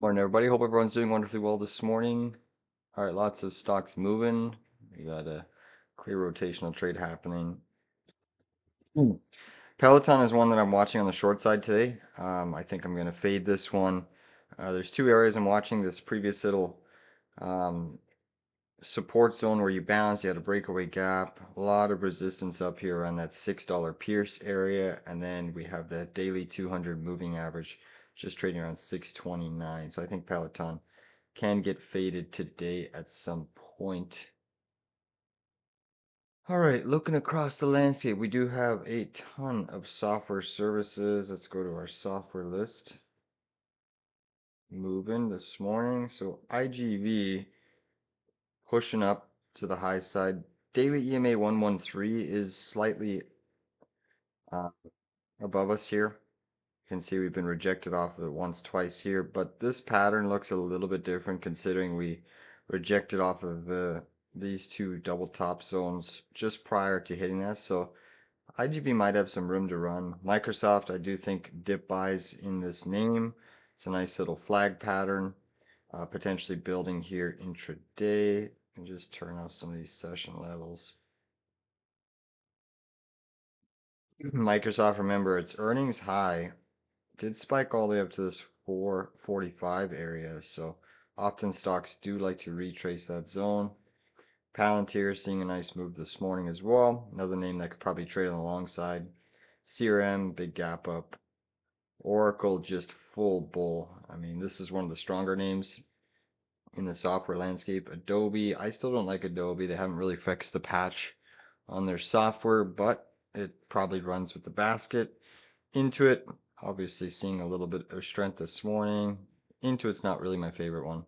Morning, everybody. Hope everyone's doing wonderfully well this morning. All right, lots of stocks moving. We got a clear rotational trade happening. Peloton is one that I'm watching on the short side today. I think I'm going to fade this one. There's two areas I'm watching. This previous little um, support zone where you bounce, you had a breakaway gap, a lot of resistance up here around that $6 Pierce area, and then we have the daily 200 moving average just trading around 629. So I think Peloton can get faded today at some point. All right, looking across the landscape, we do have a ton of software services. Let's go to our software list. Moving this morning. So IGV pushing up to the high side. Daily EMA 113 is slightly uh, above us here. You can see we've been rejected off of it once, twice here, but this pattern looks a little bit different considering we rejected off of these two double top zones just prior to hitting us. So IGV might have some room to run. Microsoft, I do think dip buys in this name. It's a nice little flag pattern, potentially building here intraday. And just turn off some of these session levels. Microsoft, remember, its earnings high did spike all the way up to this 445 area. So often stocks do like to retrace that zone. Palantir seeing a nice move this morning as well. Another name that could probably trade on the long side. CRM, big gap up. Oracle, just full bull. I mean, this is one of the stronger names in the software landscape. Adobe, I still don't like Adobe. They haven't really fixed the patch on their software, but it probably runs with the basket. Intuit, obviously seeing a little bit of strength this morning. Intuit's not really my favorite one.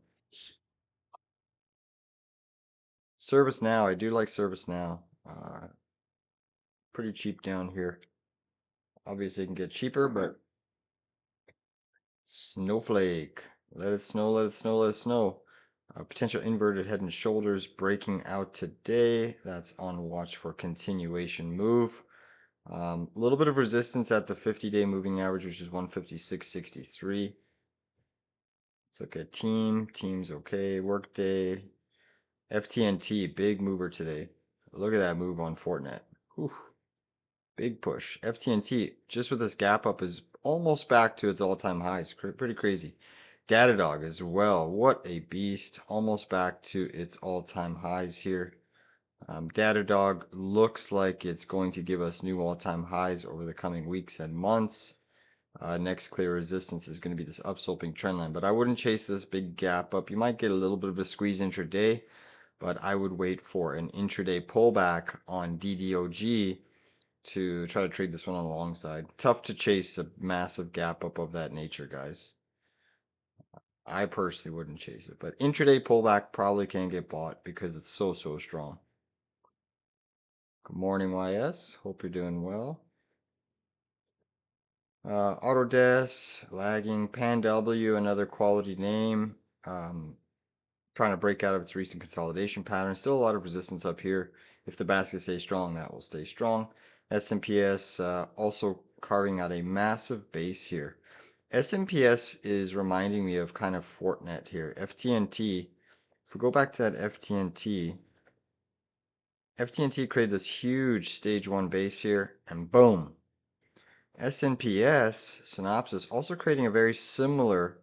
ServiceNow, I do like ServiceNow. Pretty cheap down here. Obviously, it can get cheaper, but Snowflake. Let it snow, let it snow, let it snow. Potential inverted head and shoulders breaking out today. That's on watch for continuation move. A little bit of resistance at the 50-day moving average, which is 156.63. Let's look at Team's okay. Workday. FTNT, big mover today. Look at that move on Fortinet. Whew, big push. FTNT, just with this gap up, is almost back to its all-time highs. Pretty crazy. Datadog as well. What a beast. Almost back to its all-time highs here. Datadog looks like it's going to give us new all-time highs over the coming weeks and months. Next clear resistance is going to be this upsloping trend line, but I wouldn't chase this big gap up. You might get a little bit of a squeeze intraday, but I would wait for an intraday pullback on DDOG to try to trade this one on the long side. Tough to chase a massive gap up of that nature, guys. I personally wouldn't chase it, but intraday pullback probably can get bought because it's so strong. Good morning, YS. Hope you're doing well. Autodesk, lagging. PanW, another quality name. Trying to break out of its recent consolidation pattern. Still a lot of resistance up here. If the basket stays strong, that will stay strong. S&PS also carving out a massive base here. S&PS is reminding me of kind of Fortinet here. FTNT, if we go back to that FTNT created this huge stage 1 base here, and boom. SNPS, Synopsys, also creating a very similar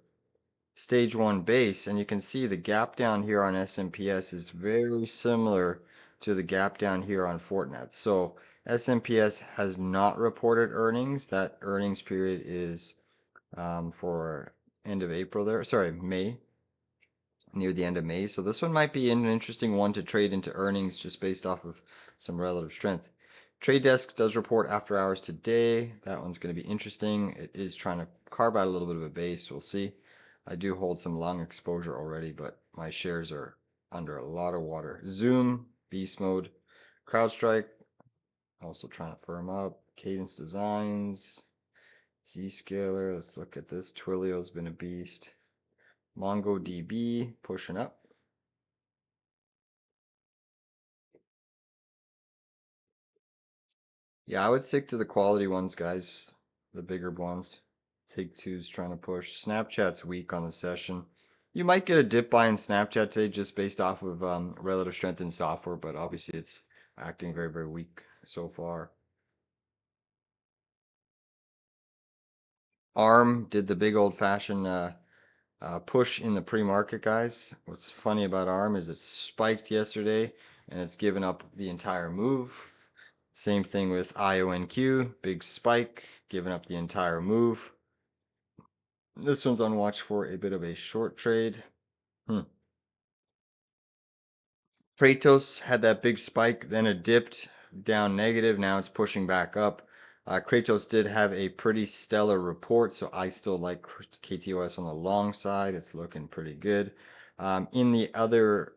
stage 1 base, and you can see the gap down here on SNPS is very similar to the gap down here on Fortinet. So SNPS has not reported earnings. That earnings period is for end of April there. Sorry, May, near the end of May. So this one might be an interesting one to trade into earnings just based off of some relative strength. Trade Desk does report after hours today. That one's going to be interesting. It is trying to carve out a little bit of a base. We'll see. I do hold some long exposure already, but my shares are under a lot of water. Zoom, beast mode. CrowdStrike, also trying to firm up. Cadence Designs, Zscaler. Let's look at this. Twilio's been a beast. MongoDB pushing up. Yeah, I would stick to the quality ones, guys. The bigger ones. Take-Two's trying to push. Snapchat's weak on the session. You might get a dip buy in Snapchat today just based off of relative strength in software, but obviously it's acting very, very weak so far. ARM did the big old-fashioned push in the pre-market, guys. What's funny about ARM is it spiked yesterday and it's given up the entire move. Same thing with IONQ, big spike, giving up the entire move. This one's on watch for a bit of a short trade. Kratos had that big spike, then it dipped down negative. Now it's pushing back up. Kratos did have a pretty stellar report, so I still like KTOS on the long side. It's looking pretty good. In the other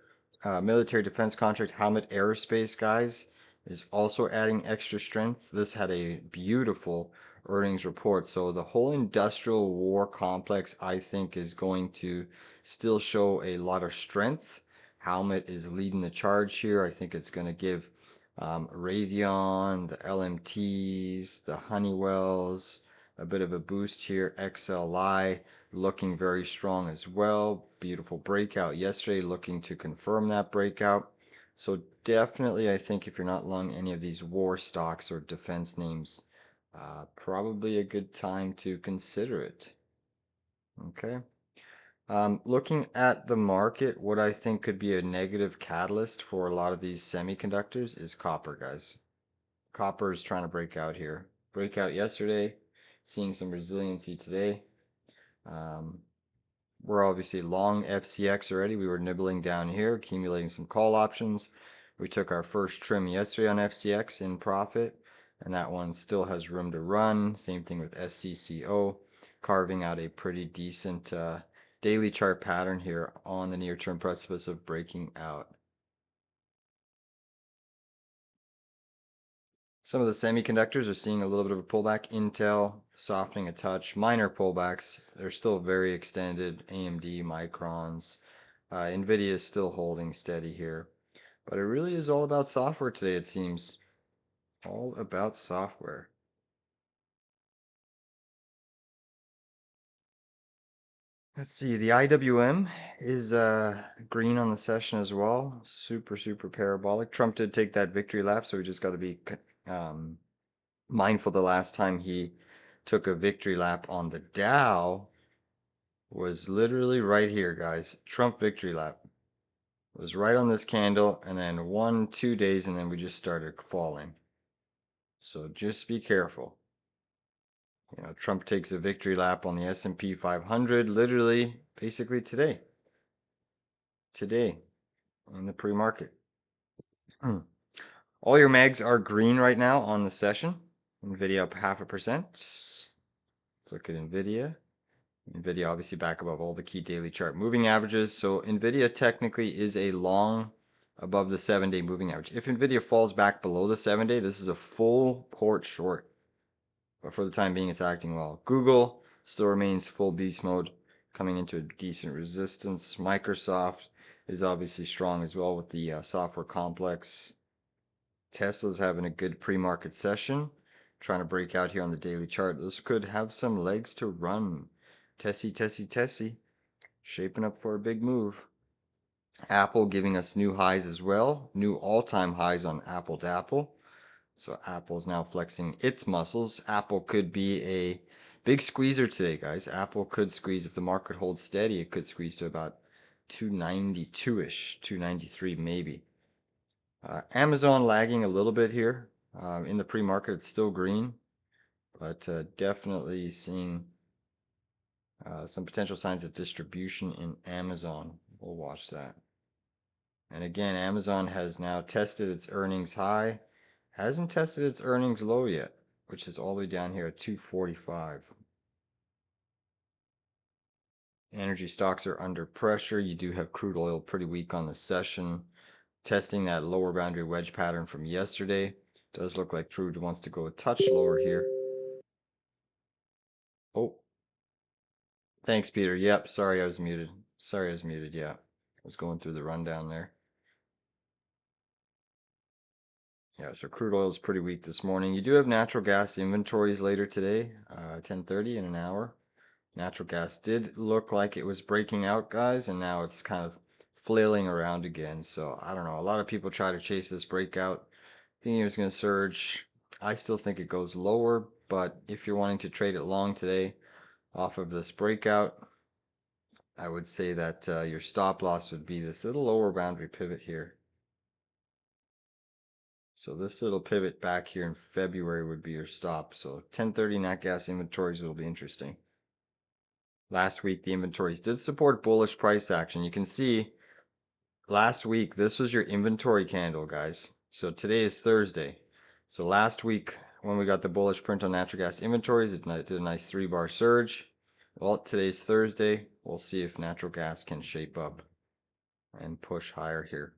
military defense contract, Helmet Aerospace, guys, is also adding extra strength. This had a beautiful earnings report. So the whole industrial war complex, I think, is going to still show a lot of strength. Helmet is leading the charge here. I think it's going to give Raytheon, the LMTs, the Honeywells a bit of a boost here. XLI looking very strong as well. Beautiful breakout yesterday, looking to confirm that breakout. So definitely, I think if you're not long any of these war stocks or defense names, probably a good time to consider it. Okay. Looking at the market, what I think could be a negative catalyst for a lot of these semiconductors is copper, guys. Copper is trying to break out here. Breakout yesterday, seeing some resiliency today. Um, we're obviously long FCX already. We were nibbling down here, accumulating some call options. We took our first trim yesterday on FCX in profit, and that one still has room to run. Same thing with SCCO, carving out a pretty decent daily chart pattern here on the near-term precipice of breaking out. Some of the semiconductors are seeing a little bit of a pullback. Intel softening a touch, minor pullbacks. They're still very extended. AMD, Microns. Nvidia is still holding steady here. But it really is all about software today, it seems. All about software. Let's see, the IWM is green on the session as well. Super, super parabolic. Trump did take that victory lap, so we just got to be um, mindful the last time he took a victory lap on the Dow was literally right here, guys. Trump victory lap was right on this candle, and then 1, 2 days, and then we just started falling. So just be careful. You know, Trump takes a victory lap on the S&P 500 literally basically today. Today in the pre-market. All your mags are green right now on the session. Nvidia up 0.5%. Let's look at Nvidia. Nvidia obviously back above all the key daily chart moving averages. So Nvidia technically is a long above the 7-day moving average. If Nvidia falls back below the 7-day, this is a full port short. But for the time being, it's acting well. Google still remains full beast mode, coming into a decent resistance. Microsoft is obviously strong as well with the software complex. Tesla's having a good pre-market session, trying to break out here on the daily chart. This could have some legs to run. Tessie, shaping up for a big move. Apple giving us new highs as well, new all-time highs on Apple to Apple. So Apple's now flexing its muscles. Apple could be a big squeezer today, guys. Apple could squeeze if the market holds steady. It could squeeze to about 292-ish, 293 maybe. Amazon lagging a little bit here. In the pre-market, it's still green, but definitely seeing some potential signs of distribution in Amazon. We'll watch that. And again, Amazon has now tested its earnings high, hasn't tested its earnings low yet, which is all the way down here at 245. Energy stocks are under pressure. You do have crude oil pretty weak on the session. Testing that lower boundary wedge pattern from yesterday. Does look like crude wants to go a touch lower here. Oh, thanks, Peter. Yep, sorry I was muted. Sorry I was muted, yeah. I was going through the rundown there. Yeah, so crude oil is pretty weak this morning. You do have natural gas inventories later today, 10:30 in an hour. Natural gas did look like it was breaking out, guys, and now it's kind of flailing around again. So I don't know. A lot of people try to chase this breakout, thinking it was going to surge. I still think it goes lower, but if you're wanting to trade it long today off of this breakout, I would say that your stop loss would be this little lower boundary pivot here. So this little pivot back here in February would be your stop. So 1030 nat gas inventories will be interesting. Last week, the inventories did support bullish price action. You can see last week, this was your inventory candle, guys. So today is Thursday. So last week, when we got the bullish print on natural gas inventories, it did a nice 3-bar surge. Well, today's Thursday. We'll see if natural gas can shape up and push higher here.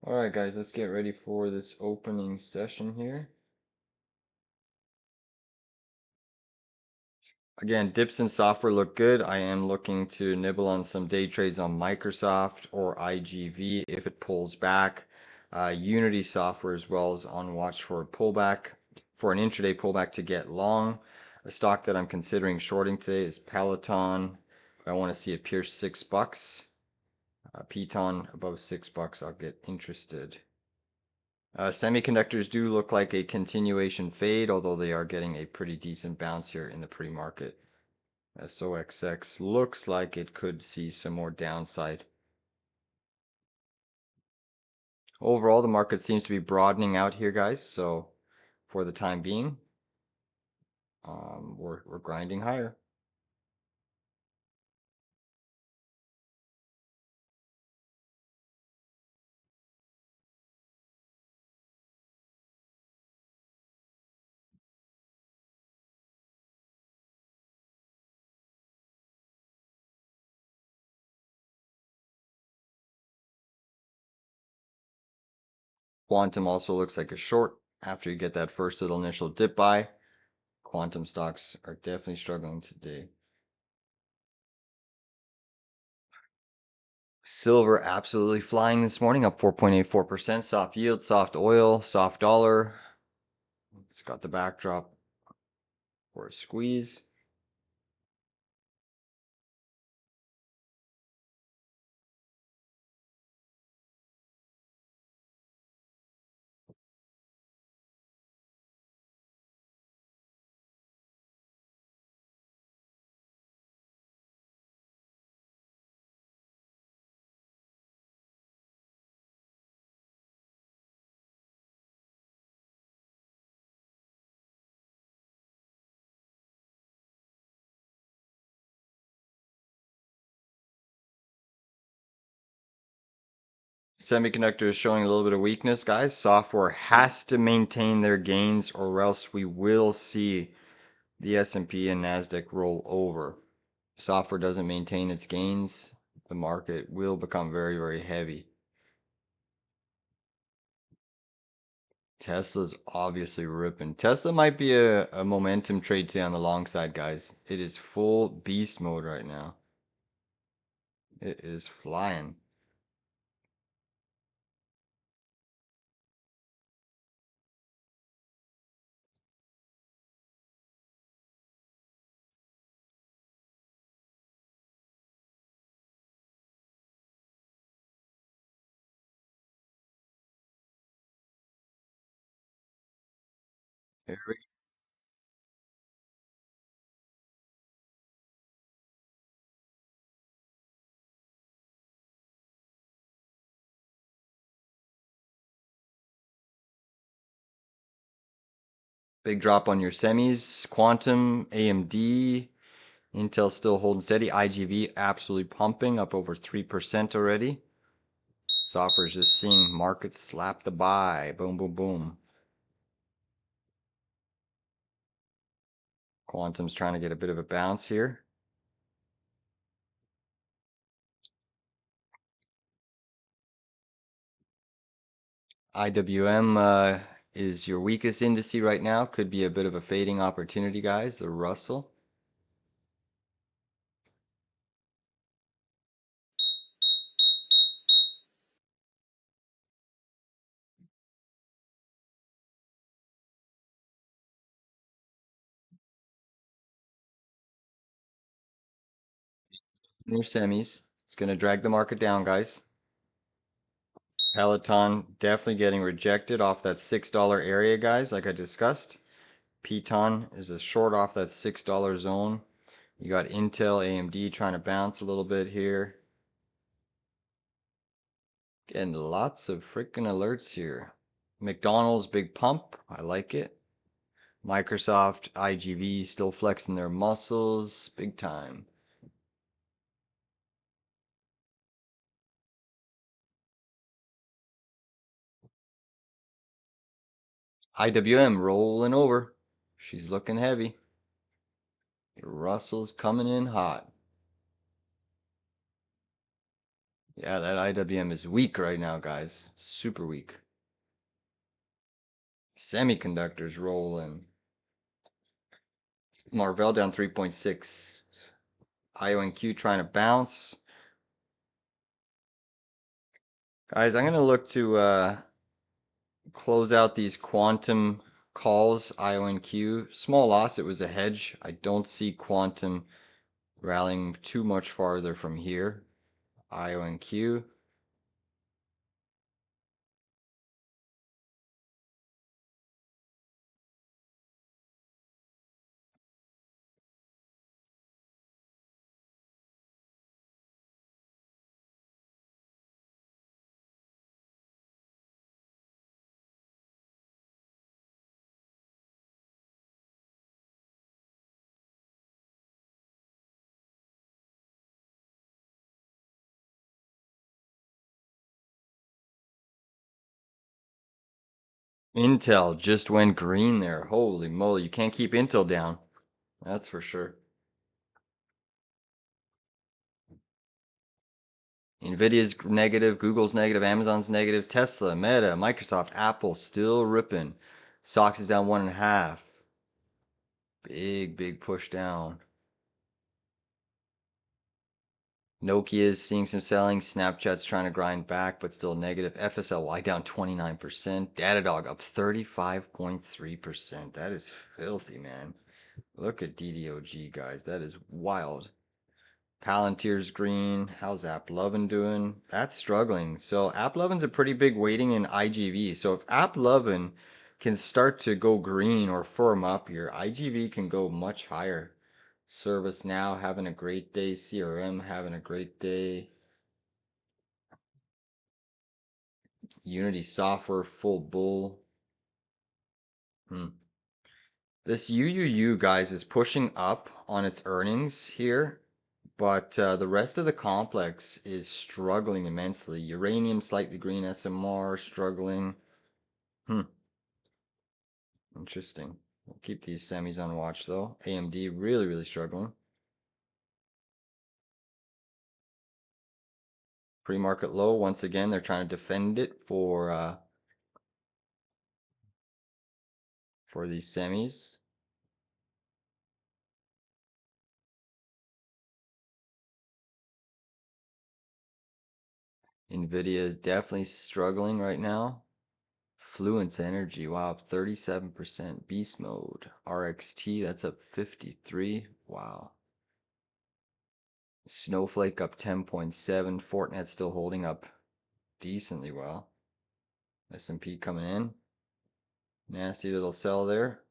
All right, guys, let's get ready for this opening session here. Again, dips in software look good. I am looking to nibble on some day trades on Microsoft or IGV if it pulls back. Unity software as well is on watch for a pullback, for an intraday pullback to get long. A stock that I'm considering shorting today is Peloton. If I want to see it pierce $6, Peloton above $6, I'll get interested. Semiconductors do look like a continuation fade, although they are getting a pretty decent bounce here in the pre-market. SOXX looks like it could see some more downside. Overall, the market seems to be broadening out here, guys. So for the time being, we're grinding higher. Quantum also looks like a short after you get that first little initial dip buy. Quantum stocks are definitely struggling today. Silver absolutely flying this morning, up 4.84%. Soft yield, soft oil, soft dollar. It's got the backdrop for a squeeze. Semiconductor is showing a little bit of weakness, guys. Software has to maintain their gains or else we will see the S&P and NASDAQ roll over. If software doesn't maintain its gains, the market will become very, very heavy. Tesla's obviously ripping. Tesla might be a momentum trade today on the long side, guys. It is full beast mode right now. It is flying. Very big drop on your semis. Quantum, AMD, Intel still holding steady. IGV absolutely pumping, up over 3% already. Software's just seeing markets slap the buy. Boom, boom, boom. Quantum's trying to get a bit of a bounce here. IWM is your weakest indice right now. Could be a bit of a fading opportunity, guys. The Russell. Near semis. It's going to drag the market down, guys. Peloton definitely getting rejected off that $6 area, guys, like I discussed. Peloton is a short off that $6 zone. You got Intel, AMD trying to bounce a little bit here. Getting lots of freaking alerts here. McDonald's big pump. I like it. Microsoft, IGV still flexing their muscles big time. IWM rolling over. She's looking heavy. Russell's coming in hot. Yeah, that IWM is weak right now, guys. Super weak. Semiconductors rolling. Marvell down 3.6. IONQ trying to bounce. Guys, I'm going to look to close out these quantum calls, IONQ. Small loss, it was a hedge. I don't see quantum rallying too much farther from here. IONQ. Intel just went green there. Holy moly, you can't keep Intel down. That's for sure. Nvidia's negative, Google's negative, Amazon's negative, Tesla, Meta, Microsoft, Apple still ripping. SOXX is down 1.5. Big push down. Nokia is seeing some selling. Snapchat's trying to grind back, but still negative. FSLY down 29%. Datadog up 35.3%. That is filthy, man. Look at DDOG, guys. That is wild. Palantir's green. How's AppLovin doing? That's struggling. So AppLovin's a pretty big weighting in IGV. So if AppLovin can start to go green or firm up here, IGV can go much higher. ServiceNow having a great day. CRM having a great day. Unity Software full bull. This UUU, guys, is pushing up on its earnings here, but the rest of the complex is struggling immensely. Uranium slightly green, SMR struggling. Interesting. We'll keep these semis on watch though. AMD really struggling. Pre-market low once again. They're trying to defend it for these semis. Nvidia is definitely struggling right now. Fluence Energy, wow, up 37%. Beast Mode. RXT, that's up 53. Wow. Snowflake up 10.7. Fortnite still holding up decently well. S&P coming in. Nasty little sell there.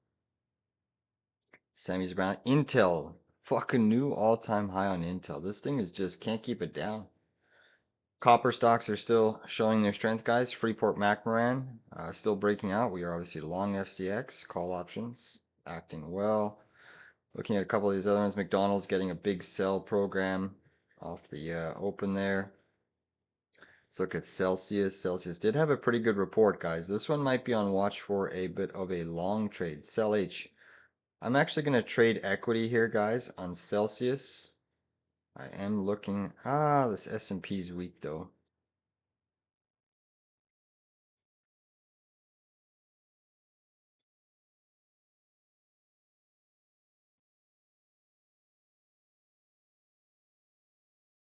Sammy's around. Intel. Fucking new all-time high on Intel. This thing is just can't keep it down. Copper stocks are still showing their strength, guys. Freeport McMoran still breaking out. We are obviously long FCX. Call options acting well. Looking at a couple of these other ones. McDonald's getting a big sell program off the open there. Let's look at Celsius. Celsius did have a pretty good report, guys. This one might be on watch for a bit of a long trade. CellH. I'm actually going to trade equity here, guys, on Celsius. I am looking. This S&P is weak, though.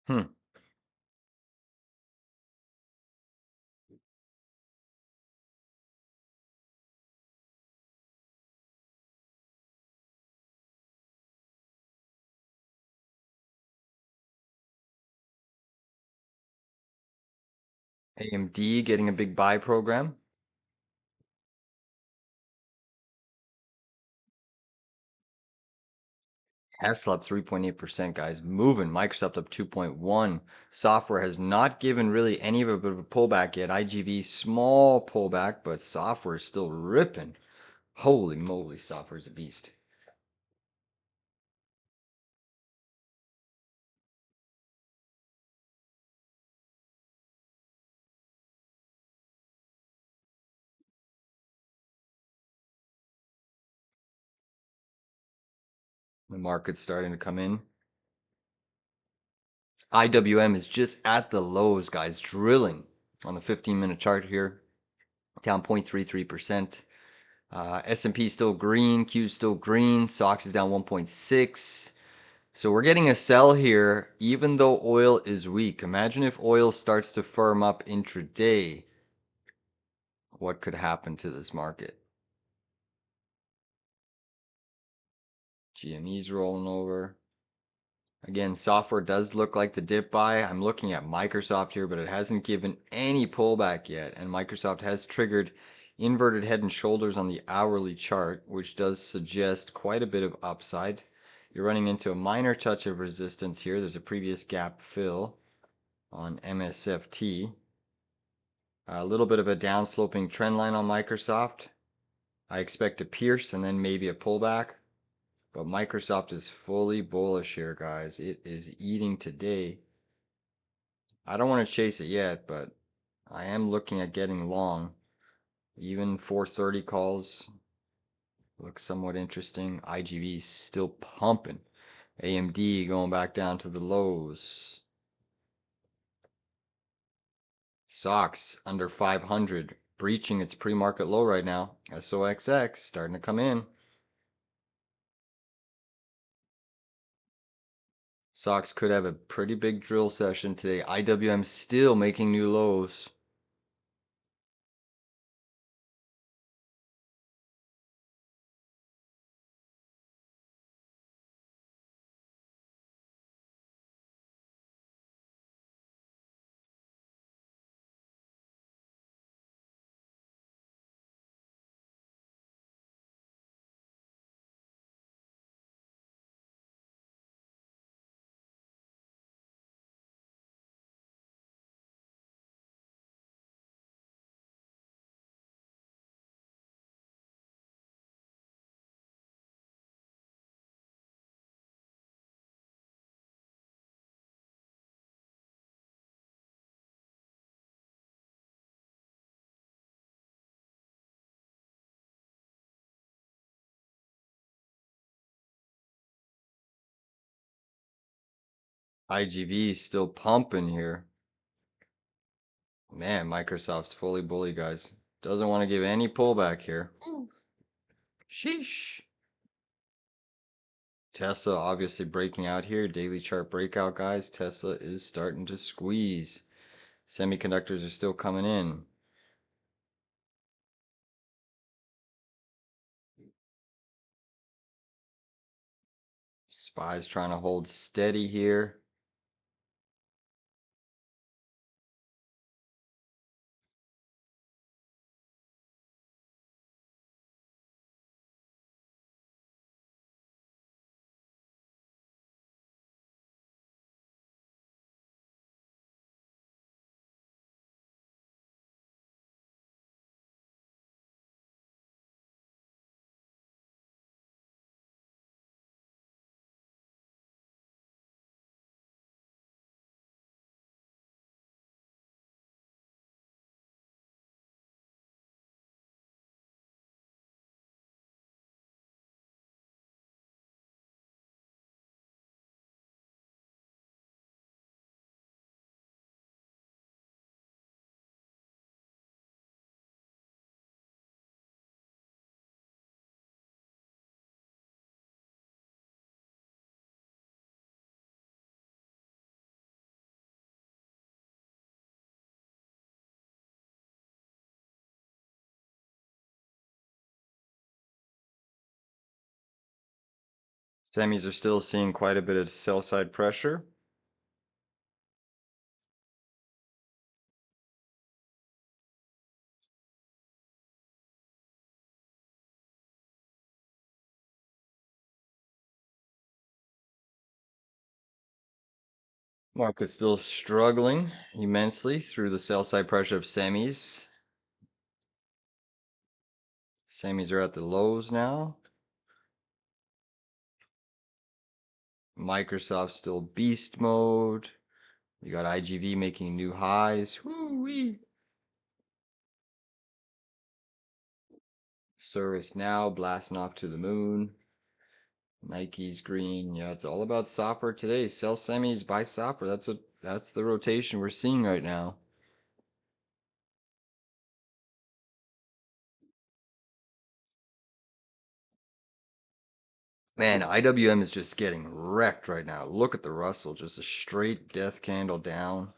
Hmm. AMD getting a big buy program. Tesla up 3.8%, guys. Moving. Microsoft up 2.1. Software has not given really any of a bit of a pullback yet. IGV, small pullback, but software is still ripping. Holy moly, software is a beast. The market's starting to come in. IWM is just at the lows, guys, drilling on the 15-minute chart here, down 0.33%. S&P still green, Q still green, SOXX is down 1.6. So we're getting a sell here, even though oil is weak. Imagine if oil starts to firm up intraday. What could happen to this market? GME's rolling over. Again, software does look like the dip buy. I'm looking at Microsoft here, but it hasn't given any pullback yet. And Microsoft has triggered inverted head and shoulders on the hourly chart, which does suggest quite a bit of upside. You're running into a minor touch of resistance here. There's a previous gap fill on MSFT. A little bit of a downsloping trend line on Microsoft. I expect a pierce and then maybe a pullback. But Microsoft is fully bullish here, guys. It is eating today. I don't want to chase it yet, but I am looking at getting long. Even 430 calls look somewhat interesting. IGV still pumping. AMD going back down to the lows. SOXX under 500, breaching its pre-market low right now. SOXX starting to come in. SOXX could have a pretty big drill session today. IWM still making new lows. IGV still pumping here. Man, Microsoft's fully bully, guys. Doesn't want to give any pullback here. Sheesh. Tesla obviously breaking out here. Daily chart breakout, guys. Tesla is starting to squeeze. Semiconductors are still coming in. SPY's trying to hold steady here. Semis are still seeing quite a bit of sell side pressure. Market's still struggling immensely through the sell side pressure of semis. Semis are at the lows now. Microsoft still beast mode. You got IGV making new highs. Woo-wee. Service now blasting off to the moon. Nike's green. Yeah, it's all about software today. Sell semis, buy software. That's the rotation we're seeing right now. Man, IWM is just getting wrecked right now. Look at the Russell, just a straight death candle down.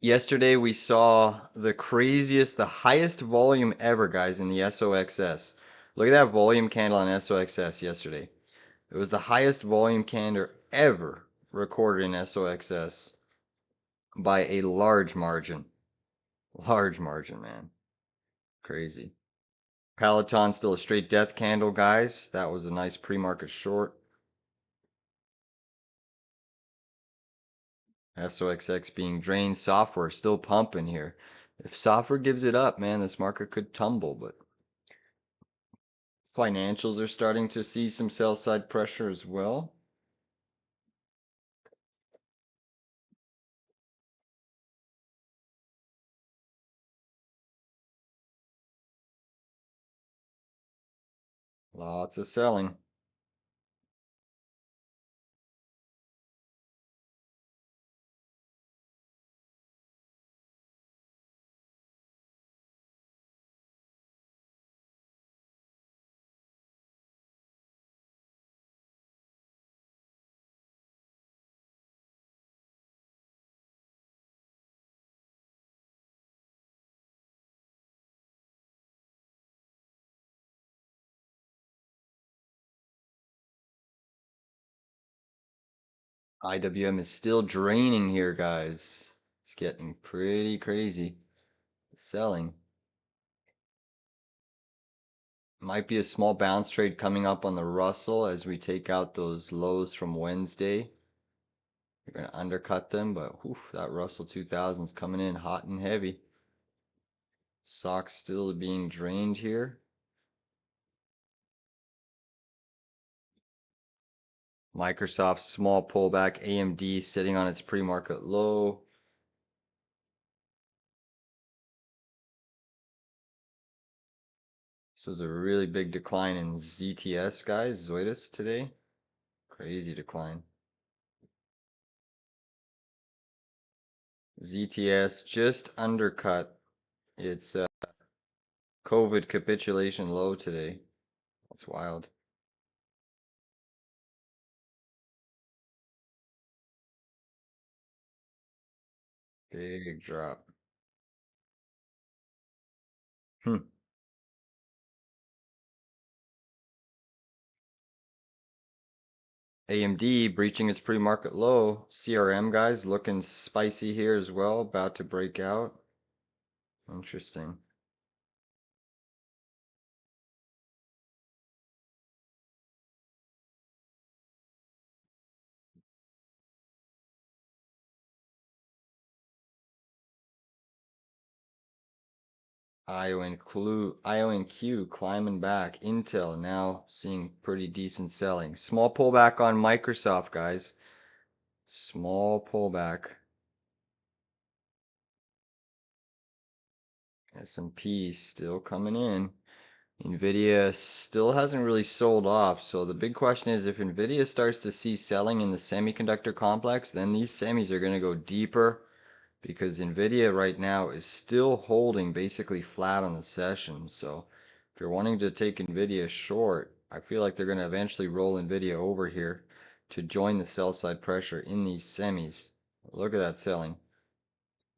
Yesterday we saw the craziest, the highest volume ever, guys, in the SOXS. Look at that volume candle on SOXS yesterday. It was the highest volume candle ever recorded in SOXS by a large margin. Large margin, man. Crazy. Peloton still a straight death candle, guys. That was a nice pre-market short. SOXX being drained. Software still pumping here. If software gives it up, man, this market could tumble, but financials are starting to see some sell side pressure as well. Lots of selling. IWM is still draining here, guys. It's getting pretty crazy. Selling. Might be a small bounce trade coming up on the Russell as we take out those lows from Wednesday. You're going to undercut them, but oof, that Russell 2000 is coming in hot and heavy. SOXX still being drained here. Microsoft small pullback. AMD sitting on its pre-market low. This was a really big decline in ZTS, guys. Zoetis today. Crazy decline. ZTS just undercut its COVID capitulation low today. That's wild. Big drop. Hmm. AMD breaching its pre-market low. CRM, guys, looking spicy here as well. About to break out. Interesting. IONQ climbing back. Intel now seeing pretty decent selling. Small pullback on Microsoft, guys. Small pullback. S&P still coming in. Nvidia still hasn't really sold off. So the big question is if Nvidia starts to see selling in the semiconductor complex, then these semis are going to go deeper because Nvidia right now is still holding basically flat on the session. So if you're wanting to take Nvidia short, I feel like they're going to eventually roll Nvidia over here to join the sell side pressure in these semis. Look at that selling.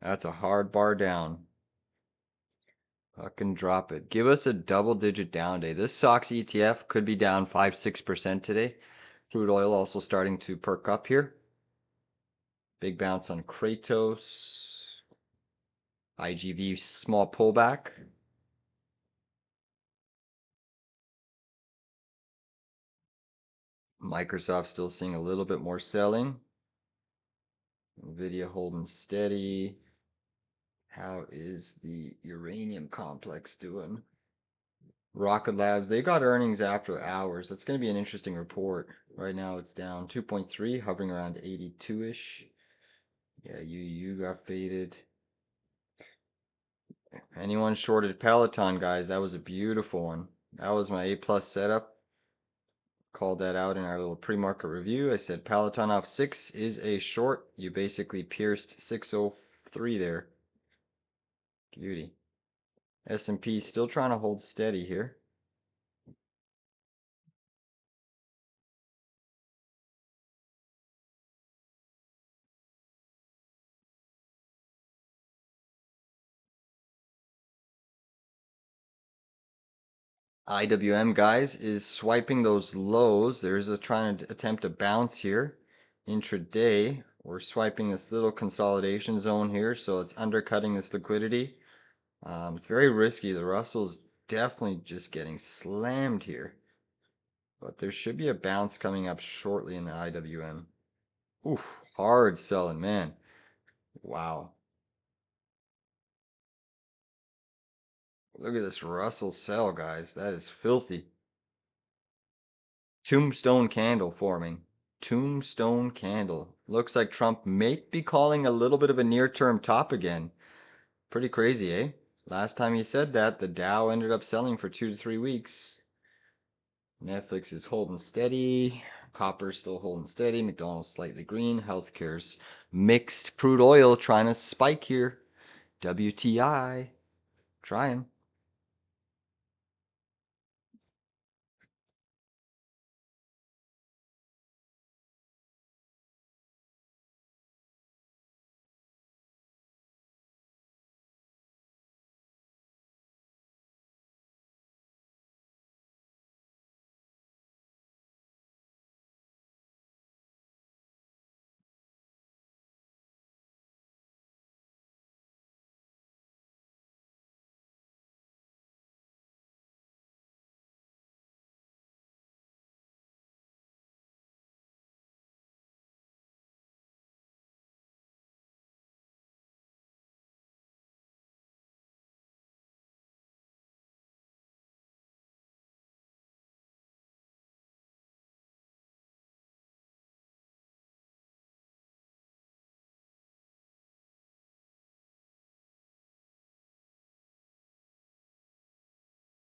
That's a hard bar down. Fucking drop it. Give us a double-digit down day. This SOXX ETF could be down 5-6% today. Crude oil also starting to perk up here. Big bounce on Kratos. IGV small pullback. Microsoft still seeing a little bit more selling. Nvidia holding steady. How is the uranium complex doing? Rocket Labs, they got earnings after hours. That's going to be an interesting report. Right now it's down 2.3, hovering around 82-ish. Yeah, you got faded. Anyone shorted Peloton, guys? That was a beautiful one. That was my A+ setup. Called that out in our little pre-market review. I said Peloton off 6 is a short. You basically pierced 603 there. Beauty. S&P still trying to hold steady here. IWM, guys, is swiping those lows. There's a trying to attempt a bounce here. Intraday, we're swiping this little consolidation zone here, so it's undercutting this liquidity. It's very risky. The Russell's definitely just getting slammed here. But there should be a bounce coming up shortly in the IWM. Oof, hard selling, man. Wow. Look at this Russell sell, guys. That is filthy. Tombstone candle forming. Tombstone candle. Looks like Trump may be calling a little bit of a near-term top again. Pretty crazy, eh? Last time he said that, the Dow ended up selling for 2 to 3 weeks. Netflix is holding steady. Copper's still holding steady. McDonald's slightly green. Healthcare's mixed. Crude oil trying to spike here. WTI. Trying.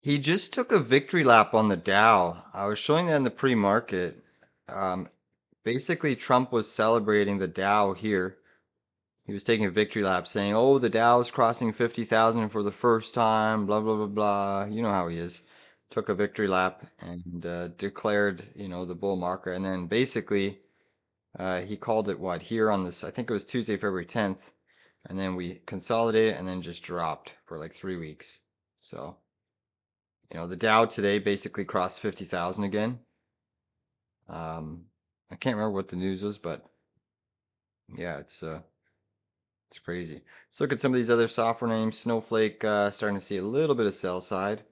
He just took a victory lap on the Dow. I was showing that in the pre-market. Um, Basically, Trump was celebrating the Dow here. He was taking a victory lap saying, oh, the Dow is crossing 50,000 for the first time, blah, blah, blah, blah. You know how he is. Took a victory lap and declared, the bull market. And then basically, he called it what? Here on this, I think it was Tuesday, February 10th. And then we consolidated and then just dropped for like 3 weeks. So, the Dow today basically crossed 50,000 again. I can't remember what the news was, but yeah, it's crazy. Let's look at some of these other software names. Snowflake starting to see a little bit of sell side.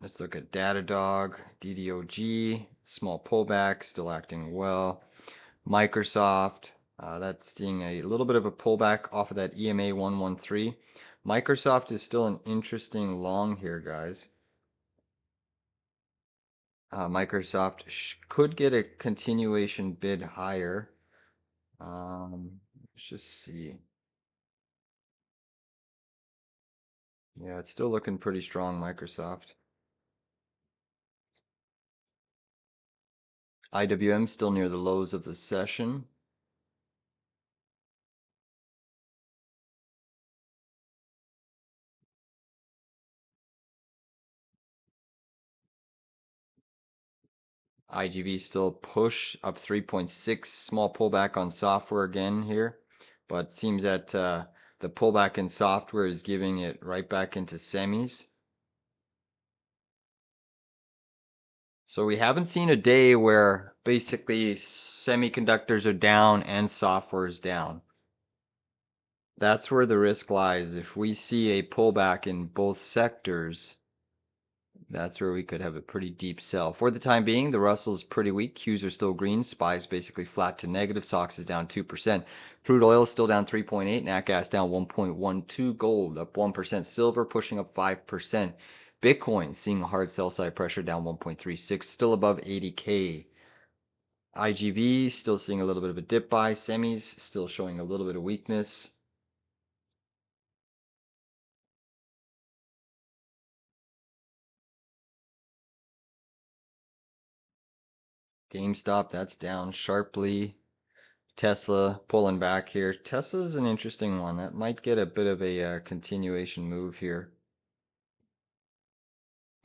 Let's look at Datadog, DDOG, small pullback, still acting well. Microsoft, that's seeing a little bit of a pullback off of that EMA 113. Microsoft is still an interesting long here, guys. Microsoft could get a continuation bid higher. Let's just see. Yeah, it's still looking pretty strong, Microsoft. IWM still near the lows of the session. IGV still push up 3.6, small pullback on software again here, but seems that the pullback in software is giving it right back into semis. So we haven't seen a day where basically semiconductors are down and software is down. That's where the risk lies. If we see a pullback in both sectors, that's where we could have a pretty deep sell. For the time being, the Russell's pretty weak. Qs are still green. SPY's basically flat to negative. SOXX is down 2%. Crude oil is still down 3.8. Nat gas down 1.12. Gold up 1%. Silver pushing up 5%. Bitcoin seeing a hard sell side pressure down 1.36. Still above 80K. IGV still seeing a little bit of a dip buy. Semis still showing a little bit of weakness. GameStop, that's down sharply. Tesla pulling back here. Tesla's an interesting one. That might get a bit of a continuation move here.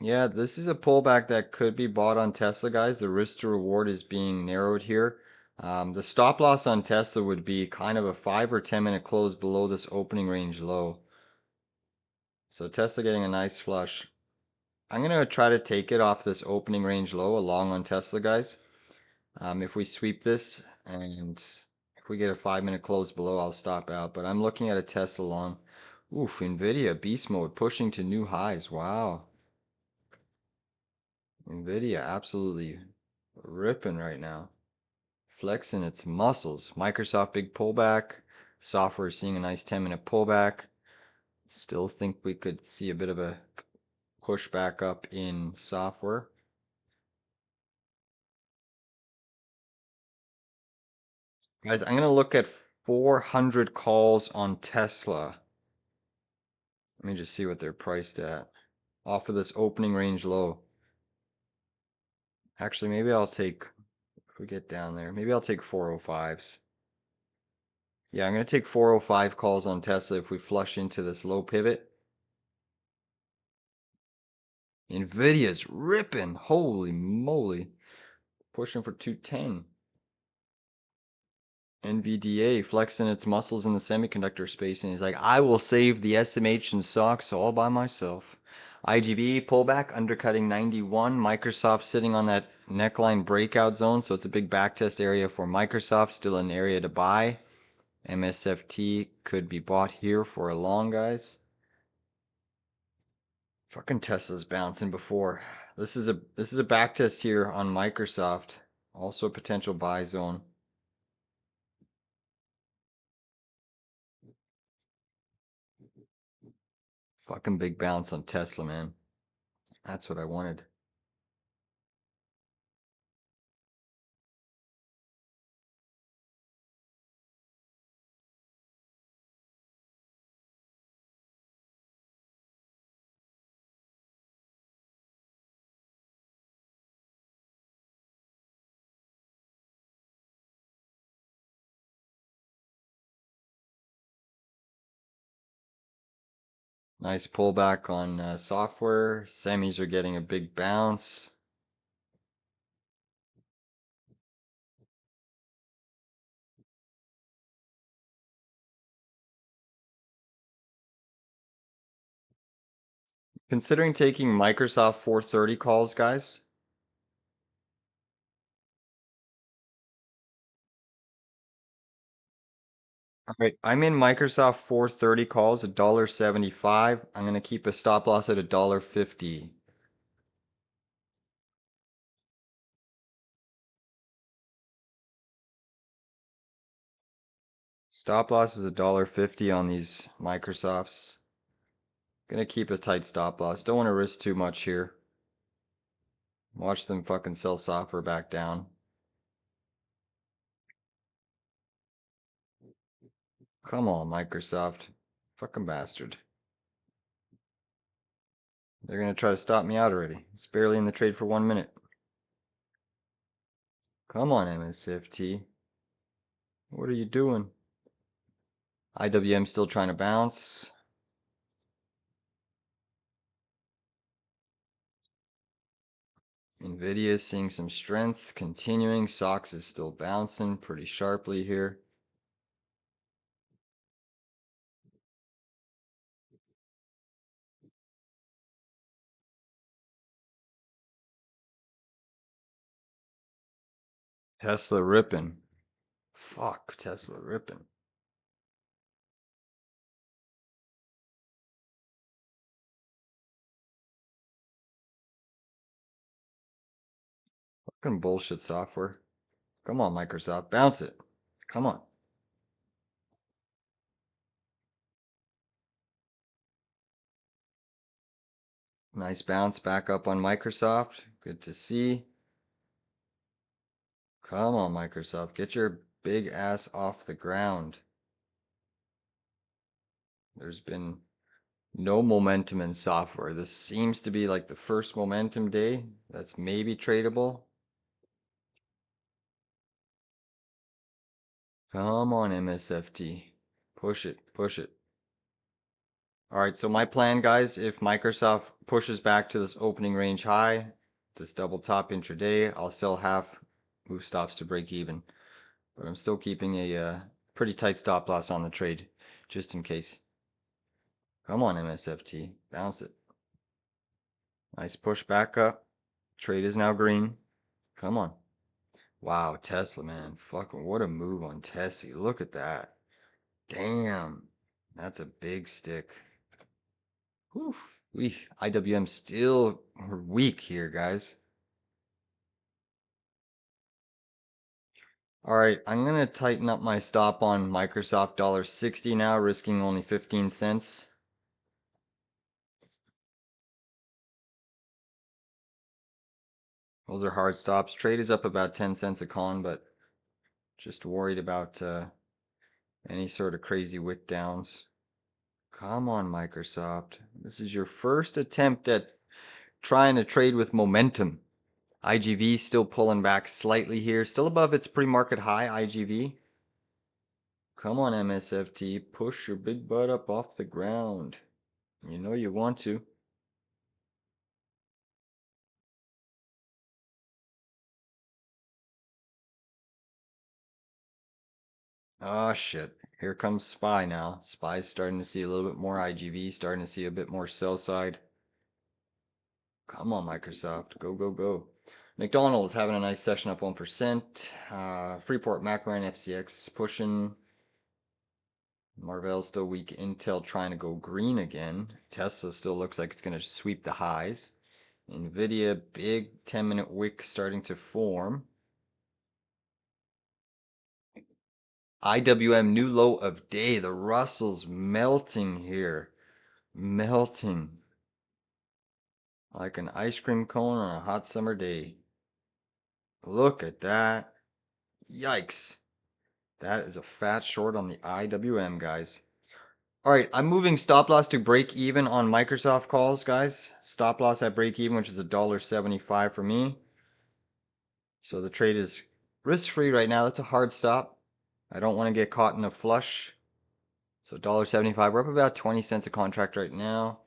Yeah, this is a pullback that could be bought on Tesla, guys. The risk to reward is being narrowed here. The stop loss on Tesla would be kind of a 5 or 10 minute close below this opening range low. So Tesla getting a nice flush. I'm going to try to take it off this opening range low along on Tesla, guys. If we sweep this and if we get a 5 minute close below, I'll stop out. But I'm looking at a Tesla long. Oof, Nvidia beast mode pushing to new highs. Wow. Nvidia absolutely ripping right now. Flexing its muscles. Microsoft big pullback. Software seeing a nice 10-minute pullback. Still think we could see a bit of a push back up in software. Guys, I'm going to look at 400 calls on Tesla. Let me just see what they're priced at. Off of this opening range low. Actually, maybe I'll take, if we get down there, maybe I'll take 405s. Yeah, I'm going to take 405 calls on Tesla if we flush into this low pivot. Nvidia's ripping. Holy moly. Pushing for 210. NVDA flexing its muscles in the semiconductor space, and he's like, I will save the SMH and SOX all by myself. IGV pullback, undercutting 91. Microsoft sitting on that neckline breakout zone, so it's a big backtest area for Microsoft, still an area to buy. MSFT could be bought here for a long, guys. Fucking Tesla's bouncing before. This is a backtest here on Microsoft. Also a potential buy zone. Fucking big bounce on Tesla, man. That's what I wanted. Nice pullback on software. Semis are getting a big bounce. Considering taking Microsoft 430 calls, guys. All right, I'm in Microsoft 430 calls, $1.75. I'm gonna keep a stop loss at $1.50. Stop loss is $1.50 on these Microsofts. Gonna keep a tight stop loss. Don't want to risk too much here. Watch them fucking sell software back down. Come on, Microsoft. Fucking bastard. They're gonna try to stop me out already. It's barely in the trade for 1 minute. Come on, MSFT. What are you doing? IWM still trying to bounce. Nvidia seeing some strength, continuing. SOX is still bouncing pretty sharply here. Tesla ripping. Fuck, Tesla ripping. Fucking bullshit software. Come on, Microsoft. Bounce it. Come on. Nice bounce back up on Microsoft. Good to see. Come on, Microsoft. Get your big ass off the ground. There's been no momentum in software. This seems to be like the first momentum day that's maybe tradable. Come on, MSFT. Push it, push it. All right, so my plan, guys, if Microsoft pushes back to this opening range high, this double top intraday, I'll sell half, move stops to break even. But I'm still keeping a pretty tight stop loss on the trade, just in case. Come on, MSFT. Bounce it. Nice push back up. Trade is now green. Come on. Wow, Tesla, man. Fucking what a move on Tessie. Look at that. Damn. That's a big stick. Whew. IWM still weak here, guys. All right, I'm going to tighten up my stop on Microsoft $1.60 now, risking only 15 cents. Those are hard stops. Trade is up about 10 cents a con, but just worried about any sort of crazy wick downs. Come on, Microsoft. This is your first attempt at trying to trade with momentum. IGV still pulling back slightly here. Still above its pre-market high, IGV. Come on, MSFT. Push your big butt up off the ground. You know you want to. Oh, shit. Here comes SPY now. SPY's starting to see a little bit more IGV, starting to see a bit more sell side. Come on, Microsoft. Go, go, go. McDonald's having a nice session up 1%. Freeport, McMoran, FCX pushing. Marvell still weak. Intel trying to go green again. Tesla still looks like it's going to sweep the highs. Nvidia, big 10-minute wick starting to form. IWM, new low of day. The Russell's melting here. Melting. Like an ice cream cone on a hot summer day. Look at that. Yikes. That is a fat short on the IWM, guys. All right, I'm moving stop loss to break even on Microsoft calls, guys. Stop loss at break even, which is $1.75 for me. So the trade is risk-free right now. That's a hard stop. I don't want to get caught in a flush. So $1.75. We're up about 20 cents a contract right now.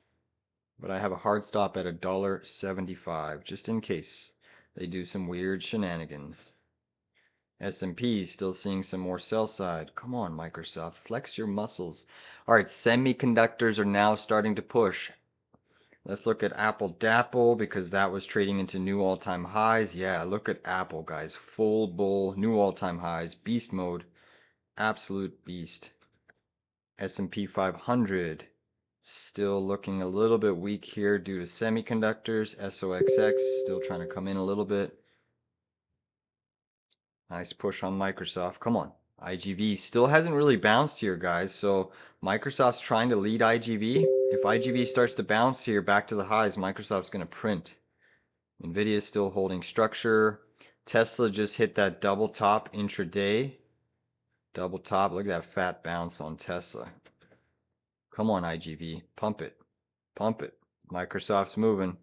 But I have a hard stop at $1.75, just in case they do some weird shenanigans. S&P still seeing some more sell side. Come on, Microsoft, flex your muscles. All right, semiconductors are now starting to push. Let's look at Apple Dapple because that was trading into new all-time highs. Yeah, look at Apple, guys. Full bull, new all-time highs, beast mode, absolute beast. S&P 500 still looking a little bit weak here due to semiconductors. SOXX still trying to come in a little bit. Nice push on Microsoft. Come on. IGV still hasn't really bounced here, guys. So Microsoft's trying to lead IGV. If IGV starts to bounce here back to the highs, Microsoft's going to print. Nvidia is still holding structure. Tesla just hit that double top intraday. Double top. Look at that fat bounce on Tesla. Come on, IGV. Pump it. Pump it. Microsoft's moving.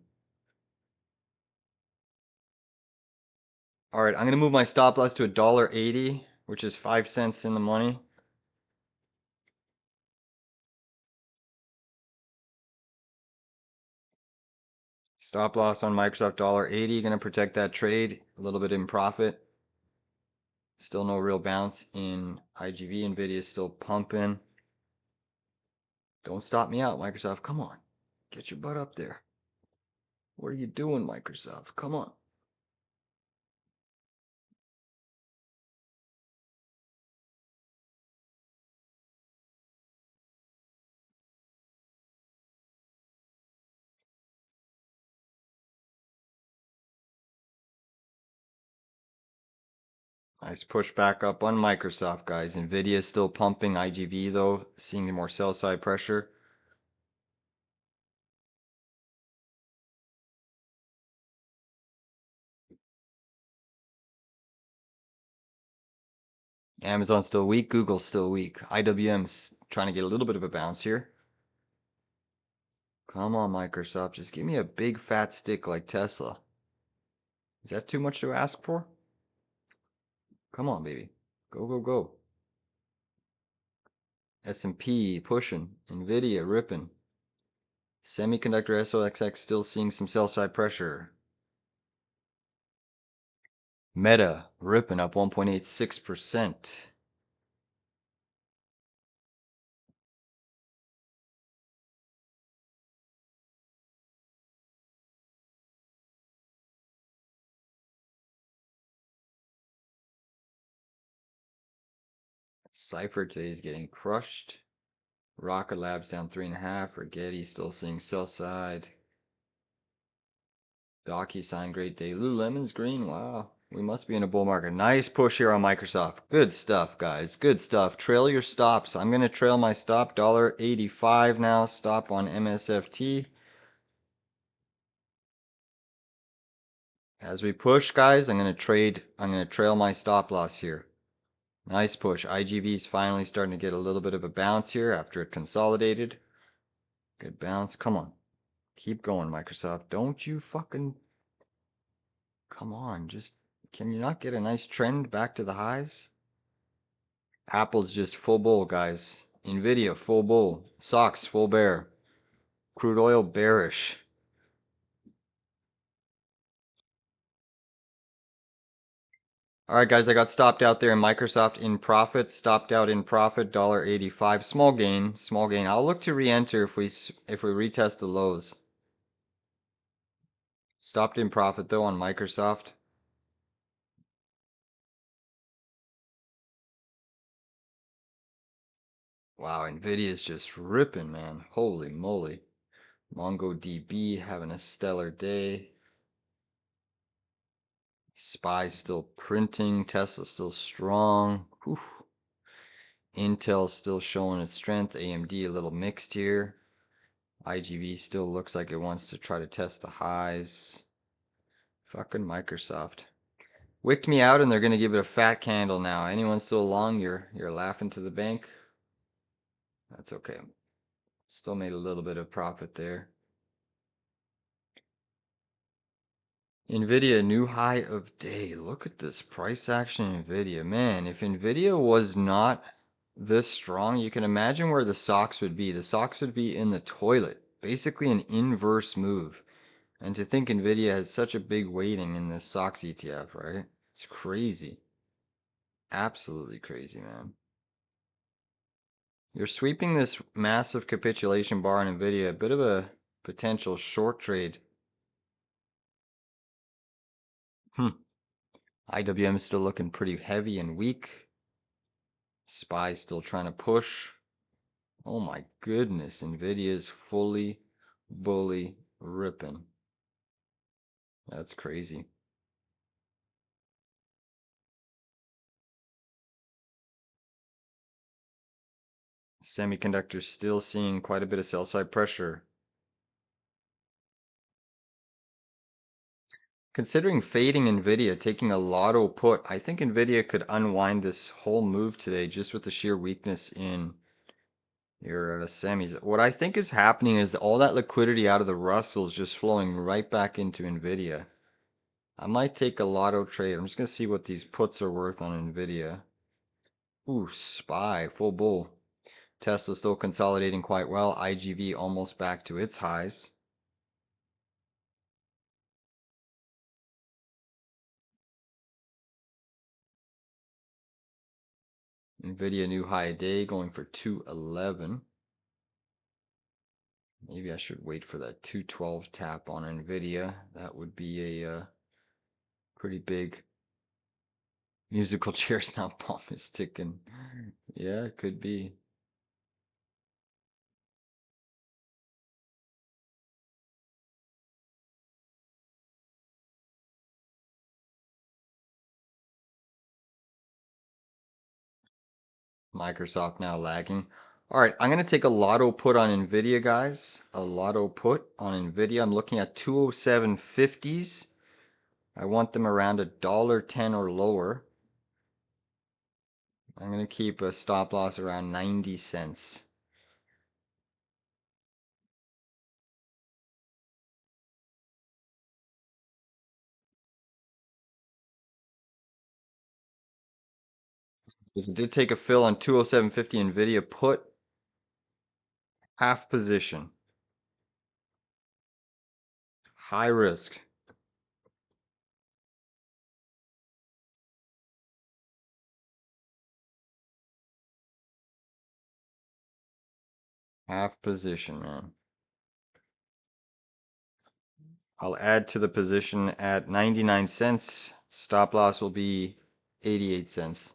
All right, I'm going to move my stop loss to $1.80, which is 5 cents in the money. Stop loss on Microsoft $1.80, going to protect that trade, a little bit in profit. Still no real bounce in IGV. Nvidia is still pumping. Don't stop me out, Microsoft. Come on. Get your butt up there. What are you doing, Microsoft? Come on. Nice push back up on Microsoft, guys. Nvidia still pumping. IGV, though, seeing the more sell side pressure. Amazon's still weak. Google's still weak. IWM's trying to get a little bit of a bounce here. Come on, Microsoft. Just give me a big fat stick like Tesla. Is that too much to ask for? Come on, baby. Go, go, go. S&P pushing. Nvidia ripping. Semiconductor SOXX still seeing some sell side pressure. Meta ripping up 1.86%. Cypher today is getting crushed. Rocket Labs down 3.5. Rigetti still seeing sell side. DocuSign great day. Lululemon's green. Wow. We must be in a bull market. Nice push here on Microsoft. Good stuff, guys. Good stuff. Trail your stops. I'm going to trail my stop. $1.85 now. Stop on MSFT. As we push, guys, I'm going to trail my stop loss here. Nice push. IGV is finally starting to get a little bit of a bounce here after it consolidated. Good bounce. Come on. Keep going, Microsoft. Don't you fucking... Come on. Just... Can you not get a nice trend back to the highs? Apple's just full bull, guys. Nvidia, full bull. SOXX, full bear. Crude oil, bearish. Alright, guys, I got stopped out there in Microsoft in profit. Stopped out in profit, $1.85. Small gain, small gain. I'll look to re-enter if we retest the lows. Stopped in profit, though, on Microsoft. Wow, Nvidia's just ripping, man. Holy moly. MongoDB having a stellar day. SPY's still printing. Tesla's still strong. Whew. Intel's still showing its strength. AMD a little mixed here. IGV still looks like it wants to try to test the highs. Fucking Microsoft. Wicked me out and they're gonna give it a fat candle now. Anyone still long, you're laughing to the bank. That's okay. Still made a little bit of profit there. Nvidia new high of day. Look at this price action Nvidia. Man, if Nvidia was not this strong, you can imagine where the SOXX would be. The SOXX would be in the toilet. Basically an inverse move. And to think Nvidia has such a big weighting in this SOXX ETF, right? It's crazy. Absolutely crazy, man. You're sweeping this massive capitulation bar on Nvidia, a bit of a potential short trade. IWM is still looking pretty heavy and weak. SPY's still trying to push. Oh my goodness, Nvidia is fully bully ripping. That's crazy. Semiconductors still seeing quite a bit of sell side pressure. Considering fading Nvidia, taking a lotto put, I think Nvidia could unwind this whole move today just with the sheer weakness in your semis. What I think is happening is all that liquidity out of the Russell is just flowing right back into Nvidia. I might take a lotto trade. I'm just going to see what these puts are worth on Nvidia. Ooh, SPY, full bull. Tesla still consolidating quite well. IGV almost back to its highs. Nvidia new high a day going for 211. Maybe I should wait for that 212 tap on Nvidia. That would be a pretty big musical chairs now. Bomb is ticking. Yeah, it could be. Microsoft now lagging. All right, I'm going to take a lotto put on NVIDIA, guys. A lotto put on NVIDIA. I'm looking at 207.50s. I want them around $1.10 or lower. I'm going to keep a stop loss around 90 cents. Because it did take a fill on 207.50 NVIDIA put. Half position. High risk. Half position, man. I'll add to the position at 99 cents. Stop loss will be 88 cents.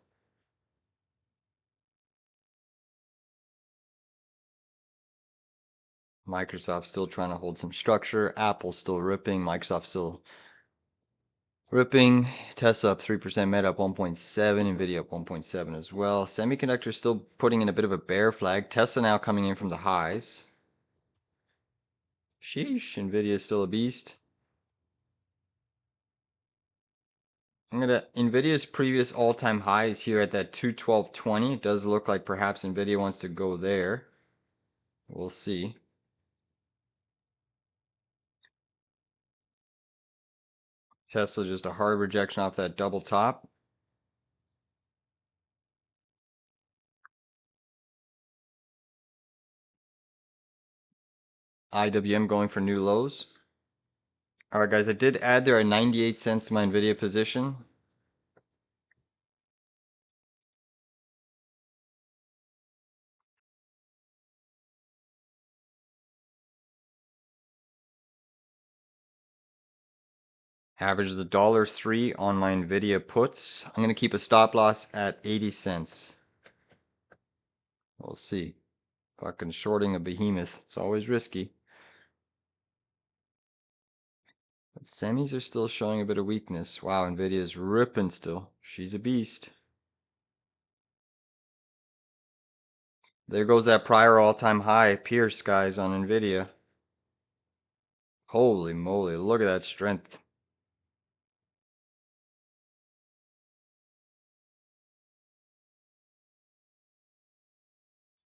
Microsoft still trying to hold some structure. Apple still ripping. Microsoft still ripping. Tesla up 3%. Meta up 1.7. Nvidia up 1.7 as well. Semiconductor still putting in a bit of a bear flag. Tesla now coming in from the highs. Sheesh. Nvidia is still a beast. Nvidia's previous all-time high is here at that 212.20. It does look like perhaps Nvidia wants to go there. We'll see. Tesla just a hard rejection off that double top. IWM going for new lows. All right, guys, I did add there at 98 cents to my Nvidia position. Average is $1.03 on my Nvidia puts. I'm gonna keep a stop loss at 80 cents. We'll see. Fucking shorting a behemoth. It's always risky. But semis are still showing a bit of weakness. Wow, Nvidia's ripping still. She's a beast. There goes that prior all-time high, Pierce, guys, on Nvidia. Holy moly, look at that strength.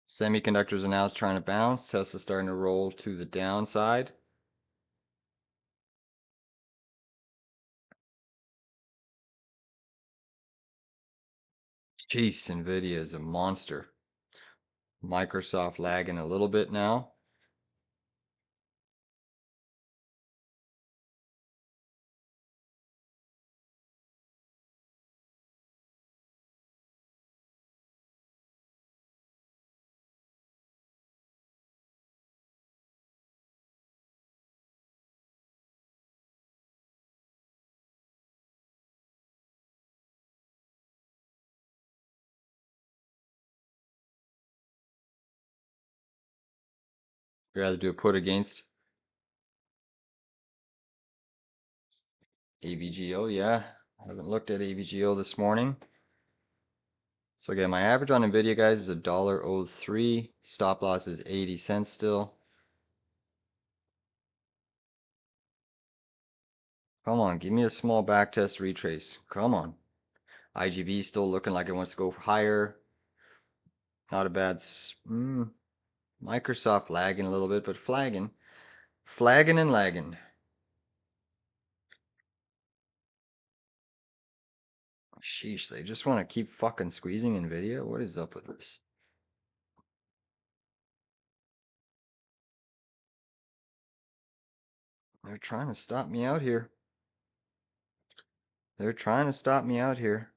Semiconductors are now trying to bounce. Tesla's starting to roll to the downside. Jeez, Nvidia is a monster. Microsoft lagging a little bit now. You'd rather do a put against AVGO, yeah. I haven't looked at AVGO this morning. So again, my average on Nvidia, guys, is $1.03. Stop loss is 80 cents still. Come on, give me a small backtest retrace. Come on. IGV still looking like it wants to go higher. Not a bad. Microsoft lagging a little bit, but flagging. Flagging and lagging. Sheesh, they just want to keep fucking squeezing Nvidia? What is up with this? They're trying to stop me out here. They're trying to stop me out here.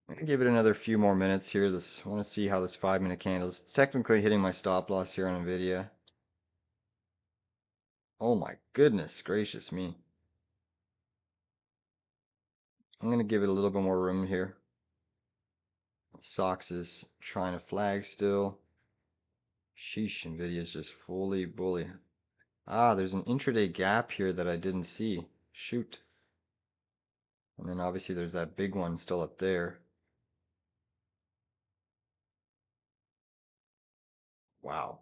I'm gonna give it another few more minutes here. I want to see how this 5-minute candle is. It's technically hitting my stop loss here on Nvidia. Oh my goodness gracious me. I'm gonna give it a little bit more room here. SOXX is trying to flag still. Sheesh, Nvidia is just fully bully. Ah, there's an intraday gap here that I didn't see. Shoot. And then obviously there's that big one still up there. Wow.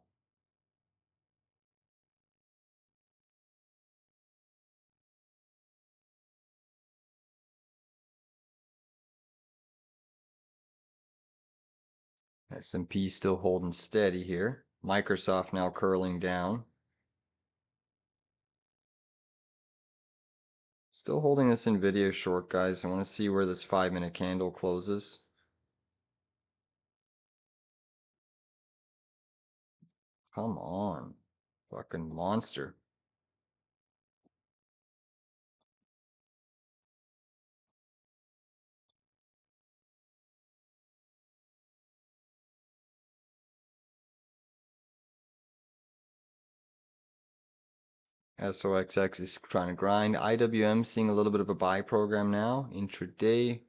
S&P still holding steady here. Microsoft now curling down. Still holding this Nvidia short, guys. I want to see where this 5-minute candle closes. Come on. Fucking monster. SOXX is trying to grind. IWM seeing a little bit of a buy program now. Intraday.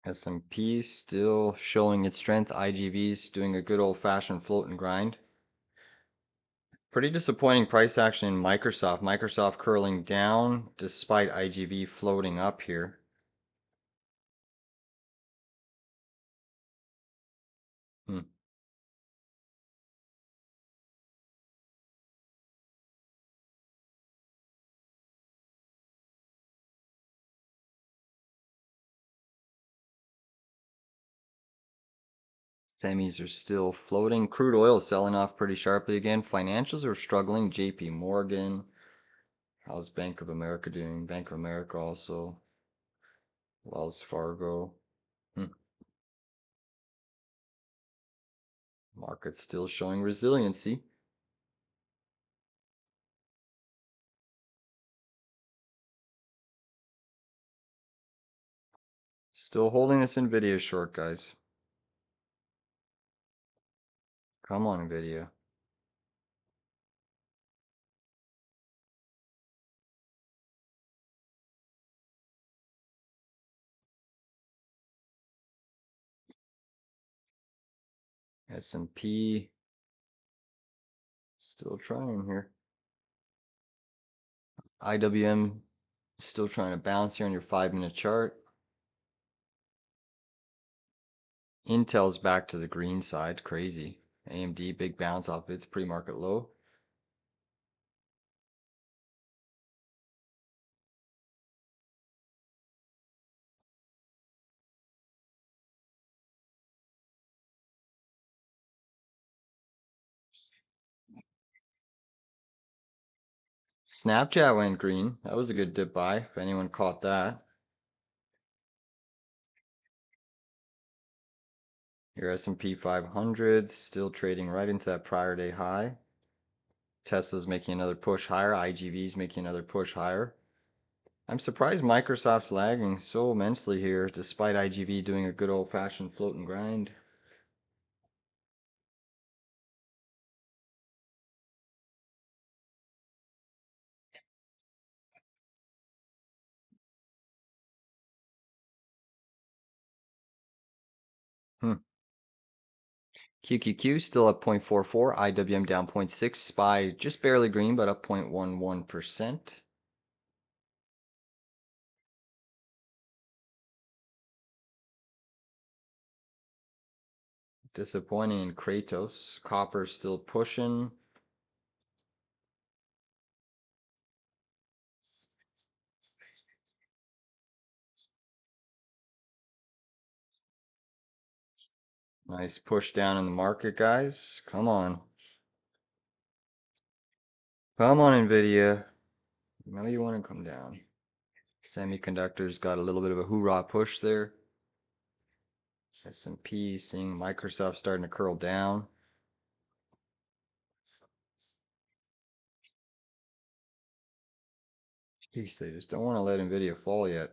S&P still showing its strength. IGV's doing a good old-fashioned float and grind. Pretty disappointing price action in Microsoft. Microsoft curling down despite IGV floating up here. Hmm. Semis are still floating. Crude oil selling off pretty sharply again. Financials are struggling. JP Morgan. How's Bank of America doing? Bank of America also. Wells Fargo. Hmm. Market's still showing resiliency. Still holding this Nvidia short, guys. Come on, Nvidia. S&P still trying here. IWM still trying to bounce here on your 5-minute chart. Intel's back to the green side. Crazy. AMD, big bounce off its pre-market low. Snapchat went green. That was a good dip buy, if anyone caught that. Your S&P 500 still trading right into that prior day high. Tesla's making another push higher. IGV's making another push higher. I'm surprised Microsoft's lagging so immensely here, despite IGV doing a good old-fashioned float and grind. Hmm. QQQ still up 0.44, IWM down 0.6, SPY just barely green but up 0.11%. Disappointing in Kratos. Copper still pushing. Nice push down in the market, guys. Come on. Come on, Nvidia. Now you want to come down. Semiconductors got a little bit of a hoorah push there. S&P seeing Microsoft starting to curl down. Jeez, they just don't want to let Nvidia fall yet.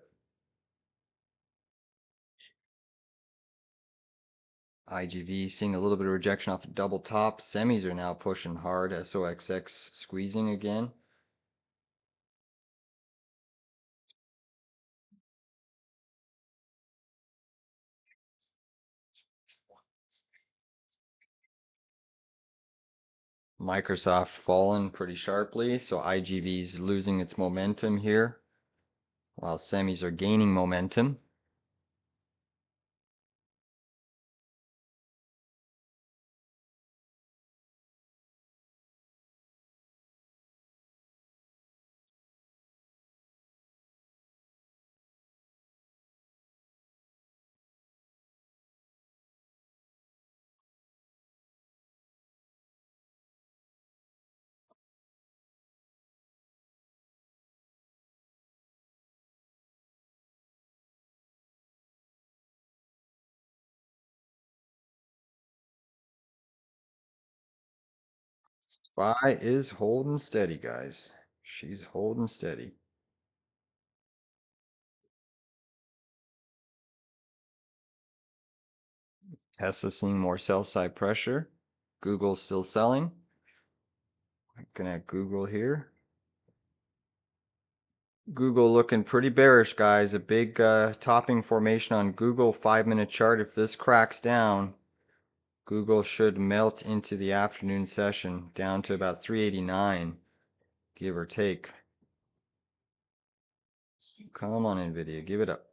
IGV seeing a little bit of rejection off a double top. Semis are now pushing hard. SOXX squeezing again. Microsoft fallen pretty sharply, so IGV's losing its momentum here, while semis are gaining momentum. SPY is holding steady, guys. She's holding steady. Tesla seeing more sell side pressure. Google still selling. Looking at Google here. Google looking pretty bearish, guys. A big topping formation on Google 5-minute chart. If this cracks down, Google should melt into the afternoon session down to about 389, give or take. Come on, NVIDIA, give it up.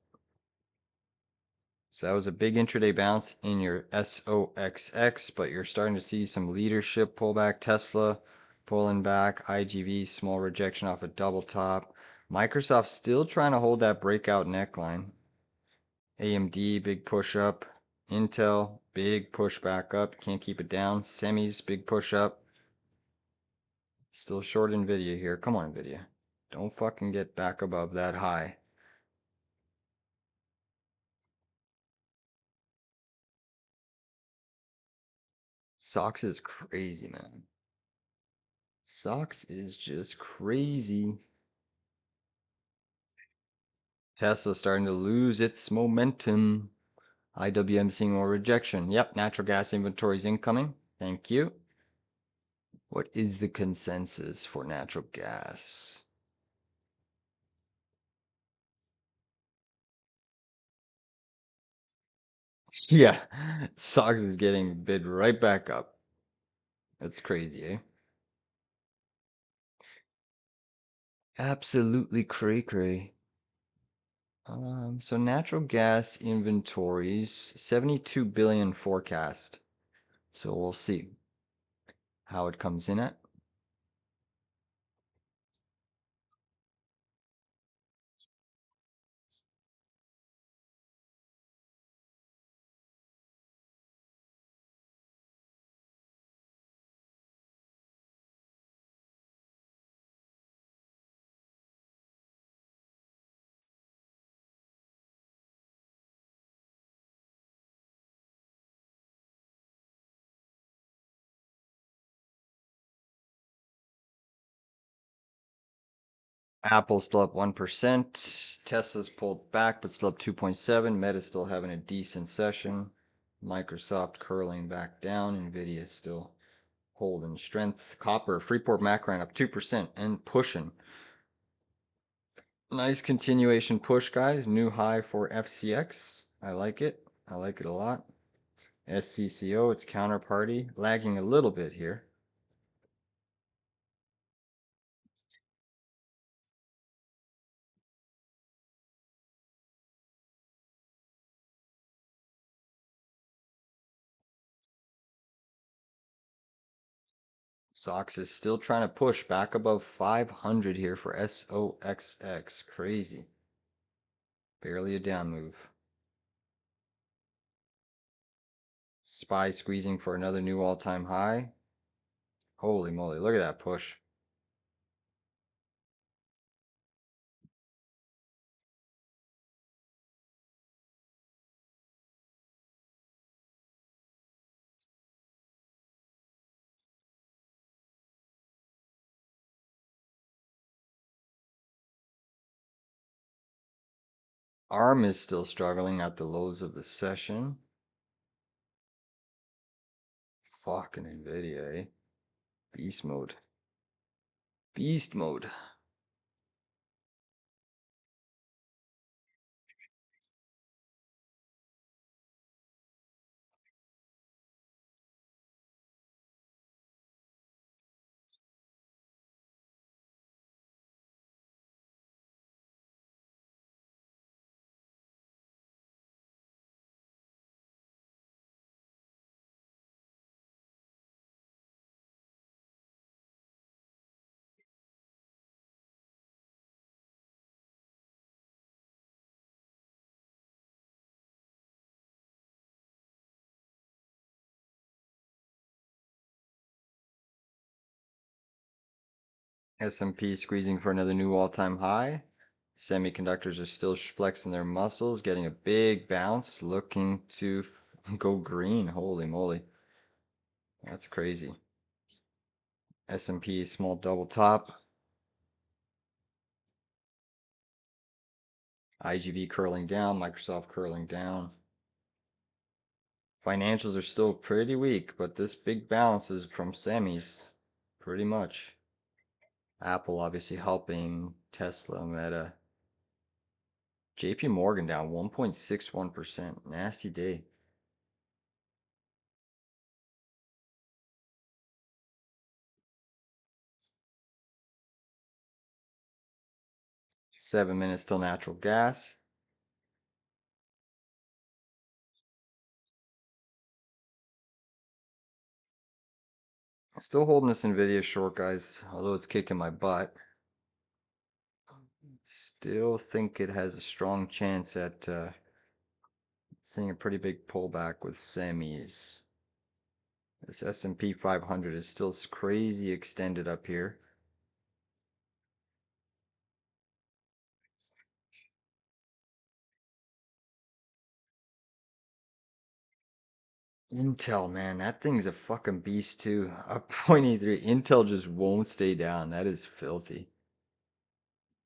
So that was a big intraday bounce in your SOXX, but you're starting to see some leadership pullback. Tesla pulling back. IGV, small rejection off a double top. Microsoft still trying to hold that breakout neckline. AMD, big push up. Intel, big push back up. Can't keep it down. Semis, big push up. Still short NVIDIA here. Come on, NVIDIA. Don't fucking get back above that high. SOXX is crazy, man. SOXX is just crazy. Tesla starting to lose its momentum. IWM seeing more rejection. Yep, natural gas inventories incoming. Thank you. What is the consensus for natural gas? Yeah, SOX is getting bid right back up. That's crazy, eh? Absolutely cray cray. So natural gas inventories, 72 billion forecast. So we'll see how it comes in at. Apple's still up 1%. Tesla's pulled back, but still up 2.7. Meta's still having a decent session. Microsoft curling back down. Nvidia still holding strength. Copper, Freeport Macron up 2% and pushing. Nice continuation push, guys. New high for FCX. I like it. I like it a lot. SCCO, its counterparty, lagging a little bit here. SOX is still trying to push back above 500 here for SOXX. Crazy. Barely a down move. SPY squeezing for another new all-time high. Holy moly, look at that push. ARM is still struggling at the lows of the session. Fucking NVIDIA, eh? Beast mode. Beast mode. S&P squeezing for another new all-time high. Semiconductors are still flexing their muscles, getting a big bounce, looking to go green. Holy moly. That's crazy. S&P small double top. IGV curling down, Microsoft curling down. Financials are still pretty weak, but this big bounce is from semis, pretty much. Apple obviously helping, Tesla, Meta. JP Morgan down 1.61%. Nasty day. Seven minutes till natural gas. Still holding this NVIDIA short, guys, although it's kicking my butt. Still think it has a strong chance at seeing a pretty big pullback with semis. This S&P 500 is still crazy extended up here. Intel, man, that thing's a fucking beast too. Up 0.83. Intel just won't stay down. That is filthy.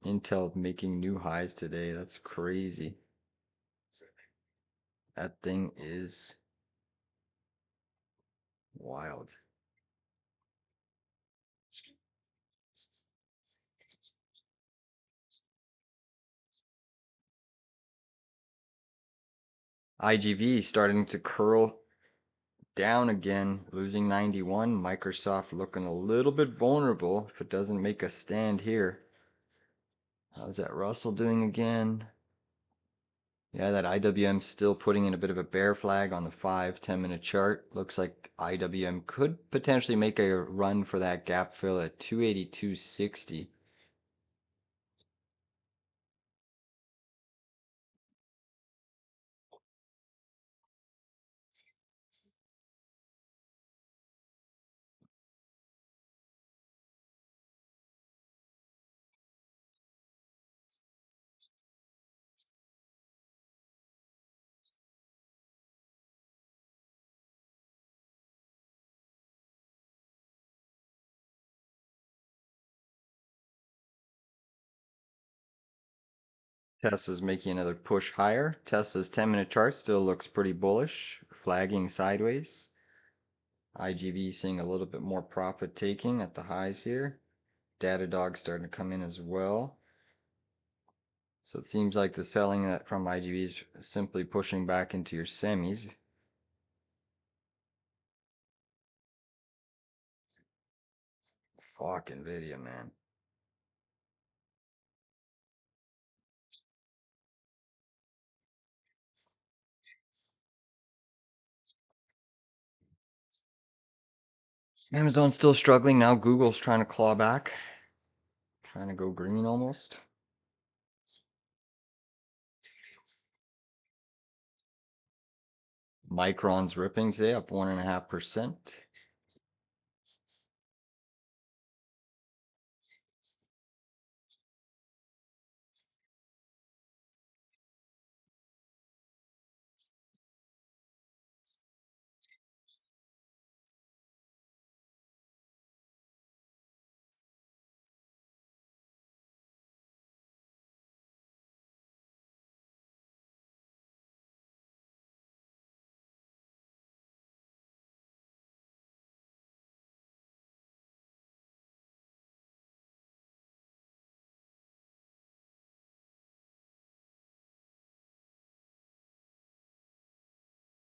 Intel making new highs today. That's crazy. That thing is wild. IGV starting to curl down again, losing 91. Microsoft looking a little bit vulnerable if it doesn't make a stand here. How's that Russell doing again? Yeah, that IWM still putting in a bit of a bear flag on the 5-10 minute chart. Looks like IWM could potentially make a run for that gap fill at 282.60. Tesla's making another push higher. Tesla's 10-minute chart still looks pretty bullish, flagging sideways. IGV seeing a little bit more profit taking at the highs here. DDOG starting to come in as well. So it seems like the selling that from IGV is simply pushing back into your semis. Fuck NVIDIA, man. Amazon's still struggling. Now Google's trying to claw back. Trying to go green almost. Micron's ripping today, up 1.5%.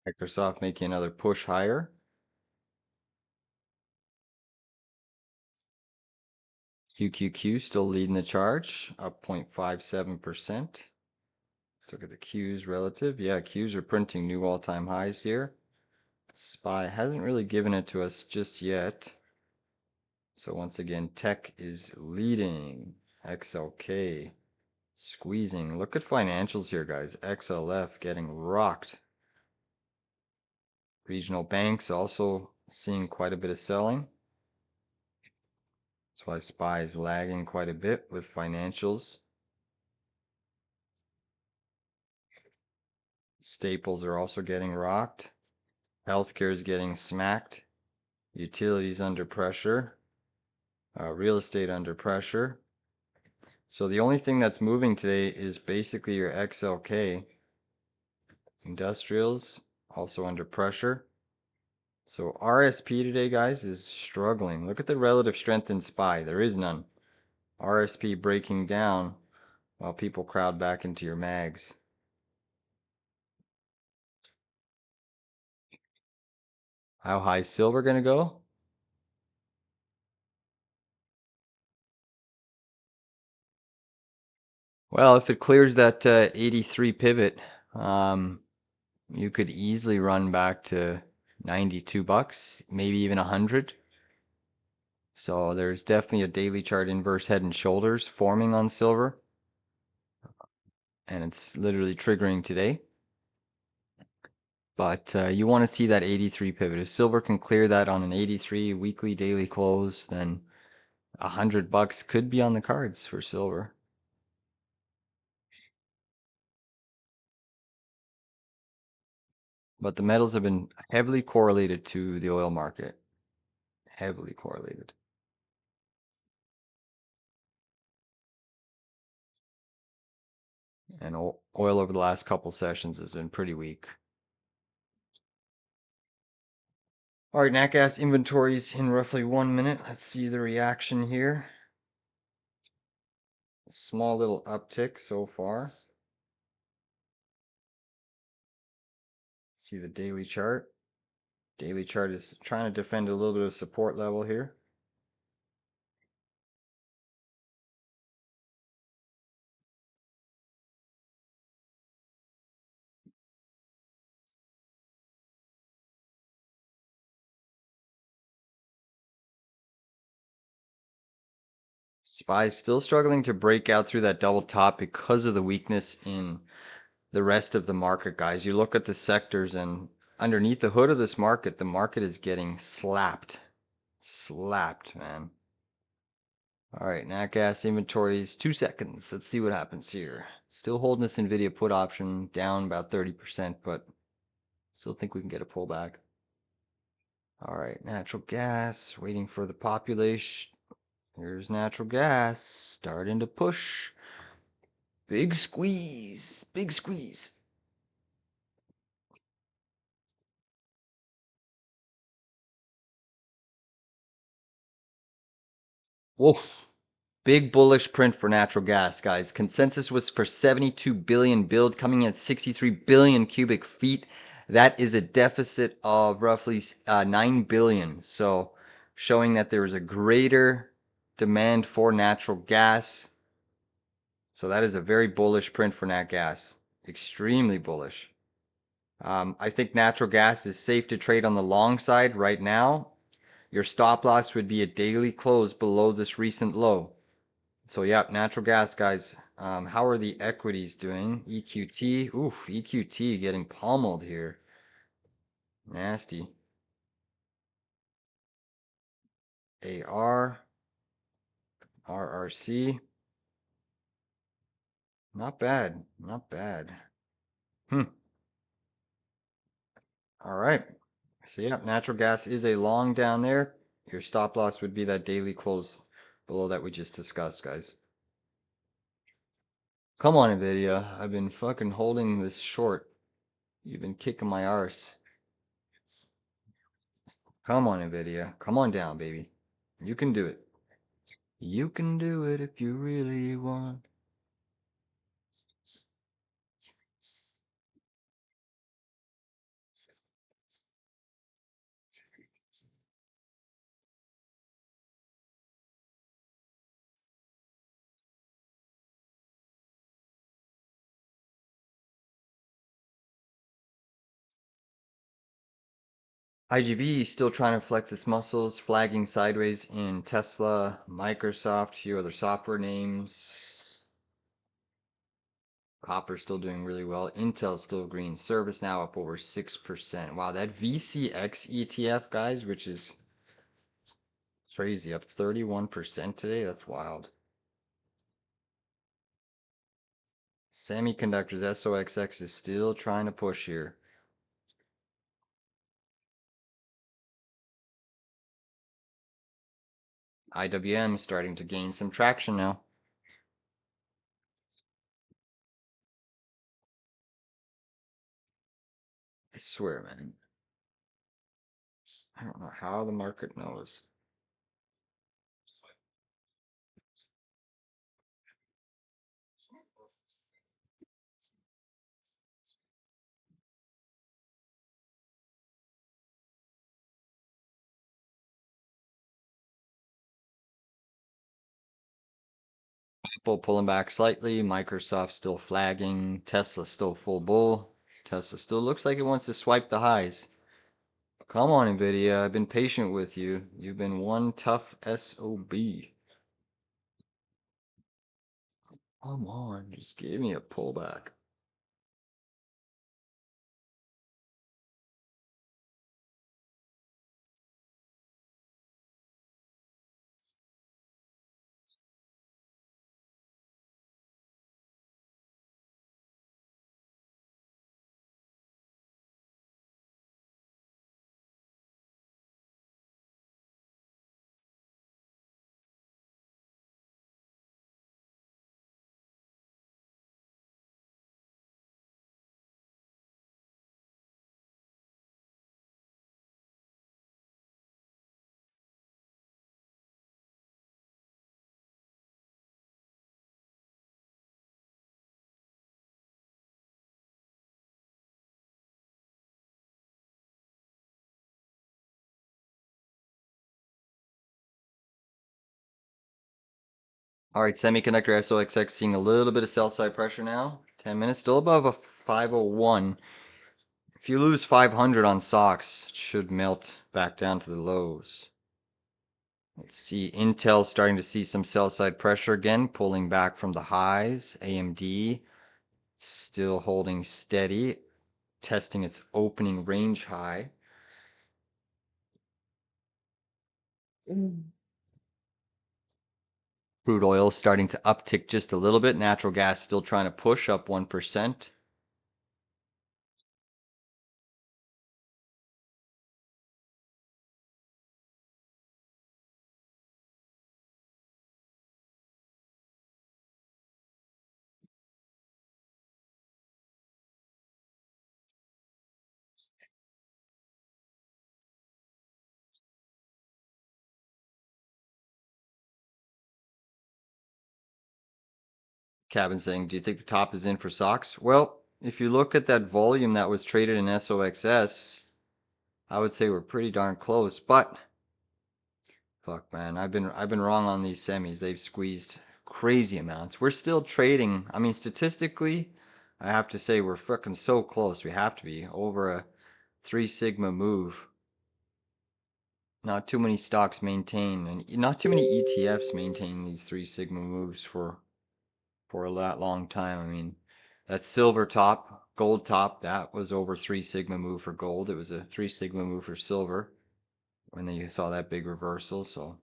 Microsoft making another push higher. QQQ still leading the charge, up 0.57%. Let's look at the Qs relative. Yeah, Qs are printing new all-time highs here. SPY hasn't really given it to us just yet. So once again, tech is leading. XLK squeezing. Look at financials here, guys. XLF getting rocked. Regional banks also seeing quite a bit of selling. That's why SPY is lagging quite a bit with financials. Staples are also getting rocked. Healthcare is getting smacked. Utilities under pressure. Real estate under pressure. So the only thing that's moving today is basically your XLK. Industrials also under pressure. So RSP today, guys, is struggling. Look at the relative strength in SPY. There is none. RSP breaking down while people crowd back into your mags. How high is silver going to go? Well, if it clears that 83 pivot, you could easily run back to 92 bucks, maybe even 100. So there's definitely a daily chart inverse head and shoulders forming on silver. And it's literally triggering today. But you want to see that 83 pivot. If silver can clear that on an 83 weekly daily close, then 100 bucks could be on the cards for silver. But the metals have been heavily correlated to the oil market. Heavily correlated. And oil over the last couple sessions has been pretty weak. All right, nat gas inventories in roughly 1 minute. Let's see the reaction here. A small little uptick so far. See the daily chart. Daily chart is trying to defend a little bit of support level here. SPY still struggling to break out through that double top because of the weakness in the rest of the market, guys. You look at the sectors, and underneath the hood of this market, the market is getting slapped. Slapped, man. All right, nat gas inventories, 2 seconds. Let's see what happens here. Still holding this NVIDIA put option down about 30%, but still think we can get a pullback. All right, natural gas, waiting for the population. Here's natural gas, starting to push. Big squeeze, big squeeze. Woof. Big bullish print for natural gas, guys. Consensus was for 72 billion build, coming in at 63 billion cubic feet. That is a deficit of roughly 9 billion. So showing that there is a greater demand for natural gas. So that is a very bullish print for nat gas. Extremely bullish. I think natural gas is safe to trade on the long side right now. Your stop loss would be a daily close below this recent low. So yeah, natural gas, guys. How are the equities doing? EQT, oof, EQT getting pummeled here. Nasty. AR, RRC. Not bad, not bad. All right. So yeah, natural gas is a long down there. Your stop loss would be that daily close below that we just discussed, guys. Come on, NVIDIA. I've been fucking holding this short. You've been kicking my arse. Come on, NVIDIA. Come on down, baby. You can do it. You can do it if you really want. IGV still trying to flex its muscles, flagging sideways in Tesla, Microsoft, a few other software names. Copper still doing really well. Intel still green. Service now up over 6%. Wow, that VCX ETF, guys, which is crazy, up 31% today. That's wild. Semiconductors, SOXX is still trying to push here. IWM is starting to gain some traction now. I swear, man. I don't know how the market knows. Apple pulling back slightly. Microsoft still flagging. Tesla still full bull. Tesla still looks like it wants to swipe the highs. Come on, Nvidia. I've been patient with you. You've been one tough SOB. Come on, just give me a pullback. All right, semiconductor SOXX seeing a little bit of sell side pressure now. 10 minutes, still above a 501. If you lose 500 on SOXX, it should melt back down to the lows. Let's see, Intel starting to see some sell side pressure again, pulling back from the highs. AMD still holding steady, testing its opening range high. Crude oil starting to uptick just a little bit. Natural gas still trying to push up 1%. Cabin saying, do you think the top is in for SOX? Well, if you look at that volume that was traded in SOXS, I would say we're pretty darn close, but fuck man, I've been wrong on these semis. They've squeezed crazy amounts. We're still trading. I mean, statistically, I have to say we're fucking so close. We have to be over a 3 sigma move. Not too many stocks maintain, and not too many ETFs maintain these 3 sigma moves for a that long time. I mean, that silver top, gold top, that was over 3 sigma move for gold. It was a 3 sigma move for silver when you saw that big reversal. So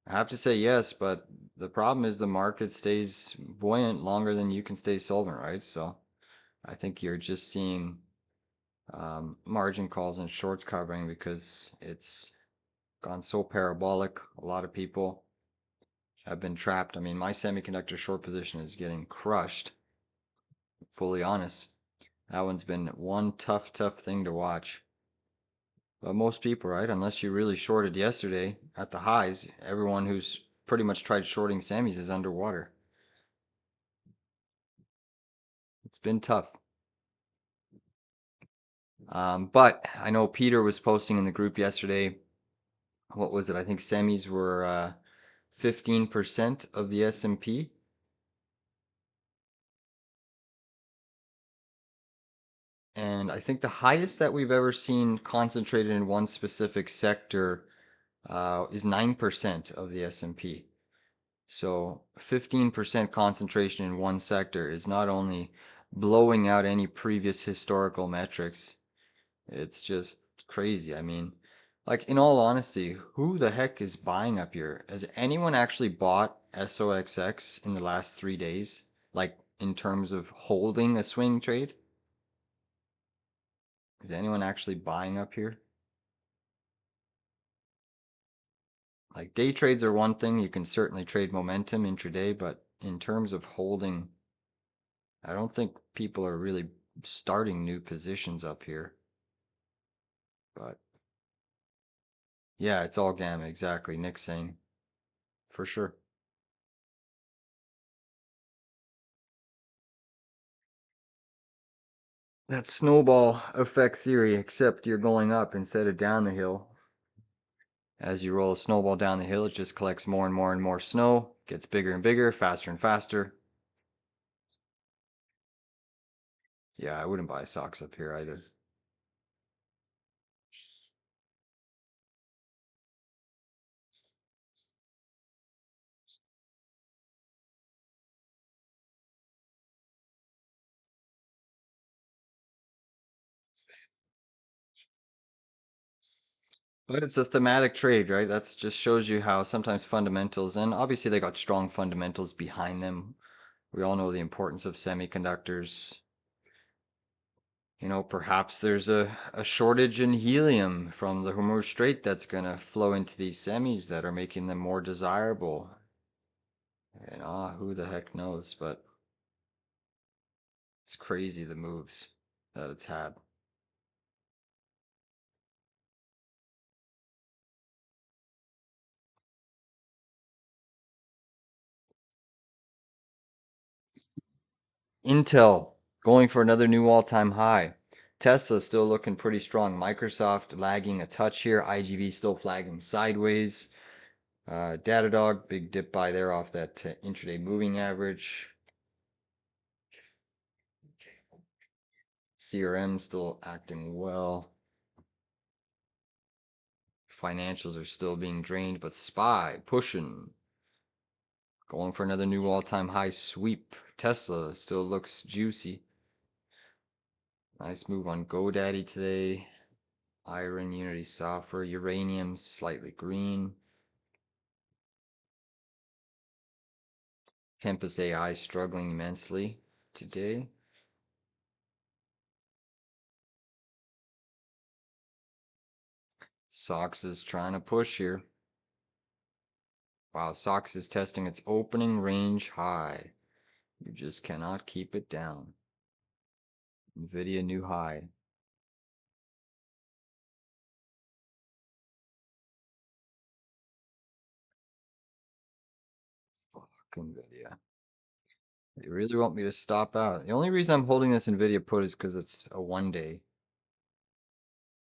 I have to say yes, but the problem is the market stays buoyant longer than you can stay solvent, right? So I think you're just seeing margin calls and shorts covering because it's gone so parabolic. A lot of people have been trapped. I mean, my semiconductor short position is getting crushed. Fully honest. That one's been one tough thing to watch. But most people, right? Unless you really shorted yesterday at the highs, everyone who's pretty much tried shorting semis is underwater. It's been tough. But I know Peter was posting in the group yesterday. What was it? I think semis were 15% of the S&P. And I think the highest that we've ever seen concentrated in one specific sector is 9% of the S&P. So 15% concentration in one sector is not only blowing out any previous historical metrics, it's just crazy. I mean, like in all honesty, who the heck is buying up here? Has anyone actually bought SOXX in the last 3 days? Like in terms of holding a swing trade? Is anyone actually buying up here? Like day trades are one thing, you can certainly trade momentum intraday, but in terms of holding, I don't think people are really starting new positions up here. But yeah, it's all gamma, exactly. Nick's saying for sure. That snowball effect theory, except you're going up instead of down the hill. As you roll a snowball down the hill, it just collects more and more and more snow, gets bigger and bigger, faster and faster. Yeah, I wouldn't buy socks up here either. But it's a thematic trade, right? That's just shows you how sometimes fundamentals, and obviously they got strong fundamentals behind them. We all know the importance of semiconductors. Perhaps there's a shortage in helium from the Hormuz Strait that's going to flow into these semis that are making them more desirable. And who the heck knows? But it's crazy the moves that it's had. Intel going for another new all-time high. Tesla still looking pretty strong. Microsoft lagging a touch here. IGV still flagging sideways. Datadog, big dip by there off that intraday moving average. CRM still acting well. Financials are still being drained, but SPY pushing. Going for another new all-time high sweep. Tesla still looks juicy. Nice move on GoDaddy today. Iron, Unity Software, Uranium, slightly green. Tempest AI struggling immensely today. SOXX is trying to push here. Wow, SOXX is testing its opening range high. You just cannot keep it down. Nvidia new high. Fuck Nvidia. They really want me to stop out. The only reason I'm holding this Nvidia put is because it's a 1 day.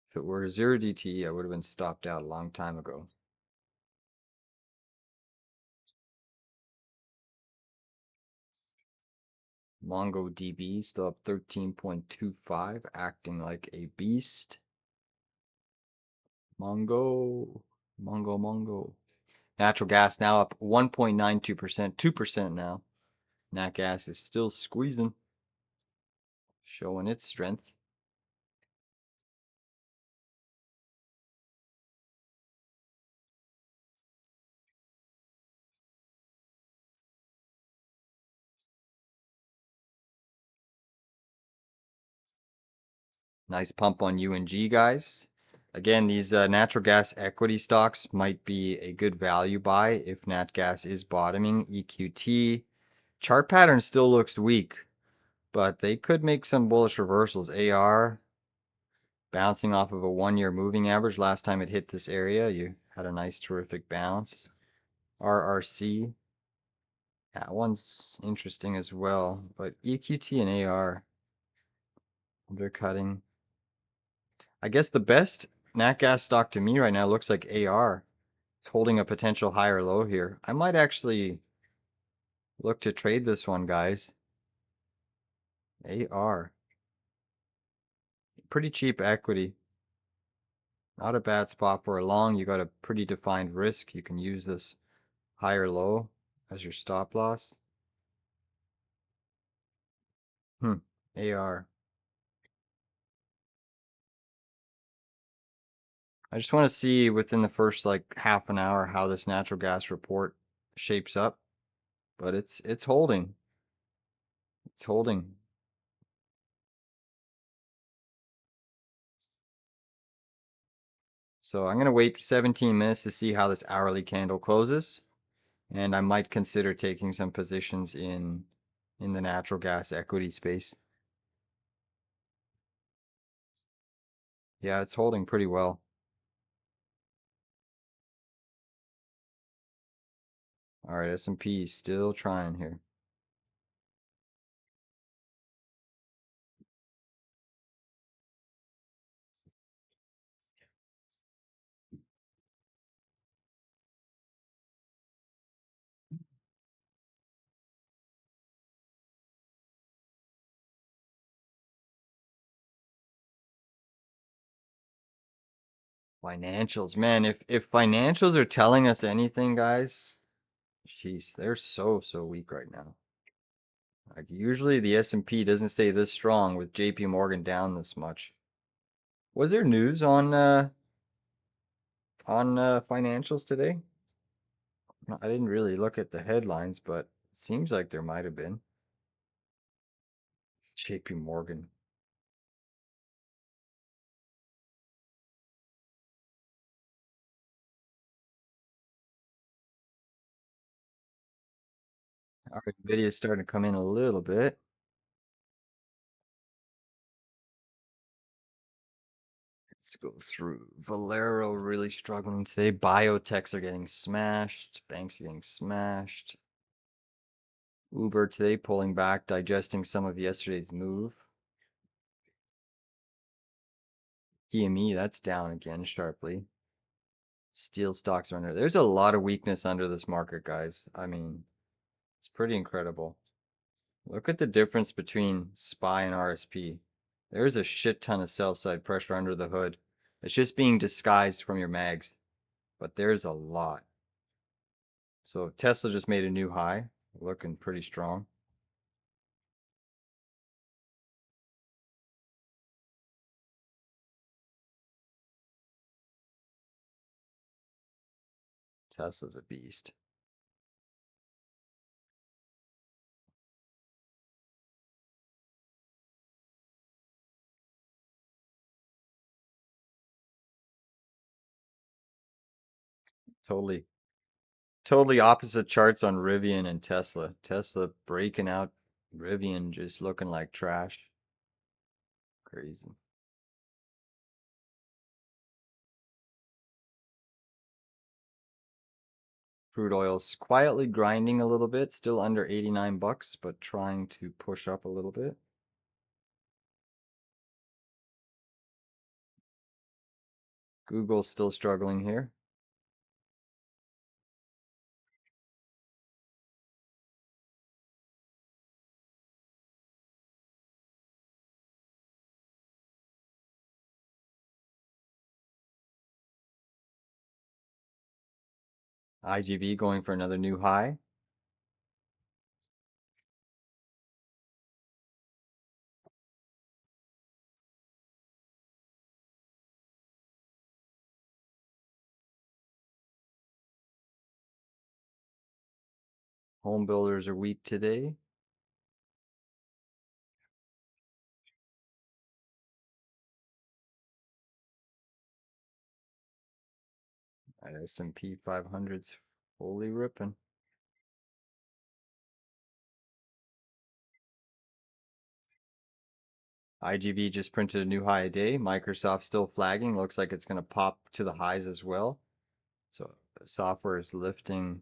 If it were a 0 DTE, I would have been stopped out a long time ago. MongoDB still up 13.25, acting like a beast. Mongo. Natural gas now up 1.92%, 2% now. Nat gas is still squeezing, showing its strength. Nice pump on UNG, guys. Again, these natural gas equity stocks might be a good value buy if nat gas is bottoming. EQT chart pattern still looks weak, but they could make some bullish reversals. AR bouncing off of a 1 year moving average. Last time it hit this area, you had a nice, terrific bounce. RRC, that one's interesting as well, but EQT and AR undercutting. I guess the best nat gas stock to me right now looks like AR. It's holding a potential higher low here. I might actually look to trade this one, guys. AR. pretty cheap equity. Not a bad spot for a long. You got a pretty defined risk. You can use this higher low as your stop loss. AR. I just want to see within the first like half an hour how this natural gas report shapes up, but it's holding. It's holding. So I'm gonna wait 17 minutes to see how this hourly candle closes, and I might consider taking some positions in the natural gas equity space. Yeah, it's holding pretty well. All right, S&P still trying here. Financials, man, if financials are telling us anything, guys, jeez, they're so weak right now. Like usually the S&P doesn't stay this strong with JP Morgan down this much. Was there news on financials today? I didn't really look at the headlines, but it seems like there might have been. JP Morgan. All right, Nvidia's starting to come in a little bit. Let's go through. Valero really struggling today. Biotechs are getting smashed. Banks are getting smashed. Uber today pulling back, digesting some of yesterday's move. TME, that's down again sharply. Steel stocks are under. There's a lot of weakness under this market, guys. I mean, it's pretty incredible. Look at the difference between SPY and RSP. There's a shit ton of sell side pressure under the hood. It's just being disguised from your mags, but there's a lot. So Tesla just made a new high, looking pretty strong. Tesla's a beast. Totally, totally opposite charts on Rivian and Tesla. Tesla breaking out, Rivian just looking like trash. Crazy. Crude oil's quietly grinding a little bit, still under 89 bucks, but trying to push up a little bit. Google's still struggling here. IGV going for another new high. Home builders are weak today. S&P 500's fully ripping. IGV just printed a new high a day. Microsoft still flagging. Looks like it's going to pop to the highs as well. So software is lifting,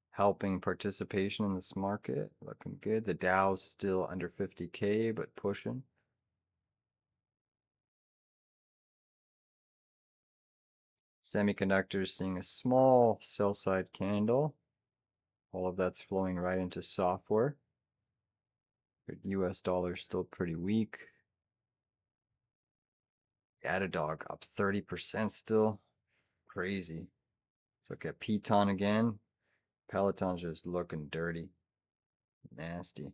helping participation in this market. Looking good. The Dow's still under 50K, but pushing. Semiconductors seeing a small sell side candle. All of that's flowing right into software. The US dollar still pretty weak. Datadog up 30% still. Crazy. Let's look at Peloton again. Peloton's just looking dirty. Nasty.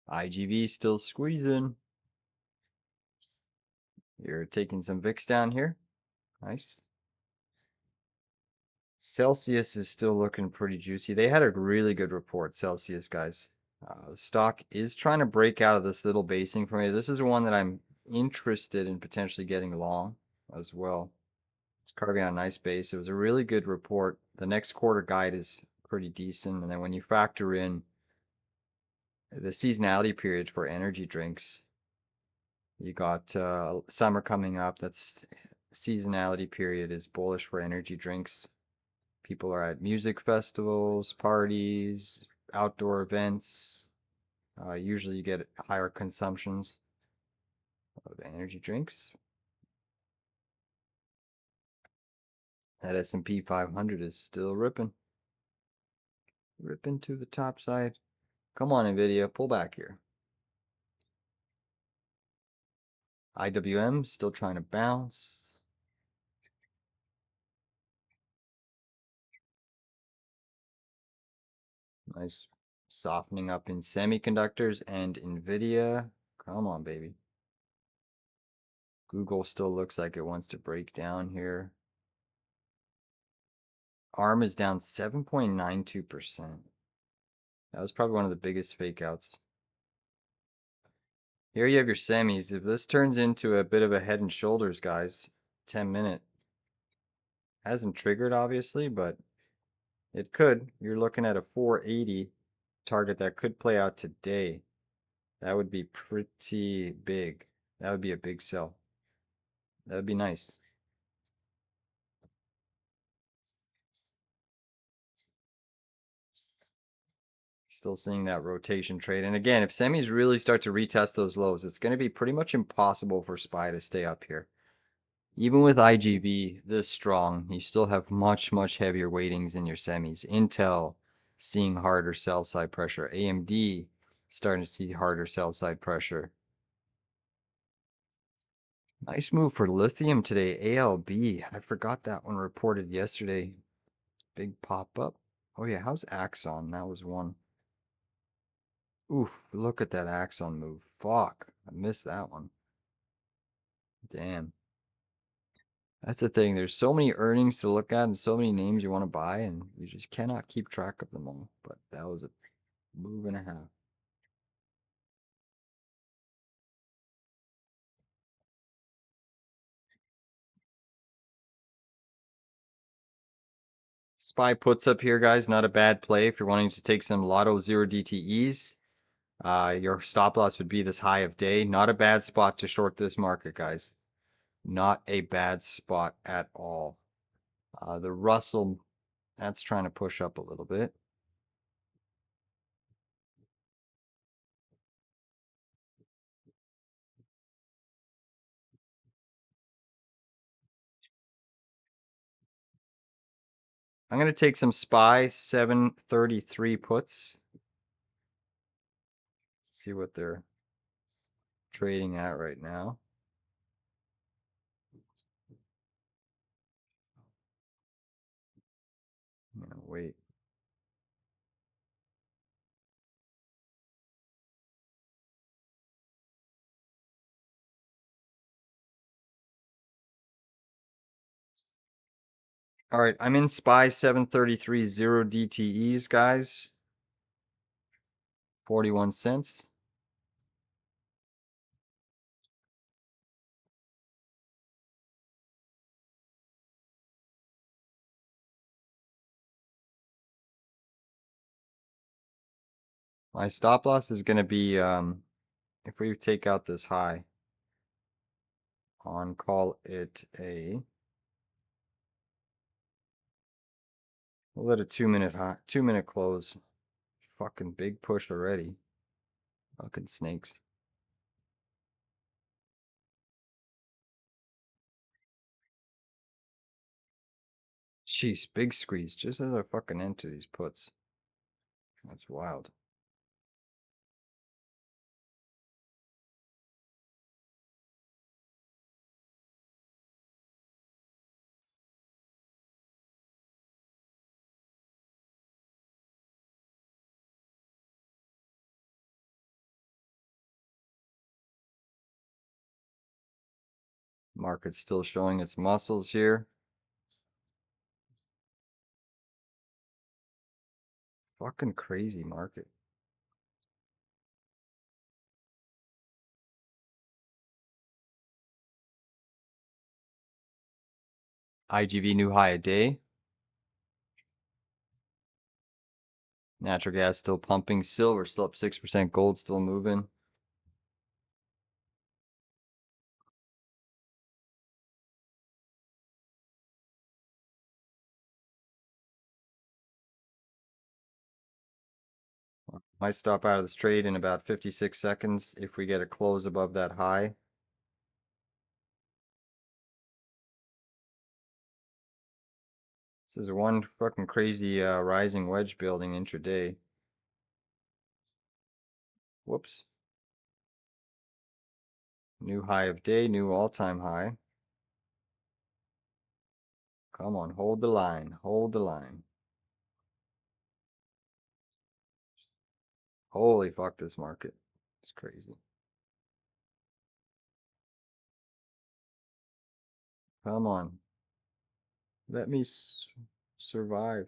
IGV still squeezing. You're taking some VIX down here. Nice. Celsius is still looking pretty juicy. They had a really good report, Celsius, guys. The stock is trying to break out of this little basing for me. This is one that I'm interested in potentially getting long as well. It's carving out a nice base. It was a really good report. The next quarter guide is pretty decent. And then when you factor in the seasonality period for energy drinks, you got summer coming up. That's seasonality period is bullish for energy drinks. People are at music festivals, parties, outdoor events. Usually you get higher consumptions of energy drinks. That S&P 500 is still ripping. Ripping to the top side. Come on, NVIDIA, pull back here. IWM still trying to bounce. Nice softening up in semiconductors and NVIDIA. Come on, baby. Google still looks like it wants to break down here. ARM is down 7.92%. That was probably one of the biggest fake outs. Here you have your semis. If this turns into a bit of a head and shoulders, guys, 10-minute. Hasn't triggered, obviously, but it could. You're looking at a 480 target that could play out today. That would be pretty big. That would be a big sell. That would be nice. Still seeing that rotation trade. And again, if semis really start to retest those lows, it's going to be pretty much impossible for SPY to stay up here. Even with IGV this strong, you still have much, much heavier weightings in your semis. Intel seeing harder sell side pressure. AMD starting to see harder sell side pressure. Nice move for lithium today. ALB. I forgot that one reported yesterday. Big pop up. Oh yeah, how's Axon? That was one. Oof, look at that Axon move. Fuck, I missed that one. Damn. That's the thing. There's so many earnings to look at and so many names you want to buy, and you just cannot keep track of them all. But that was a move and a half. SPY puts up here, guys. Not a bad play if you're wanting to take some Lotto 0 DTEs. Your stop loss would be this high of day. Not a bad spot to short this market, guys. Not a bad spot at all. The Russell, that's trying to push up a little bit. I'm going to take some SPY 733 puts. See what they're trading at right now. I'm going to wait. All right, I'm in SPY 733 0 DTEs, guys. 41 cents. My stop loss is going to be, if we take out this high, on call it a, we'll let a 2-minute high, 2-minute close. Fucking big push already. Fucking snakes. Jeez, big squeeze just as I fucking enter these puts. That's wild. Market's still showing its muscles here. Fucking crazy market. IGV new high a day. Natural gas still pumping. Silver still up 6%. Gold still moving. Might stop out of this trade in about 56 seconds if we get a close above that high. This is one fucking crazy rising wedge building intraday. Whoops. New high of day, new all-time high. Come on, hold the line, hold the line. Holy fuck, this market. It's crazy. Come on. Let me survive.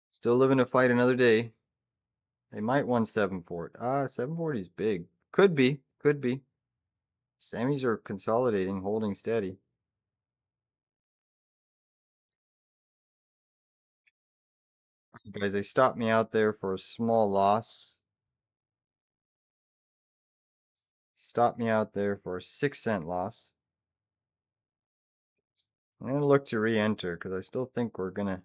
Still living to fight another day. They might 174 it. 740 is big. Could be, could be. Semis are consolidating, holding steady. Guys, they stopped me out there for a small loss. Stopped me out there for a 6-cent loss. I'm gonna look to re-enter because I still think we're gonna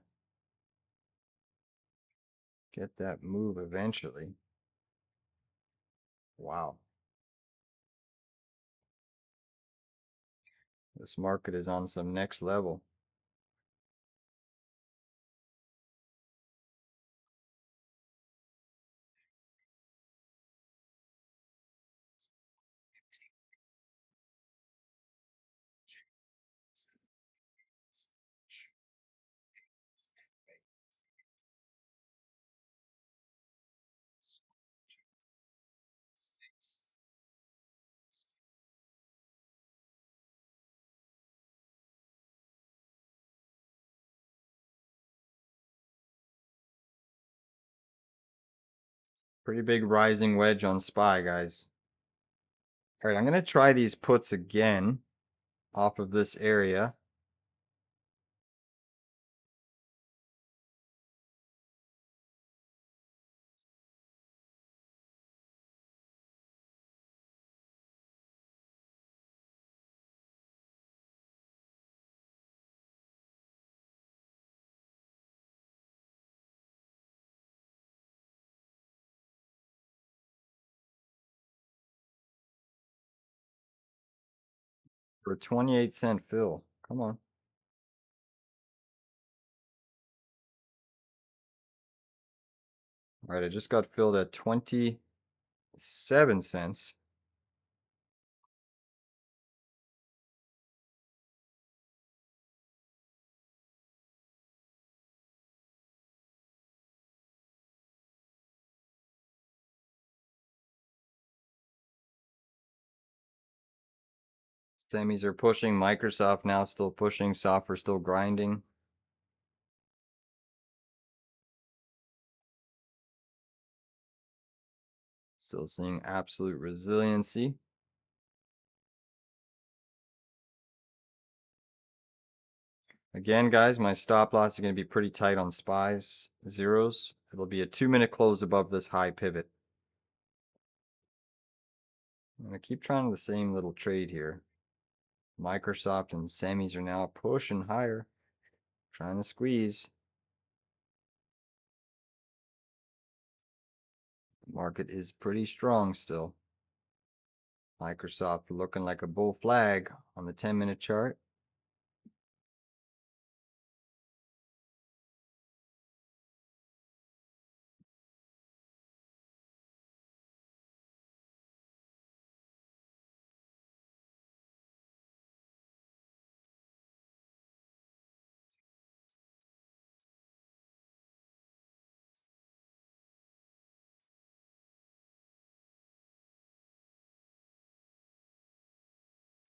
get that move eventually. Wow. This market is on some next level. Pretty big rising wedge on SPY, guys. All right, I'm gonna try these puts again off of this area. For a 28-cent fill. Come on. All right, I just got filled at 27 cents. Semis are pushing. Microsoft now still pushing. Software still grinding. Still seeing absolute resiliency. Again, guys, my stop loss is going to be pretty tight on SPYs, zeros. It'll be a 2-minute close above this high pivot. I'm going to keep trying the same little trade here. Microsoft and semis are now pushing higher, trying to squeeze. Market is pretty strong still. Microsoft looking like a bull flag on the 10-minute chart.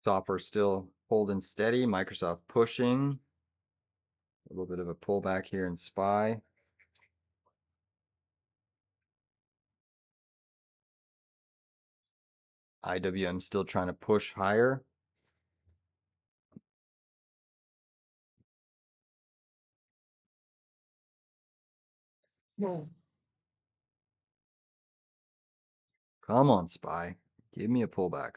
Software still holding steady. Microsoft pushing. A little bit of a pullback here in SPY. IWM still trying to push higher. Come on, SPY. Give me a pullback.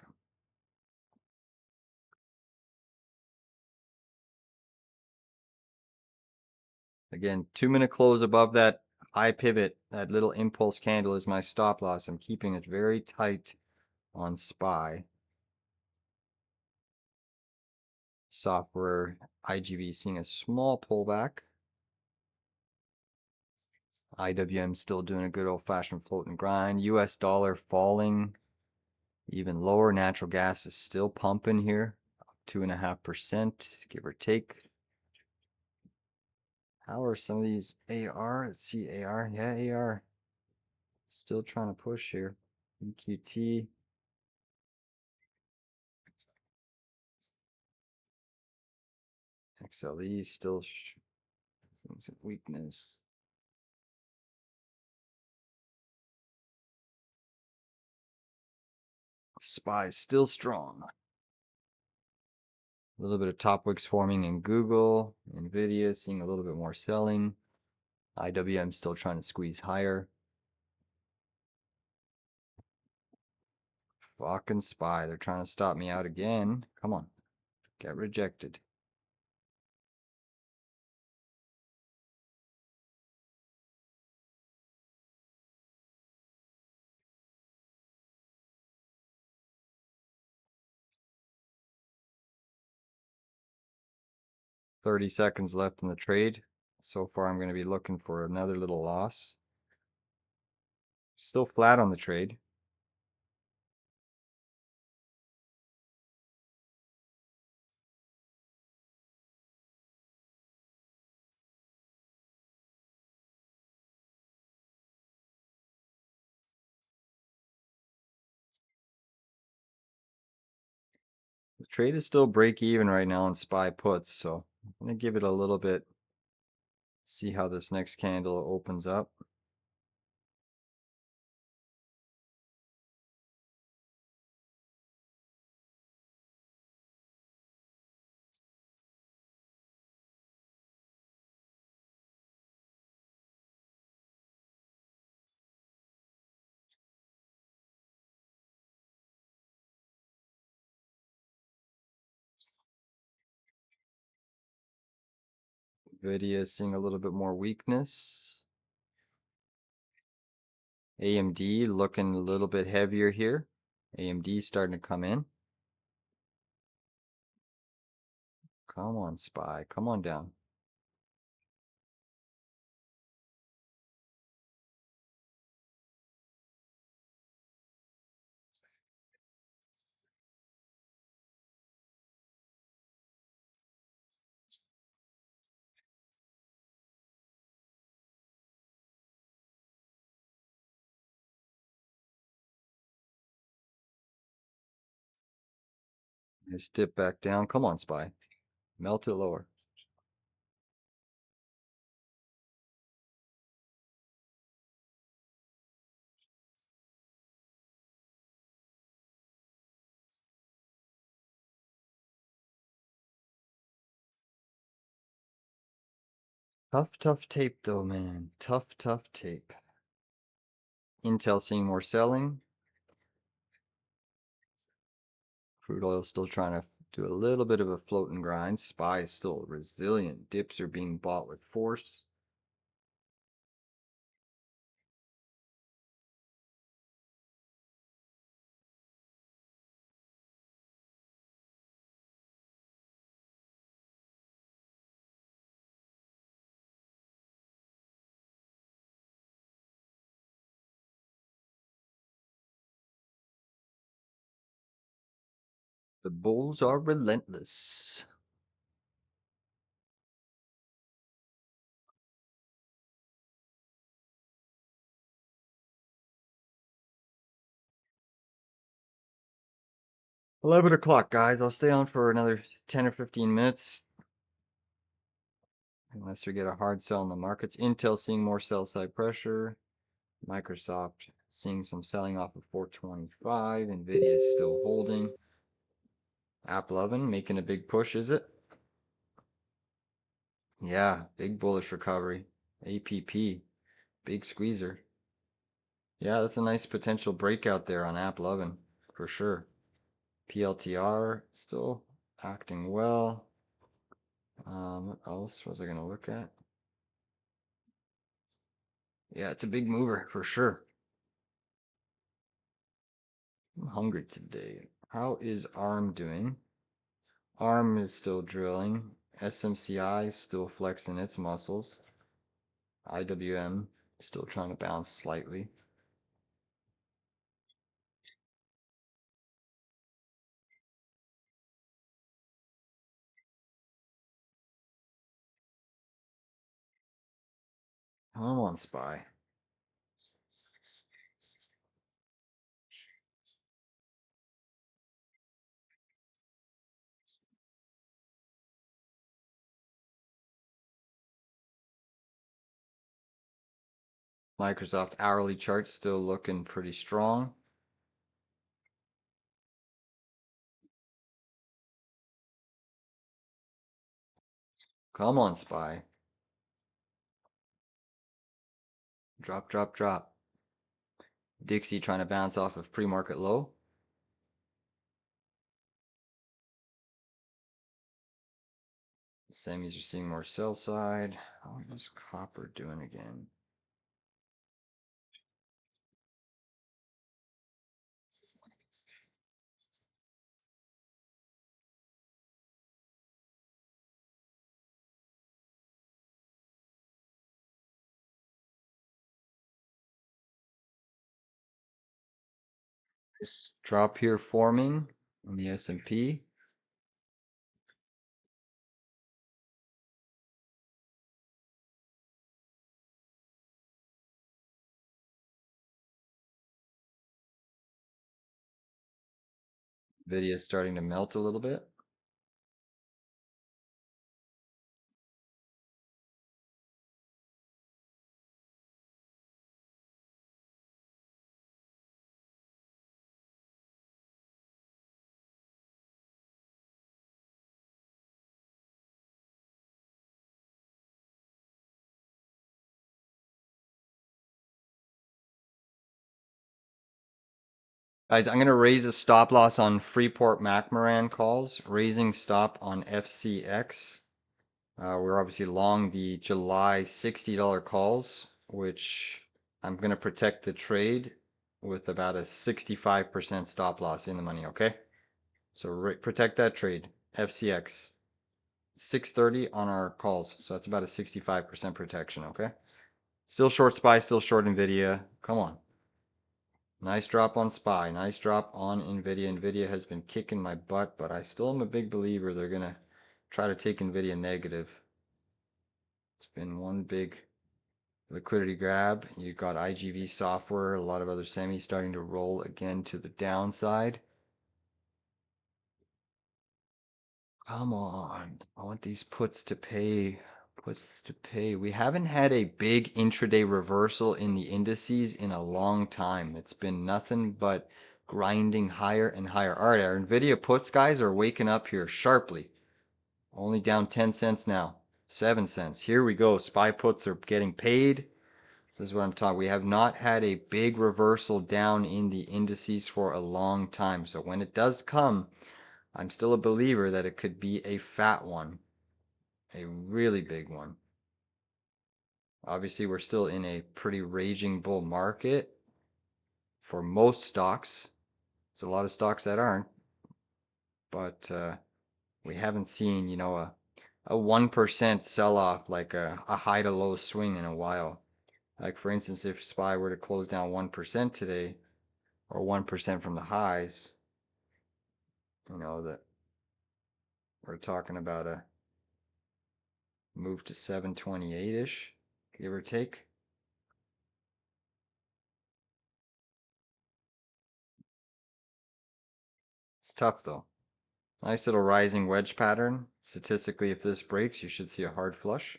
Again, 2-minute close above that high pivot. That little impulse candle is my stop loss. I'm keeping it very tight on SPY. Software IGV seeing a small pullback. IWM still doing a good old-fashioned float and grind. US dollar falling even lower. Natural gas is still pumping here, 2.5%, give or take. How are some of these AR? Let's see, AR. Yeah, AR. Still trying to push here. EQT. XLE still showing some weakness. SPY still strong. A little bit of top wicks forming in Google, Nvidia seeing a little bit more selling. IWM still trying to squeeze higher. Fucking SPY, they're trying to stop me out again. Come on, get rejected. $30 seconds left in the trade. So far, I'm going to be looking for another little loss. Still flat on the trade. The trade is still break even right now on SPY puts, so I'm going to give it a little bit, see how this next candle opens up. Nvidia is seeing a little bit more weakness. AMD looking a little bit heavier here. AMD starting to come in. Come on, SPY. Come on down. Just dip back down. Come on, SPY. Melt it lower. Tough tape though, man. Tough tape. Intel seeing more selling. Crude oil still trying to do a little bit of a float and grind. SPY is still resilient. Dips are being bought with force. The bulls are relentless. 11 o'clock, guys. I'll stay on for another 10 or 15 minutes unless we get a hard sell in the markets. Intel seeing more sell side pressure. Microsoft seeing some selling off of 425. Nvidia is still holding. App 11 making a big push, is it? Yeah, big bullish recovery. APP, big squeezer. Yeah, that's a nice potential breakout there on App 11 for sure. PLTR still acting well. What else was I going to look at? Yeah, it's a big mover for sure. I'm hungry today. How is ARM doing? ARM is still drilling. SMCI is still flexing its muscles. IWM still trying to bounce slightly. Come on, SPY. Microsoft hourly chart still looking pretty strong. Come on, SPY. Drop, drop, drop. Dixie trying to bounce off of pre-market low. Semis are seeing more sell side. How is copper doing again? This drop here forming on the S&P. Nvidia is starting to melt a little bit. Guys, I'm going to raise a stop loss on Freeport McMoran calls, raising stop on FCX. We're obviously long the July $60 calls, which I'm going to protect the trade with about a 65% stop loss in the money, okay? So protect that trade, FCX. 630 on our calls, so that's about a 65% protection, okay? Still short SPY, still short NVIDIA. Come on. Nice drop on SPY. Nice drop on NVIDIA. NVIDIA has been kicking my butt, but I still am a big believer they're going to try to take NVIDIA negative. It's been one big liquidity grab. You've got IGV software, a lot of other semis starting to roll again to the downside. Come on. I want these puts to pay. Puts to pay. We haven't had a big intraday reversal in the indices in a long time. It's been nothing but grinding higher and higher. All right, our NVIDIA puts guys are waking up here sharply. Only down 10 cents now. 7 cents. Here we go. SPY puts are getting paid. This is what I'm talking. We have not had a big reversal down in the indices for a long time. So when it does come, I'm still a believer that it could be a fat one, a really big one. Obviously, we're still in a pretty raging bull market for most stocks. There's a lot of stocks that aren't, but we haven't seen, a 1% sell-off, like a high to low swing in a while. Like for instance, if SPY were to close down 1% today, or 1% from the highs, that we're talking about a move to 728-ish, give or take. It's tough though. Nice little rising wedge pattern. Statistically, if this breaks, you should see a hard flush.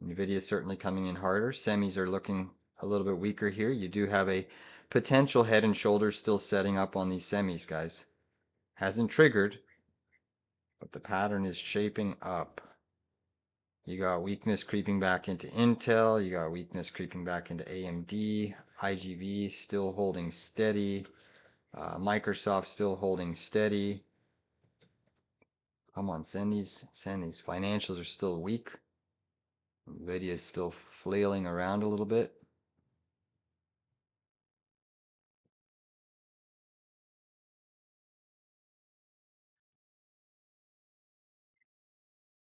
NVIDIA is certainly coming in harder. Semis are looking a little bit weaker here. You do have a potential head and shoulders still setting up on these semis, guys. Hasn't triggered, but the pattern is shaping up. You got weakness creeping back into Intel. You got weakness creeping back into AMD. IGV still holding steady. Microsoft still holding steady. Come on, send these. Financials are still weak. NVIDIA is still flailing around a little bit.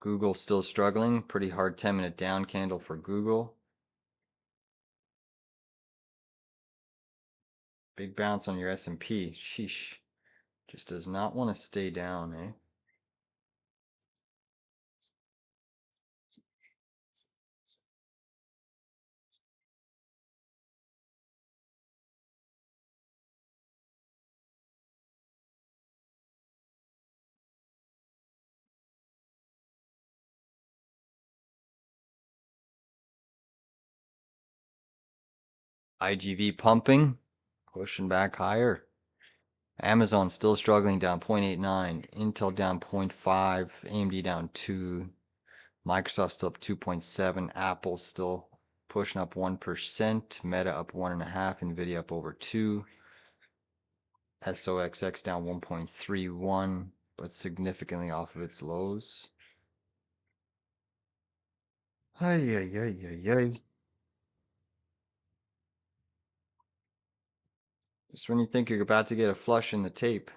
Google still struggling. Pretty hard 10-minute down candle for Google. Big bounce on your S&P. Sheesh. Just does not want to stay down, eh? IGV pumping, pushing back higher. Amazon still struggling, down 0.89. Intel down 0.5. AMD down 2. Microsoft still up 2.7. Apple still pushing up 1%. Meta up 1.5. NVIDIA up over 2. SOXX down 1.31, but significantly off of its lows. Ay, ay, ay, ay, ay. Just when you think you're about to get a flush in the tape,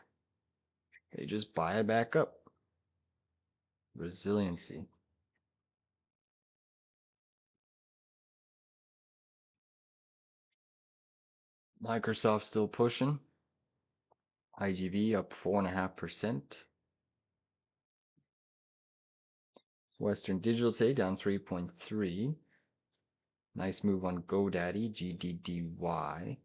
they just buy it back up. Resiliency. Microsoft still pushing. IGV up 4.5%. Western Digital today down 3.3. Nice move on GoDaddy, GDDY.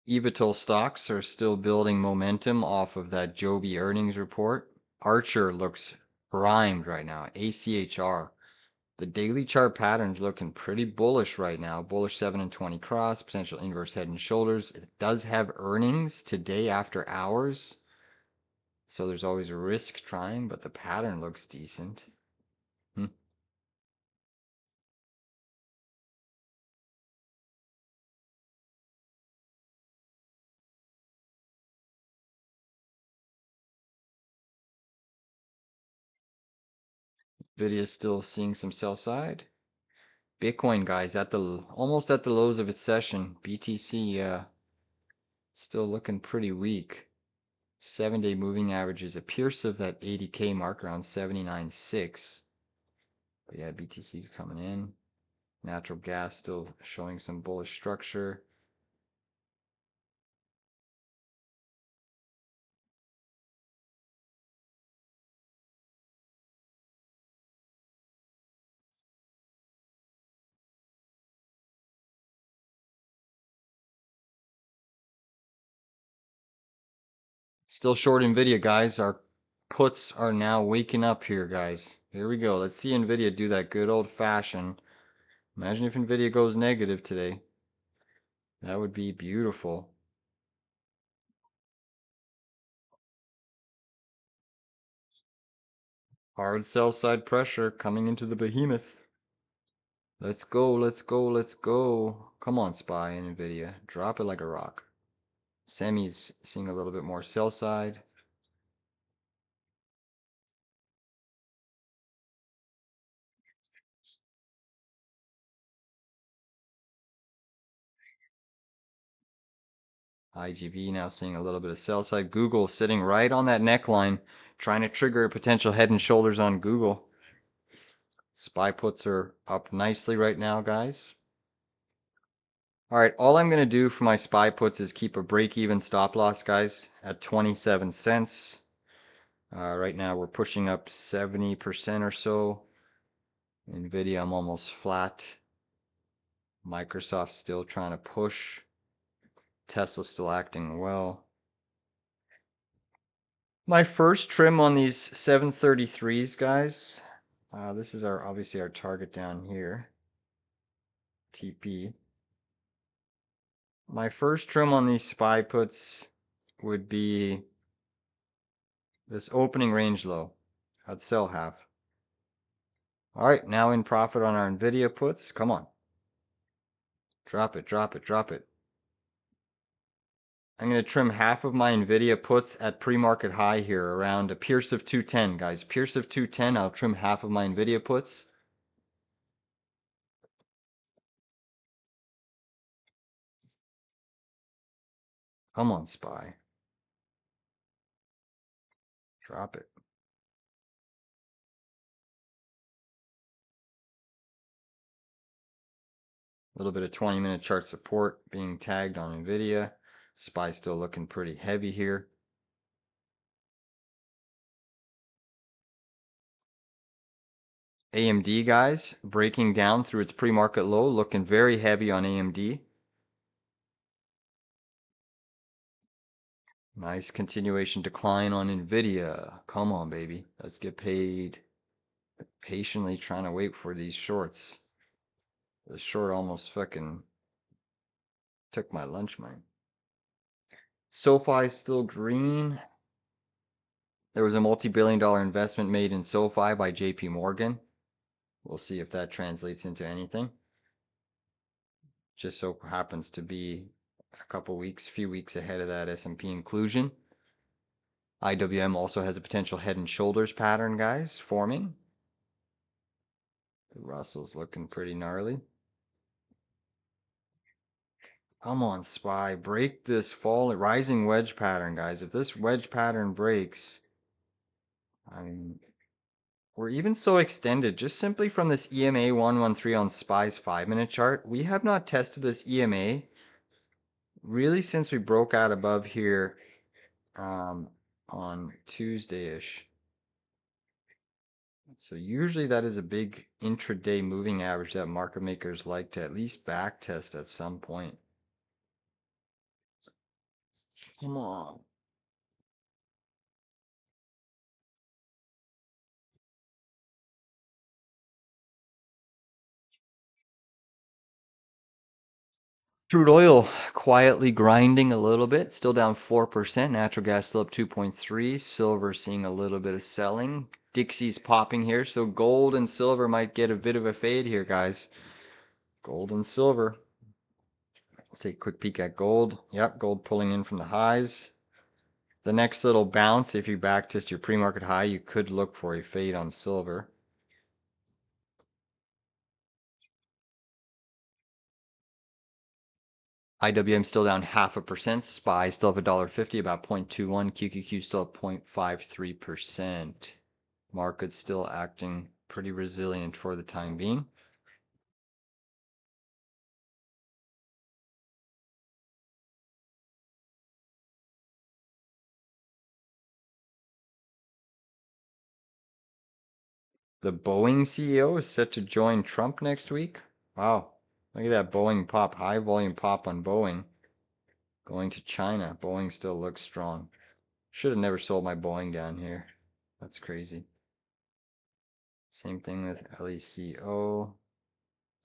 eVTOL stocks are still building momentum off of that Joby earnings report. Archer looks primed right now. ACHR. The daily chart pattern's looking pretty bullish right now. Bullish 7 and 20 cross, potential inverse head and shoulders. It does have earnings today after hours. So there's always a risk trying, but the pattern looks decent. Nvidia's still seeing some sell side. Bitcoin, guys, at the almost at the lows of its session. BTC still looking pretty weak. 7-day moving averages a pierce of that 80K mark around 79.6. But yeah, BTC's coming in. Natural gas still showing some bullish structure. Still short Nvidia, guys. Our puts are now waking up here, guys. Here we go. Let's see Nvidia do that good old fashioned. Imagine if Nvidia goes negative today. That would be beautiful. Hard sell side pressure coming into the behemoth. Let's go, let's go, let's go. Come on, SPY and Nvidia. Drop it like a rock. Semi's seeing a little bit more sell side. IGV now seeing a little bit of sell side. Google sitting right on that neckline, trying to trigger a potential head and shoulders on Google. SPY puts are up nicely right now, guys. All right, all I'm going to do for my SPY puts is keep a break-even stop loss, guys, at 27 cents. Right now we're pushing up 70% or so. NVIDIA, I'm almost flat. Microsoft still trying to push. Tesla still acting well. My first trim on these 733s, guys. This is obviously our target down here. TP. My first trim on these SPY puts would be this opening range low. I'd sell half. All right, now in profit on our NVIDIA puts. Come on. Drop it, drop it, drop it. I'm going to trim half of my NVIDIA puts at pre-market high here around a Pierce of 210, guys. Pierce of 210, I'll trim half of my NVIDIA puts. Come on, SPY. Drop it. A little bit of 20-minute chart support being tagged on NVIDIA. SPY still looking pretty heavy here. AMD, guys, breaking down through its pre-market low, looking very heavy on AMD. Nice continuation decline on NVIDIA. Come on, baby. Let's get paid. Patiently trying to wait for these shorts. The short almost fucking took my lunch money. SoFi still green. There was a multi-billion-dollar investment made in SoFi by JP Morgan. We'll see if that translates into anything. Just so happens to be a few weeks ahead of that S&P inclusion. IWM also has a potential head and shoulders pattern, guys, forming. The Russell's looking pretty gnarly. Come on, SPY. Break this rising wedge pattern, guys. If this wedge pattern breaks, I mean, we're even so extended just simply from this EMA 113 on SPY's 5-minute chart. We have not tested this EMA really since we broke out above here on Tuesday-ish. So usually that is a big intraday moving average that market makers like to at least back test at some point. Come on. Crude oil quietly grinding a little bit, still down 4%. Natural gas still up 2.3. Silver seeing a little bit of selling. Dixie's popping here, so gold and silver might get a bit of a fade here, guys. Gold and silver. Let's take a quick peek at gold. Yep, gold pulling in from the highs. The next little bounce, if you backtest your pre-market high, you could look for a fade on silver. IWM still down 0.5%. SPY still up $1.50, about 0.21. QQQ still up 0.53%. Market's still acting pretty resilient for the time being. The Boeing CEO is set to join Trump next week. Wow, look at that Boeing pop, high volume pop on Boeing. Going to China. Boeing still looks strong. Should have never sold my Boeing down here. That's crazy. Same thing with LECO.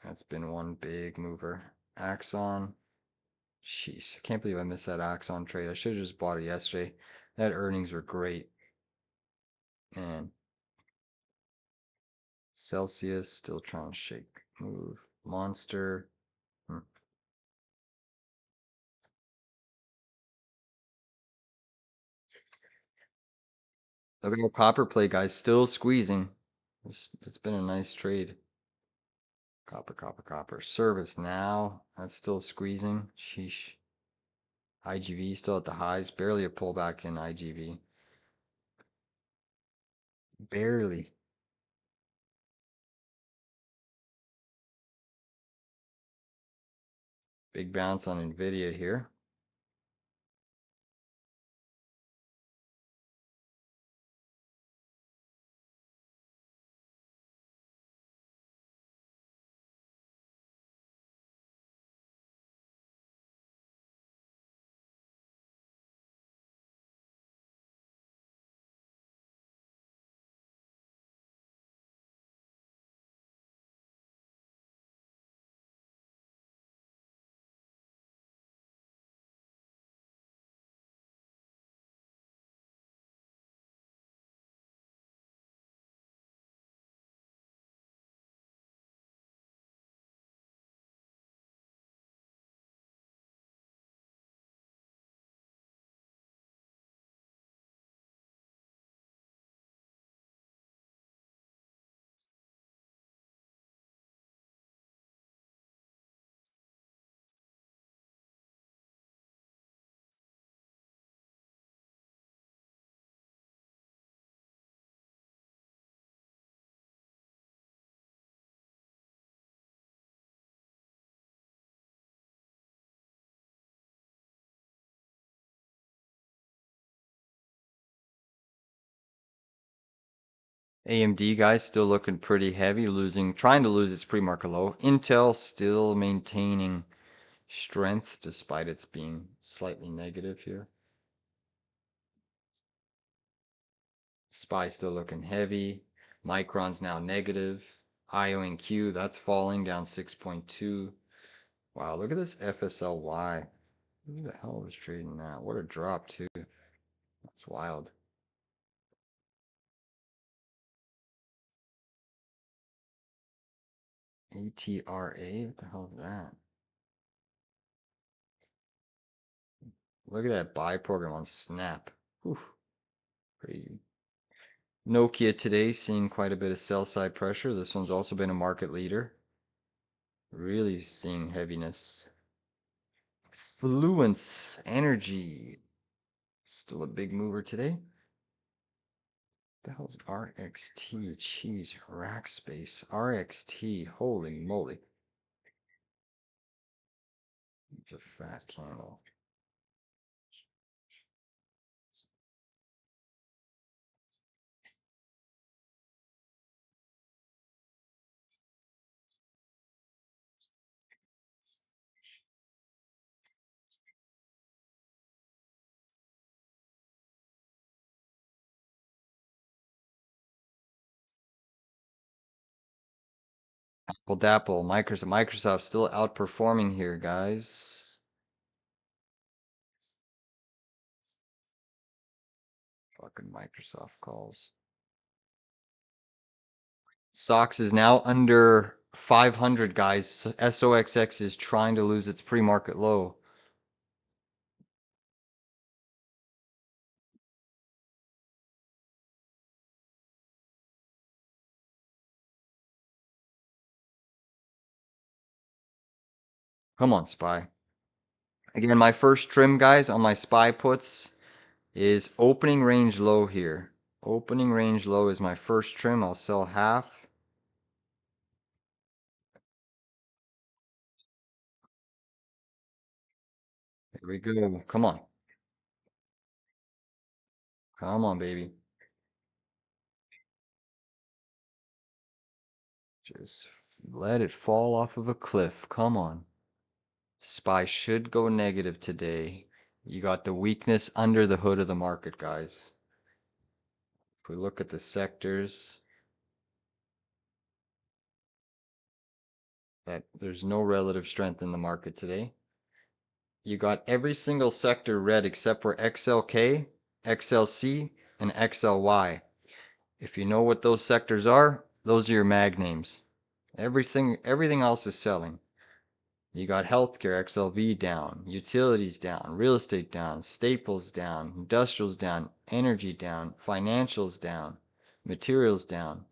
That's been one big mover. Axon. Sheesh, I can't believe I missed that Axon trade. I should have just bought it yesterday. That earnings were great. Man. Celsius still trying to shake. Move. Monster. Look at the copper play, guys. Still squeezing. It's been a nice trade. Copper, copper, copper. Service now. That's still squeezing. Sheesh. IGV still at the highs. Barely a pullback in IGV. Barely. Big bounce on Nvidia here. AMD guys still looking pretty heavy, trying to lose its pre-market low. Intel still maintaining strength despite its being slightly negative here. SPY still looking heavy. Micron's now negative. IONQ, that's falling down 6.2. Wow, look at this FSLY. Who the hell was trading that? What a drop too. That's wild. ATRA? What the hell is that? Look at that buy program on Snap. Whew, crazy. Nokia today seeing quite a bit of sell side pressure. This one's also been a market leader. Really seeing heaviness. Fluence Energy. Still a big mover today. What the hell's RXT? Jeez, rack space. RXT. Holy moly. It's a fat candle. Apple Dapple. Microsoft still outperforming here, guys. Fucking Microsoft calls. SOXX is now under 500, guys. SOXX is trying to lose its pre-market low. Come on, SPY. Again, my first trim, guys, on my SPY puts is opening range low here. Opening range low is my first trim. I'll sell half. There we go. Come on. Come on, baby. Just let it fall off of a cliff. Come on. SPY should go negative today. You got the weakness under the hood of the market, guys. If we look at the sectors, that there's no relative strength in the market today. You got every single sector red except for XLK, XLC, and XLY. If you know what those sectors are, those are your mag names. Everything else is selling. You got healthcare, XLV down, utilities down, real estate down, staples down, industrials down, energy down, financials down, materials down.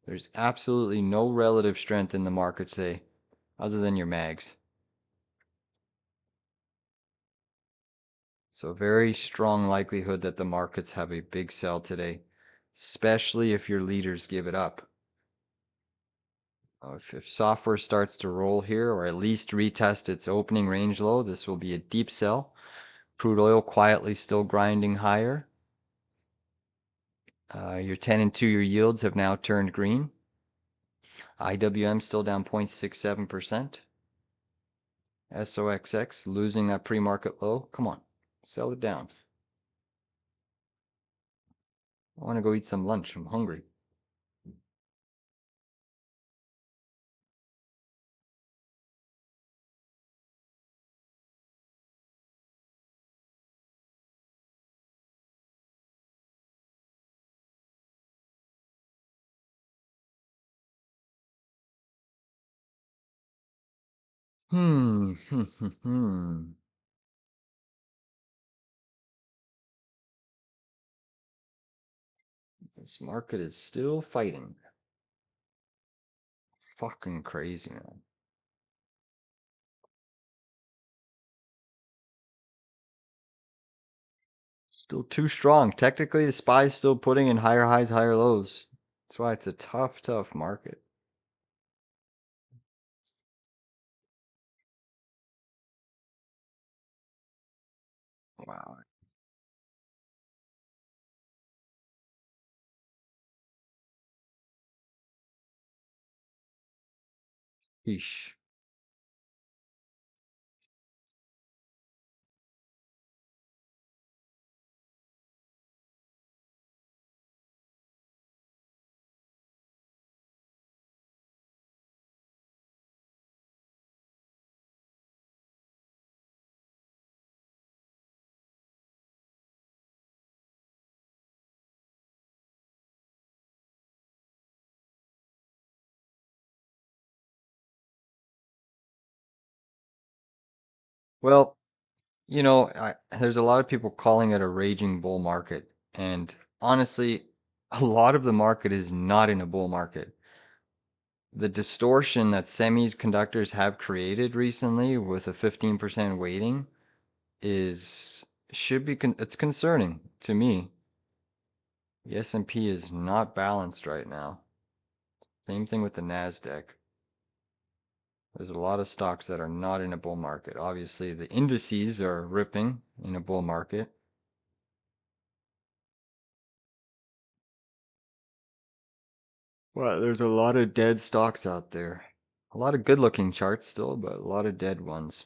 There's absolutely no relative strength in the market today other than your mags. So very strong likelihood that the markets have a big sell today, especially if your leaders give it up. If software starts to roll here, or at least retest its opening range low, this will be a deep sell. Crude oil quietly still grinding higher. Your 10 and 2-year yields have now turned green. IWM still down 0.67%. SOXX losing that pre-market low. Come on, sell it down. I want to go eat some lunch. I'm hungry. Hmm. This market is still fighting. Fucking crazy, man. Still too strong. Technically, the SPY's still putting in higher highs, higher lows. That's why it's a tough, tough market. Wow. Yeesh. Well, there's a lot of people calling it a raging bull market. And honestly, a lot of the market is not in a bull market. The distortion that semiconductors have created recently with a 15% weighting is should be it's concerning to me. The S&P is not balanced right now. Same thing with the NASDAQ. There's a lot of stocks that are not in a bull market. Obviously, the indices are ripping in a bull market. Well, there's a lot of dead stocks out there. A lot of good-looking charts still, but a lot of dead ones.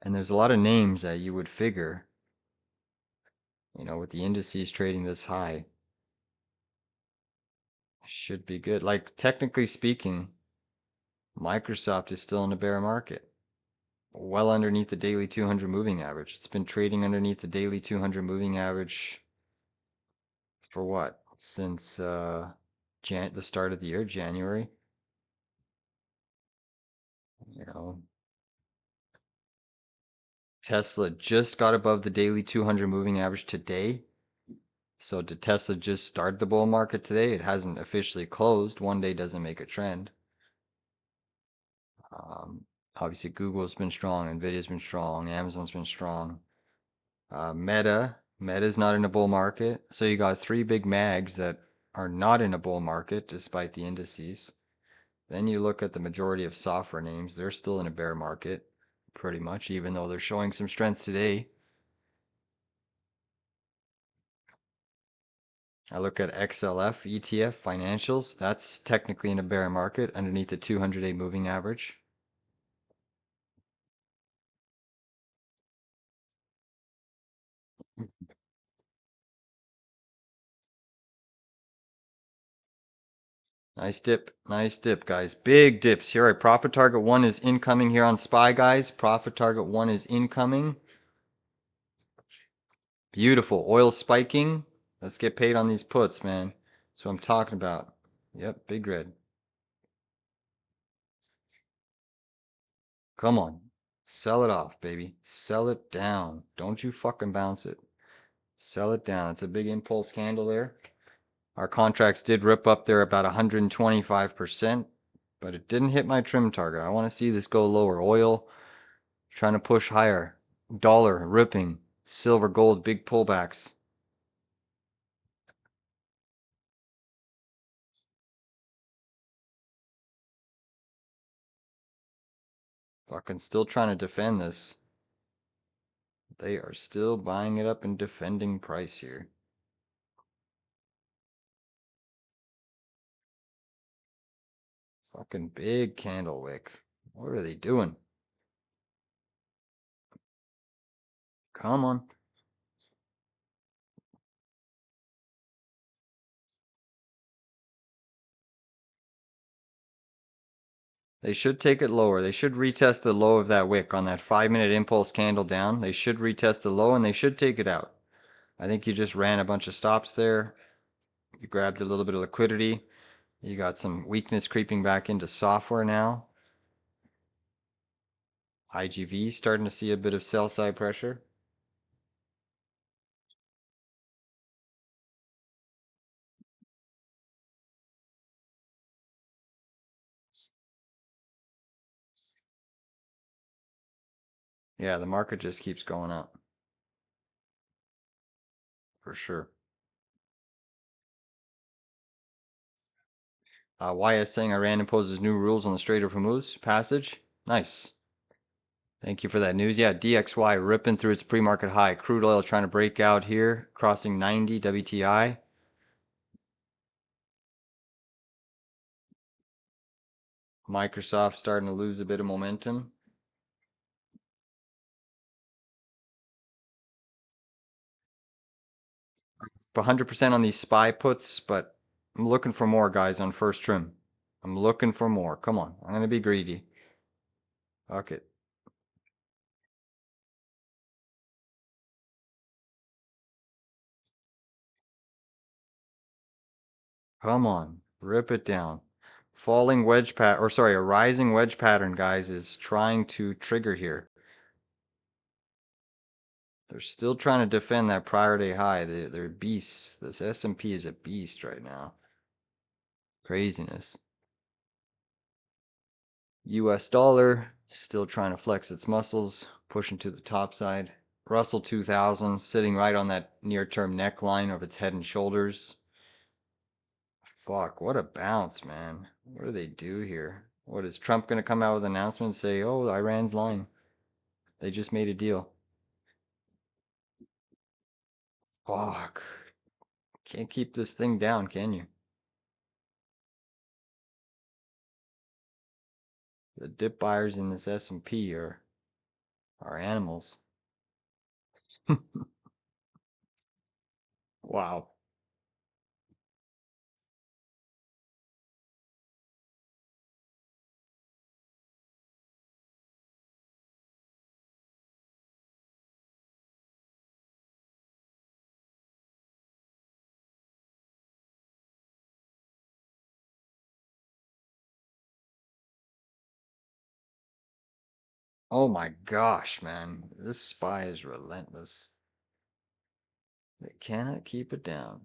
And there's a lot of names that you would figure, with the indices trading this high, should be good. Like, technically speaking, Microsoft is still in a bear market, well underneath the daily 200 moving average. It's been trading underneath the daily 200 moving average for what? Since the start of the year, January. You know, Tesla just got above the daily 200 moving average today. So did Tesla just start the bull market today? It hasn't officially closed. One day doesn't make a trend. Um, Obviously, Google's been strong, Nvidia's been strong, Amazon's been strong. Meta's not in a bull market. So you got three big mags that are not in a bull market despite the indices. Then you look at the majority of software names, they're still in a bear market, pretty much, even though they're showing some strength today. I look at XLF, ETF, financials, that's technically in a bear market underneath the 200-day moving average. Nice dip, guys. Big dips here. All right, profit target 1 is incoming here on SPY, guys. Profit target 1 is incoming. Beautiful. Oil spiking. Let's get paid on these puts, man. That's what I'm talking about. Yep, big red. Come on. Sell it off, baby. Sell it down. Don't you fucking bounce it. Sell it down. It's a big impulse candle there. Our contracts did rip up there about 125%, but it didn't hit my trim target. I want to see this go lower. Oil trying to push higher. Dollar ripping. Silver, gold, big pullbacks. Fucking still trying to defend this. They are still buying it up and defending price here. Fucking big candle wick. What are they doing? Come on. They should take it lower. They should retest the low of that wick on that 5-minute impulse candle down. They should retest the low and they should take it out. I think you just ran a bunch of stops there. You grabbed a little bit of liquidity. You got some weakness creeping back into software now. IGV starting to see a bit of sell side pressure. Yeah, the market just keeps going up. For sure. YS saying Iran imposes new rules on the Strait of Hormuz passage. Nice. Thank you for that news. Yeah, DXY ripping through its pre-market high. Crude oil trying to break out here, crossing 90 WTI. Microsoft starting to lose a bit of momentum. 100% on these SPY puts, but I'm looking for more, guys, on first trim. I'm looking for more. Come on. I'm going to be greedy. Fuck it. Come on. Rip it down. Falling wedge pattern, or sorry, a rising wedge pattern, guys, is trying to trigger here. They're still trying to defend that prior day high. They're beasts. This S&P is a beast right now. Craziness. US dollar still trying to flex its muscles, pushing to the top side. Russell 2000 sitting right on that near-term neckline of its head and shoulders. Fuck, what a bounce, man. What do they do here? What is Trump going to come out with an announcement and say, oh, Iran's lying? They just made a deal. Fuck. Can't keep this thing down, can you? The dip buyers in this S&P are animals. Wow. Oh my gosh, man. This SPY is relentless. They cannot keep it down.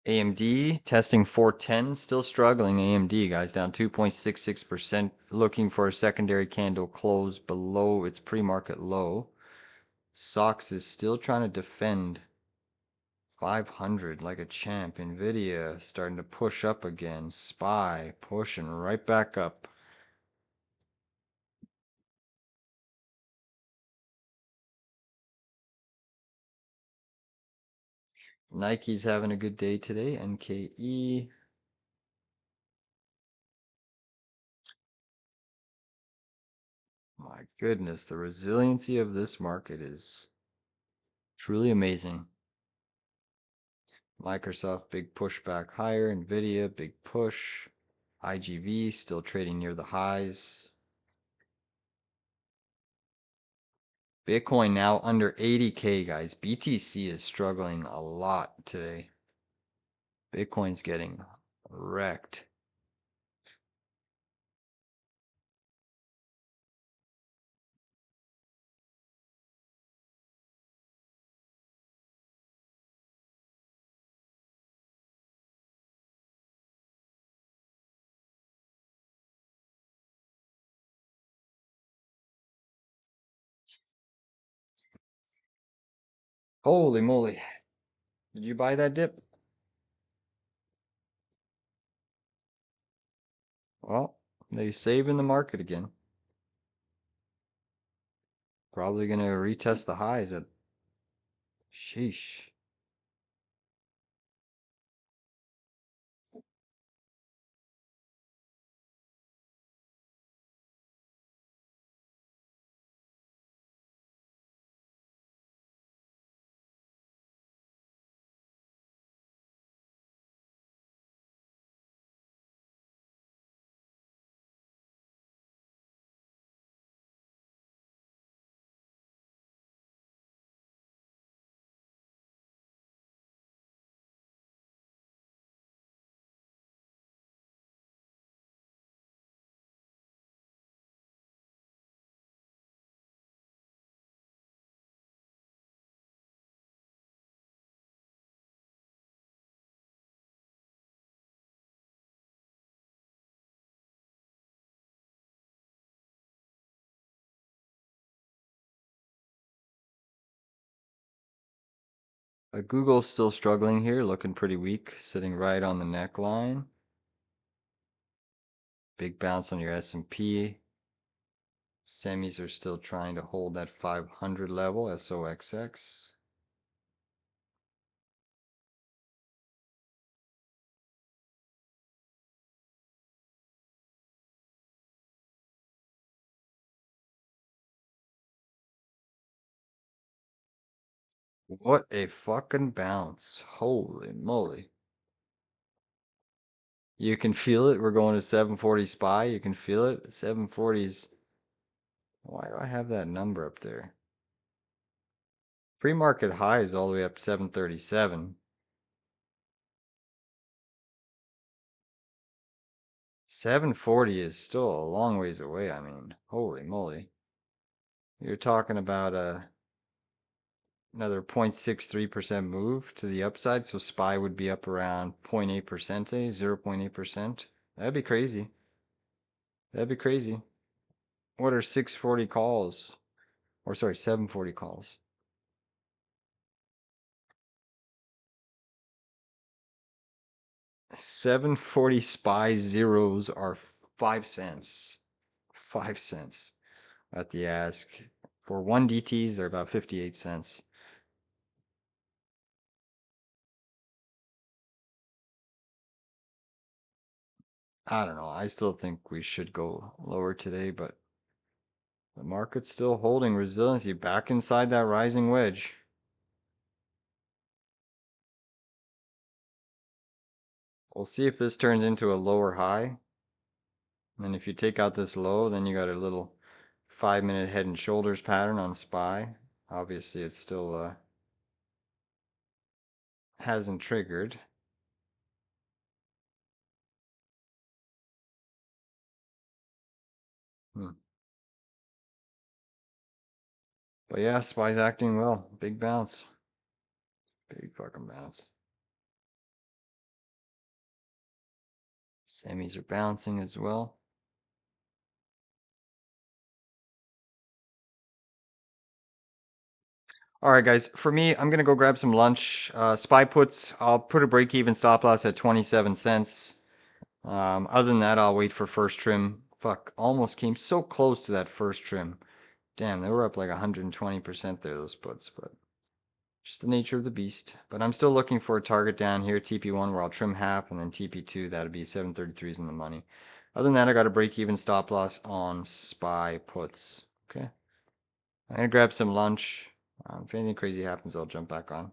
AMD testing 410, still struggling. AMD, guys, down 2.66%, looking for a secondary candle close below its pre-market low. SOXX is still trying to defend 500 like a champ. Nvidia starting to push up again. SPY pushing right back up. Nike's having a good day today. NKE. My goodness, the resiliency of this market is truly amazing. Microsoft, big push back higher. Nvidia, big push. IGV still trading near the highs. Bitcoin now under 80K, guys. BTC is struggling a lot today. Bitcoin's getting wrecked. Holy moly. Did you buy that dip? Well, they saving the market again. Probably going to retest the highs at... Sheesh. Google's still struggling here, looking pretty weak, sitting right on the neckline. Big bounce on your S&P. Semis are still trying to hold that 500 level, SOXX. What a fucking bounce. Holy moly. You can feel it. We're going to 740 SPY. You can feel it. 740's. Why do I have that number up there? Pre-market high is all the way up to 737. 740 is still a long ways away. I mean, holy moly. You're talking about another 0.63% move to the upside. So SPY would be up around 0.8%, 0.8%. That'd be crazy. That'd be crazy. What are 640 calls? Or sorry, 740 calls. 740 SPY zeros are 5 cents. 5 cents at the ask. For 1 DTs, they're about 58 cents. I don't know. I still think we should go lower today, but the market's still holding resiliency back inside that rising wedge. We'll see if this turns into a lower high. And if you take out this low, then you got a little 5-minute head and shoulders pattern on SPY. Obviously, it still hasn't triggered. But yeah, SPY's acting well. Big bounce. Big fucking bounce. Semis are bouncing as well. All right, guys. For me, I'm gonna go grab some lunch. SPY puts. I'll put a break-even stop loss at 27 cents. Other than that, I'll wait for first trim. Fuck, almost came so close to that first trim. Damn, they were up like 120% there, those puts, but just the nature of the beast. But I'm still looking for a target down here, TP1, where I'll trim half, and then TP2, that'd be 733s in the money. Other than that, I got a break-even stop loss on SPY puts. Okay. I'm gonna grab some lunch. If anything crazy happens, I'll jump back on.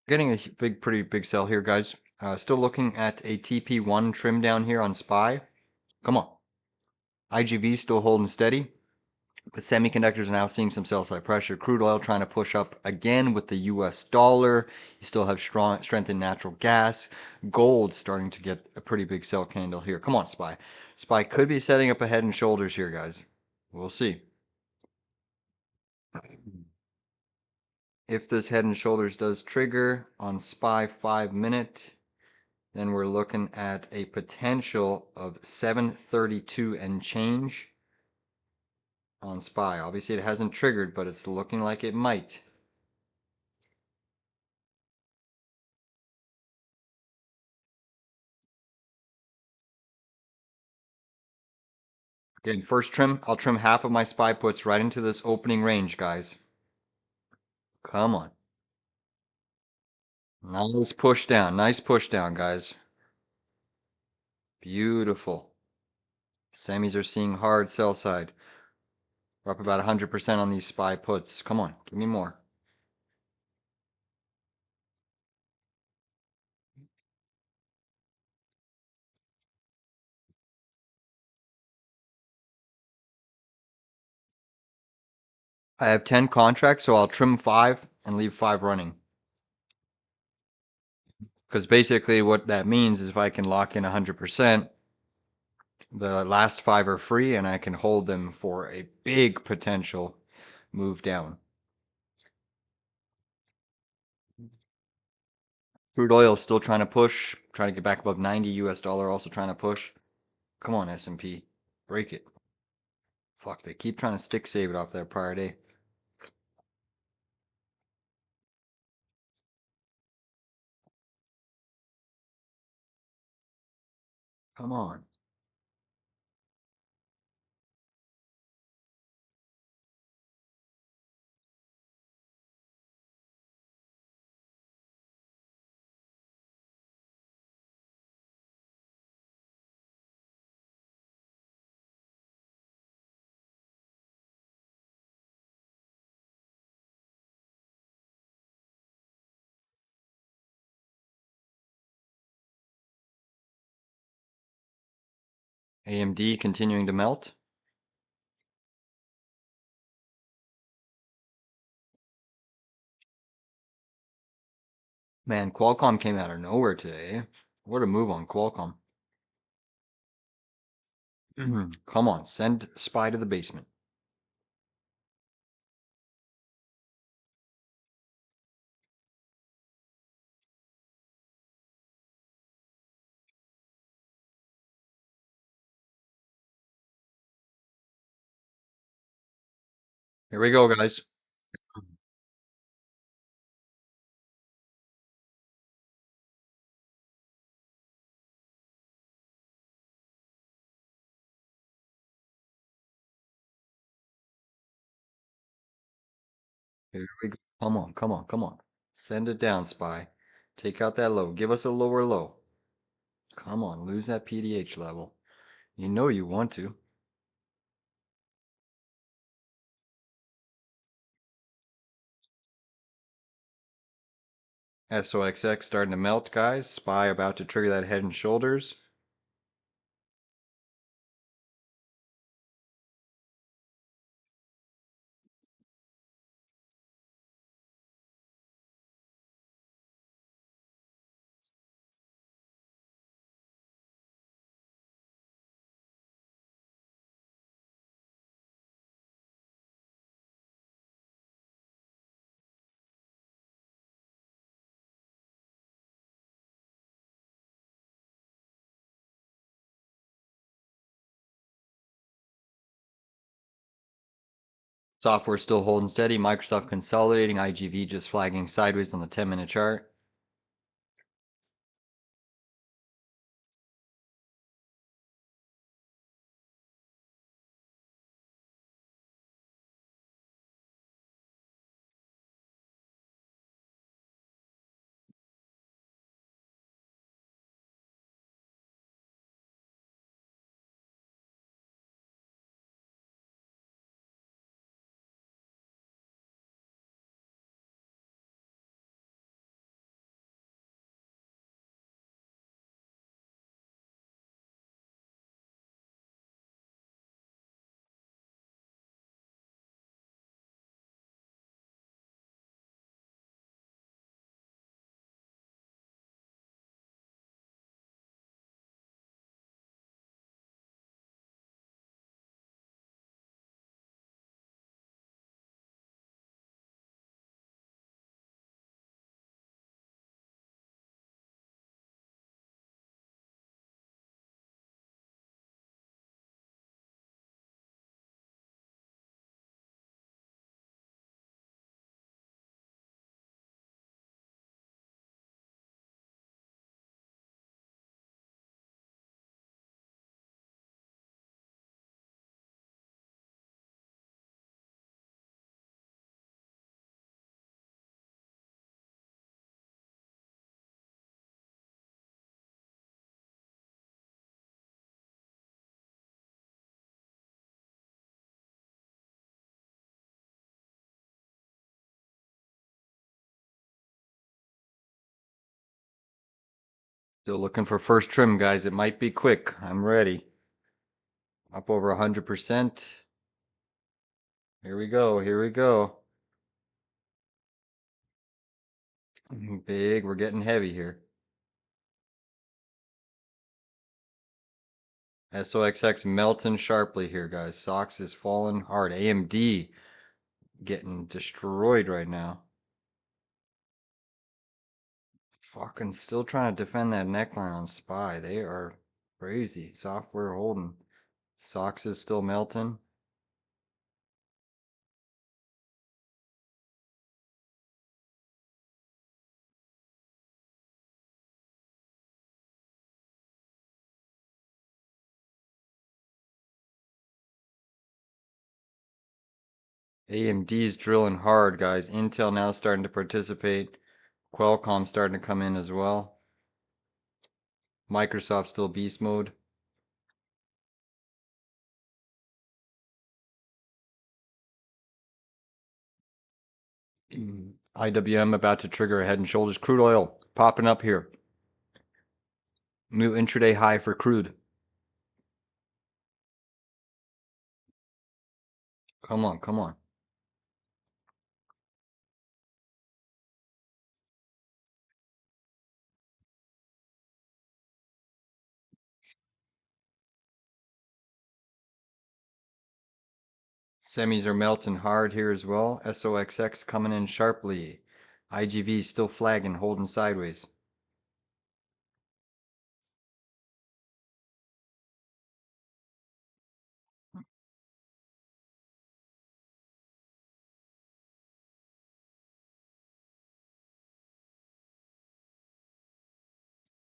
Getting a pretty big sell here, guys. Still looking at a TP1 trim down here on SPY. Come on. IGV still holding steady, but semiconductors are now seeing some sell side pressure. Crude oil trying to push up again with the US dollar. You still have strong strength in natural gas. Gold starting to get a pretty big sell candle here. Come on, SPY. SPY could be setting up a head and shoulders here, guys. We'll see. If this head and shoulders does trigger on SPY 5 minute, then we're looking at a potential of 732 and change on SPY. Obviously it hasn't triggered, but it's looking like it might. Again, first trim, I'll trim half of my SPY puts right into this opening range, guys. Come on. Nice push down. Nice push down, guys. Beautiful. Semis are seeing hard sell side. We're up about 100% on these SPY puts. Come on, give me more. I have 10 contracts, so I'll trim 5 and leave 5 running. Because basically what that means is if I can lock in 100%, the last 5 are free and I can hold them for a big potential move down. Crude oil still trying to push, trying to get back above 90 US dollar, also trying to push. Come on, S&P. Break it. Fuck, they keep trying to stick save it off that prior day. Come on. AMD continuing to melt. Man, Qualcomm came out of nowhere today. What a move on Qualcomm. Come on, send SPY to the basement. Here we go, guys. Here we go. Come on, come on, come on. Send it down, SPY. Take out that low. Give us a lower low. Come on, lose that PDH level. You know you want to. SOXX starting to melt, guys. SPY about to trigger that head and shoulders. Software still holding steady. Microsoft consolidating. IGV just flagging sideways on the 10-minute chart. Still looking for first trim, guys. It might be quick. I'm ready. Up over 100%. Here we go. Here we go. Big. We're getting heavy here. SOXX melting sharply here, guys. SOXX is falling hard. AMD getting destroyed right now. Fucking still trying to defend that neckline on SPY. They are crazy. Software holding. SOXX is still melting. AMD's drilling hard, guys. Intel now starting to participate. Qualcomm starting to come in as well. Microsoft still beast mode. IWM about to trigger a head and shoulders. Crude oil popping up here. New intraday high for crude. Come on, come on. Semis are melting hard here as well. SOXX coming in sharply. IGV still flagging, holding sideways.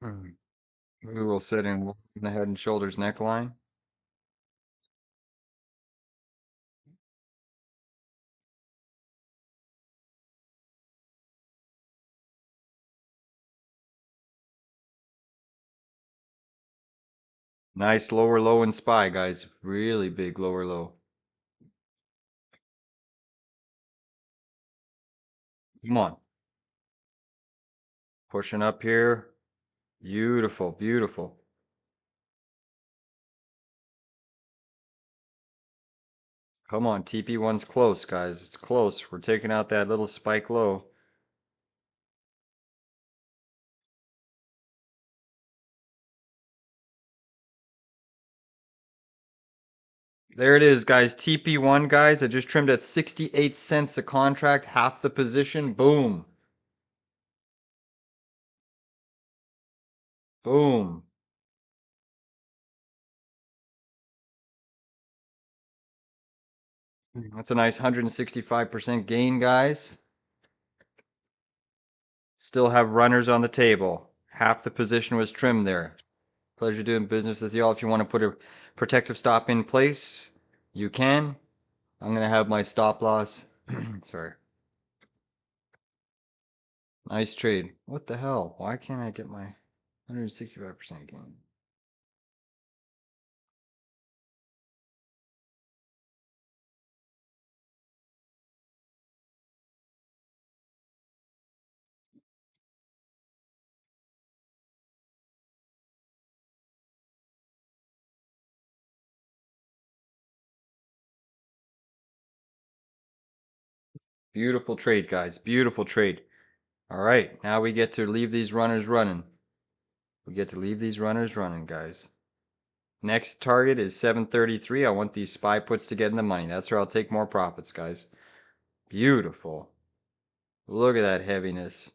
We will sit in the head and shoulders neckline. Nice lower low in SPY, guys. Really big lower low. Come on. Pushing up here. Beautiful, beautiful. Come on, TP1's close, guys. It's close. We're taking out that little spike low. There it is, guys. TP1, guys. I just trimmed at 68 cents a contract, half the position. Boom. Boom. That's a nice 165% gain, guys. Still have runners on the table. Half the position was trimmed there. Pleasure doing business with y'all. If you want to put a protective stop in place, you can. I'm going to have my stop loss. Sorry. Nice trade. What the hell? Why can't I get my 165% gain? Beautiful trade, guys. Beautiful trade. All right, now we get to leave these runners running. We get to leave these runners running, guys. Next target is 733. I want these SPY puts to get in the money. That's where I'll take more profits, guys. Beautiful. Look at that heaviness.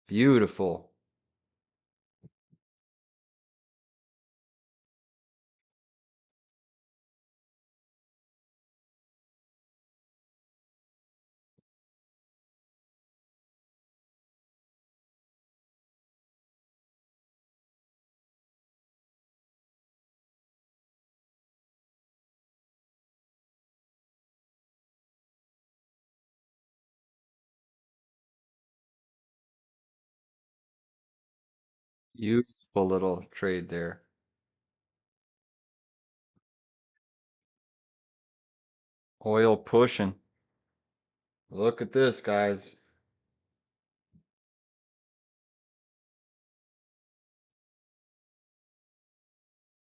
Beautiful. Beautiful little trade there. Oil pushing. Look at this, guys.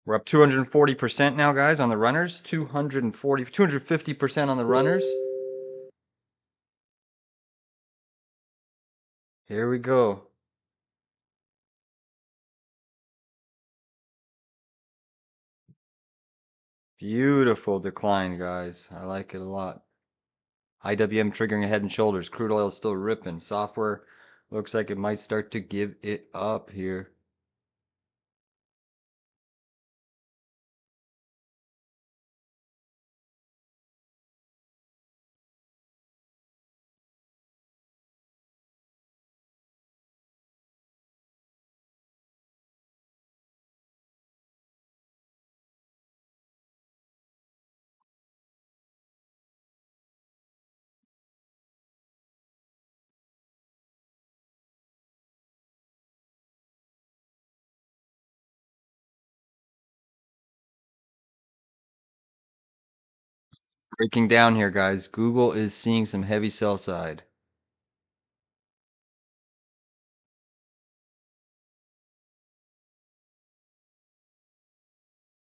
We're up 240% now, guys, on the runners. 250% on the runners. Here we go. Beautiful decline, guys. I like it a lot. IWM triggering a head and shoulders. Crude oil is still ripping. Software looks like it might start to give it up here. Breaking down here, guys. Google is seeing some heavy sell side.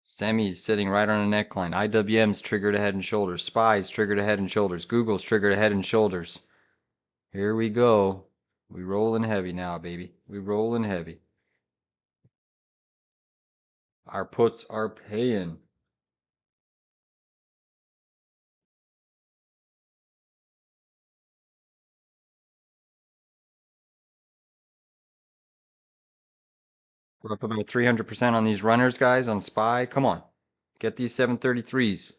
Semi's sitting right on a neckline. IWM's triggered a head and shoulders. SPY's triggered a head and shoulders. Google's triggered a head and shoulders. Here we go. We rolling heavy now, baby. We rolling heavy. Our puts are paying. We're up about 300% on these runners, guys, on SPY. Come on. Get these 733s.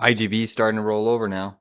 IGV starting to roll over now.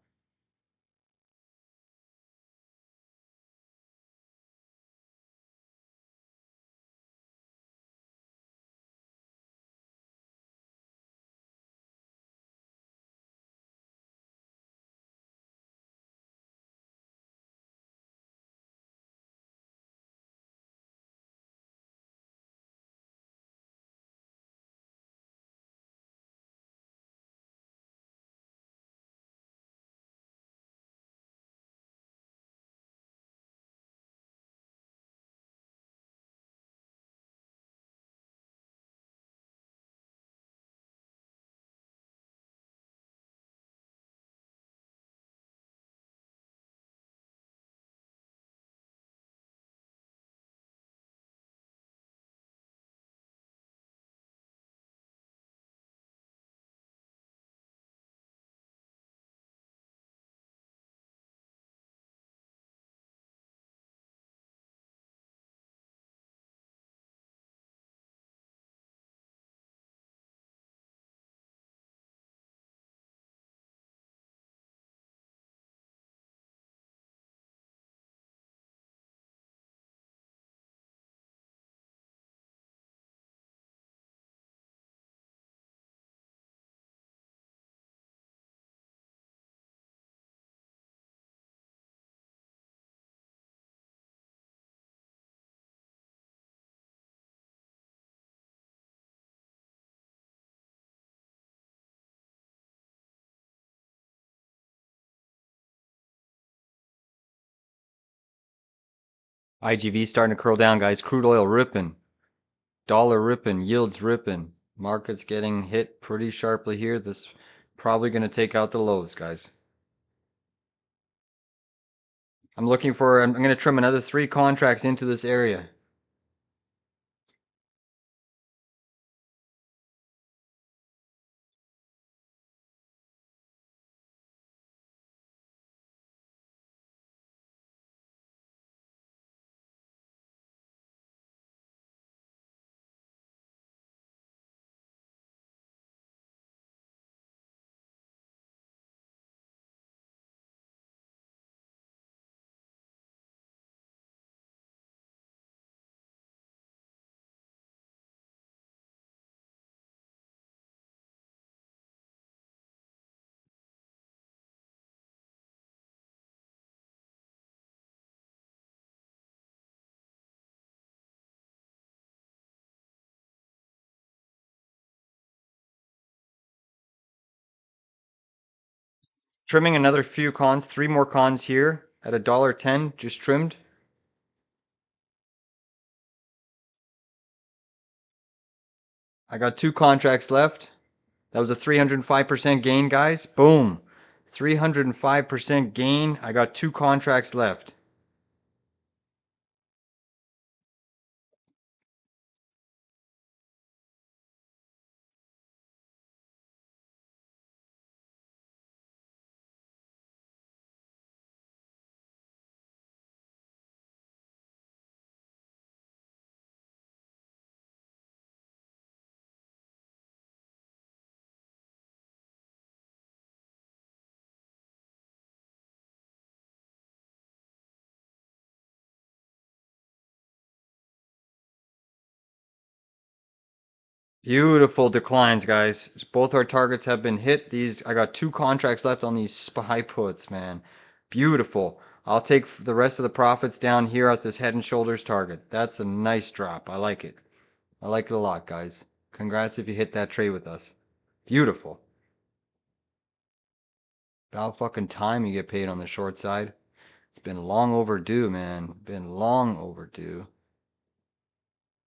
IGV starting to curl down, guys. Crude oil ripping. Dollar ripping. Yields ripping. Market's getting hit pretty sharply here. This probably going to take out the lows, guys. I'm going to trim another 3 contracts into this area. Trimming another few cons, 3 more cons here at $1.10, just trimmed. I got 2 contracts left. That was a 305% gain, guys. Boom. 305% gain. I got 2 contracts left. Beautiful declines, guys. Both our targets have been hit. I got 2 contracts left on these SPY puts, man. Beautiful. I'll take the rest of the profits down here at this head and shoulders target. That's a nice drop. I like it. I like it a lot, guys. Congrats if you hit that trade with us. Beautiful. About fucking time you get paid on the short side. It's been long overdue, man. Been long overdue.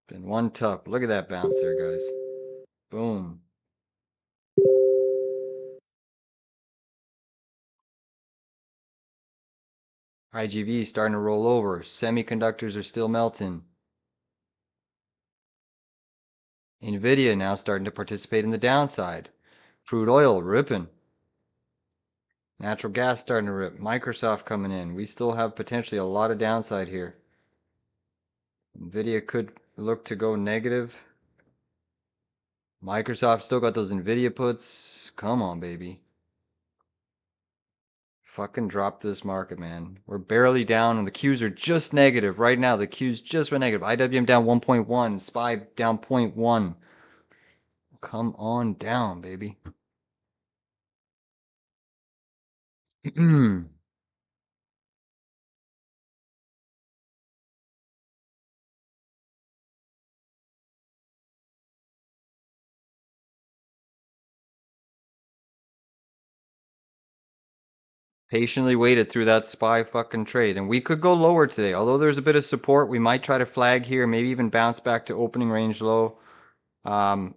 Been one tough. Look at that bounce there, guys. Boom. IGV starting to roll over. Semiconductors are still melting. Nvidia now starting to participate in the downside. Crude oil ripping. Natural gas starting to rip. Microsoft coming in. We still have potentially a lot of downside here. Nvidia could look to go negative. Microsoft still got those Nvidia puts. Come on, baby. Fucking drop this market, man. We're barely down, and the Qs are just negative. Right now, the Qs just went negative. IWM down 1.1. SPY down 0.1. Come on down, baby. Patiently waited through that SPY fucking trade. And we could go lower today. Although there's a bit of support, we might try to flag here, maybe even bounce back to opening range low. I'm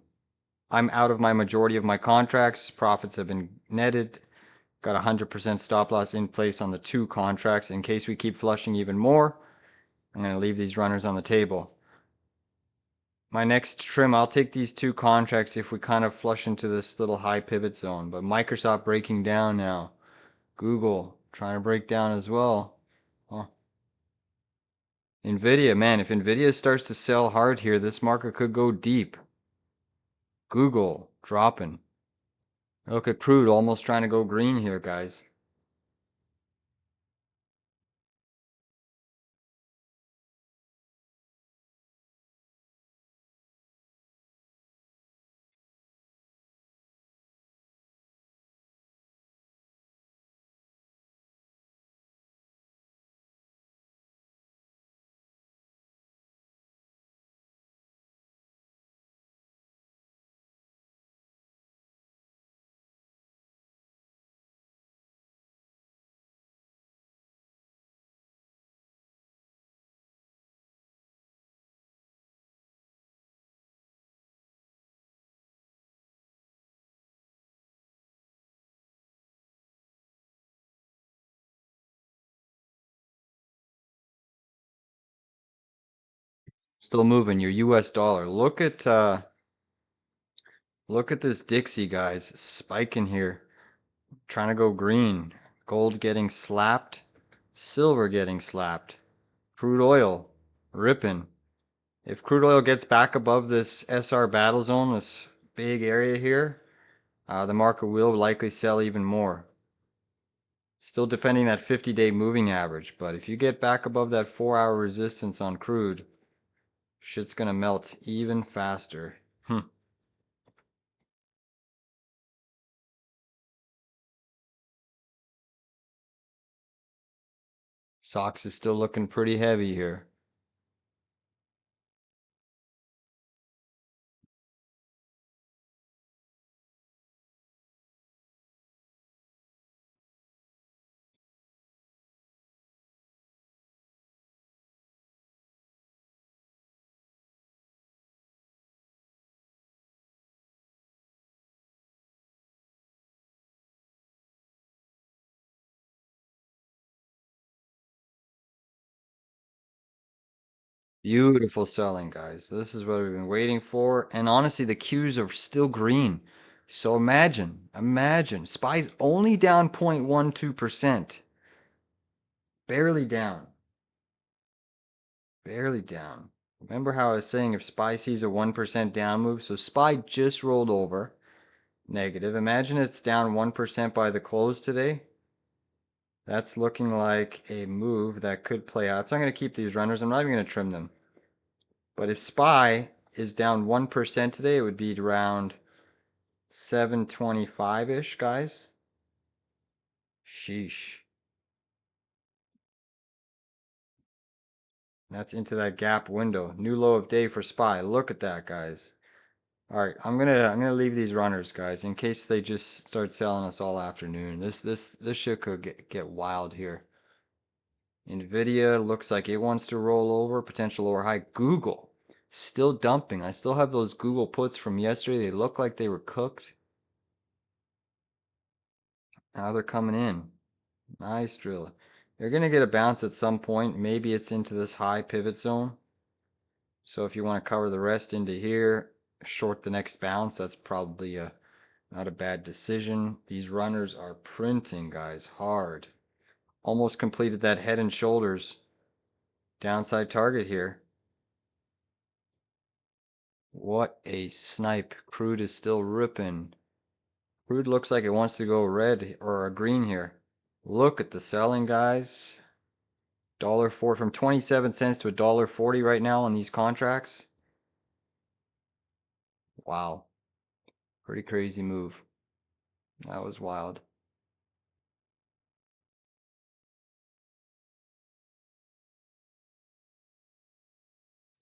out of my majority of my contracts. Profits have been netted. Got 100% stop loss in place on the 2 contracts. In case we keep flushing even more, I'm going to leave these runners on the table. My next trim, I'll take these 2 contracts if we kind of flush into this little high pivot zone. But Microsoft breaking down now. Google trying to break down as well. Huh. Nvidia, man, if Nvidia starts to sell hard here, this market could go deep. Google dropping. Look at crude almost trying to go green here, guys. Still moving your US dollar. Look at this Dixie, guys. Spiking here. Trying to go green. Gold getting slapped. Silver getting slapped. Crude oil ripping. If crude oil gets back above this SR battle zone, this big area here, the market will likely sell even more. Still defending that 50-day moving average, but if you get back above that 4-hour resistance on crude, shit's gonna melt even faster. SOXX is still looking pretty heavy here. Beautiful selling, guys. This is what we've been waiting for. And honestly, the Qs are still green. So imagine, SPY's only down 0.12%. Barely down. Barely down. Remember how I was saying if SPY sees a 1% down move? So SPY just rolled over. Negative. Imagine it's down 1% by the close today. That's looking like a move that could play out. So I'm going to keep these runners. I'm not even going to trim them. But if SPY is down 1% today, it would be around 725-ish, guys. Sheesh. That's into that gap window. New low of day for SPY. Look at that, guys. All right, I'm gonna leave these runners, guys, in case they just start selling us all afternoon. This shit could get wild here. Nvidia looks like it wants to roll over, potential lower high. Google still dumping. I still have those Google puts from yesterday. They look like they were cooked. Now they're coming in. Nice drill. You're gonna get a bounce at some point. Maybe it's into this high pivot zone. So if you want to cover the rest into here, short the next bounce, that's probably not a bad decision. These runners are printing, guys, hard. Almost completed that head and shoulders downside target here. What a snipe. Crude is still ripping. Crude looks like it wants to go red or green here. Look at the selling, guys. $1.04 from 27 cents to $1.40 right now on these contracts. Wow. Pretty crazy move. That was wild.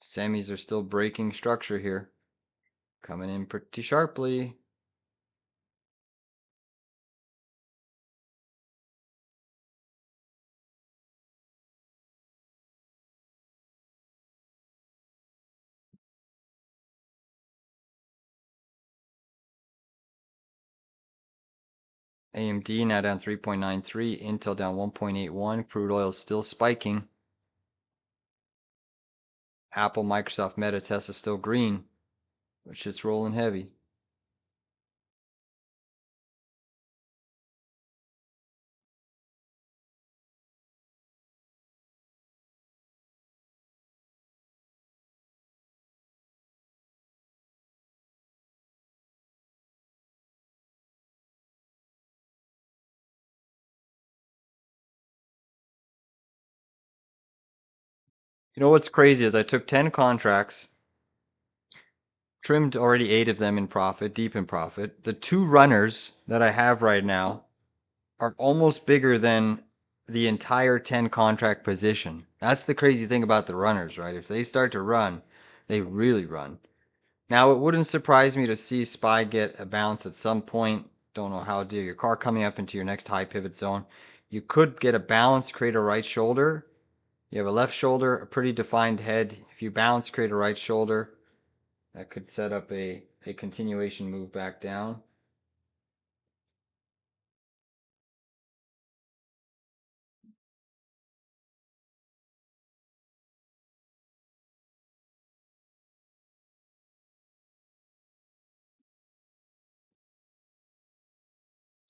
Semis are still breaking structure here. Coming in pretty sharply. AMD now down 3.93. Intel down 1.81. Crude oil still spiking. Apple, Microsoft, Meta, Tesla still green. But shit's rolling heavy. You know what's crazy is I took 10 contracts, trimmed already 8 of them in profit, deep in profit. The 2 runners that I have right now are almost bigger than the entire 10 contract position. That's the crazy thing about the runners, right? If they start to run, they really run. Now, it wouldn't surprise me to see SPY get a bounce at some point. Don't know how to do your car coming up into your next high pivot zone. You could get a bounce, create a right shoulder. You have a left shoulder, a pretty defined head. If you bounce, create a right shoulder. That could set up a continuation move back down.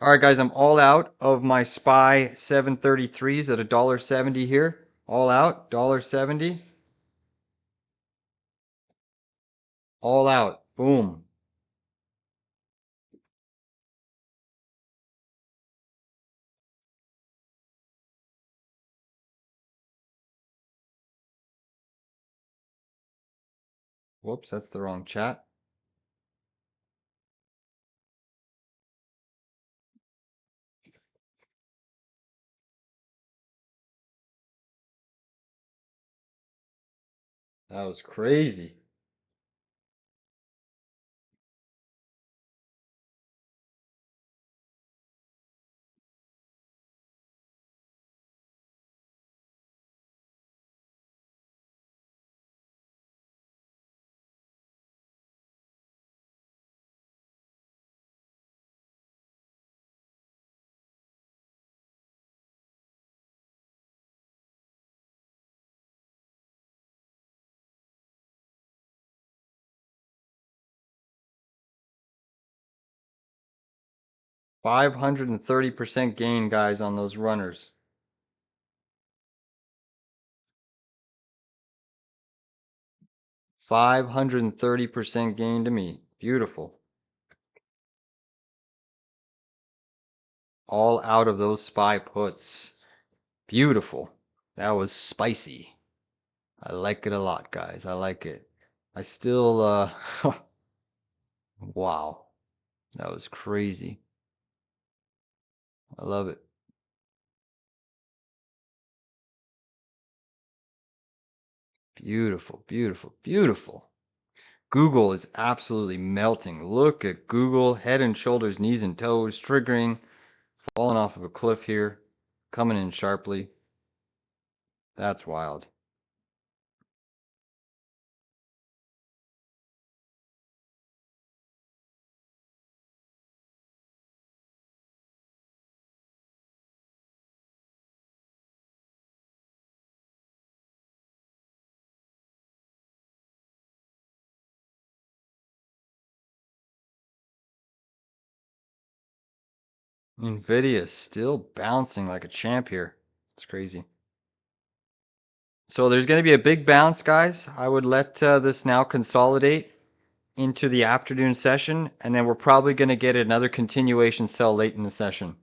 All right, guys, I'm all out of my SPY 733s at $1.70 here. All out, $1.70. All out. Boom. Whoops, that's the wrong chat. That was crazy. – 530% gain, guys, on those runners. 530% gain to me. Beautiful. All out of those SPY puts. Beautiful. That was spicy. I like it a lot, guys. I like it. I still, wow. That was crazy. I love it. Beautiful, beautiful, beautiful. Google is absolutely melting. Look at Google, head and shoulders, knees and toes, triggering, falling off of a cliff here, coming in sharply. That's wild. Nvidia is still bouncing like a champ here. It's crazy. So there's going to be a big bounce, guys. I would let this now consolidate into the afternoon session, and then we're probably going to get another continuation sell late in the session.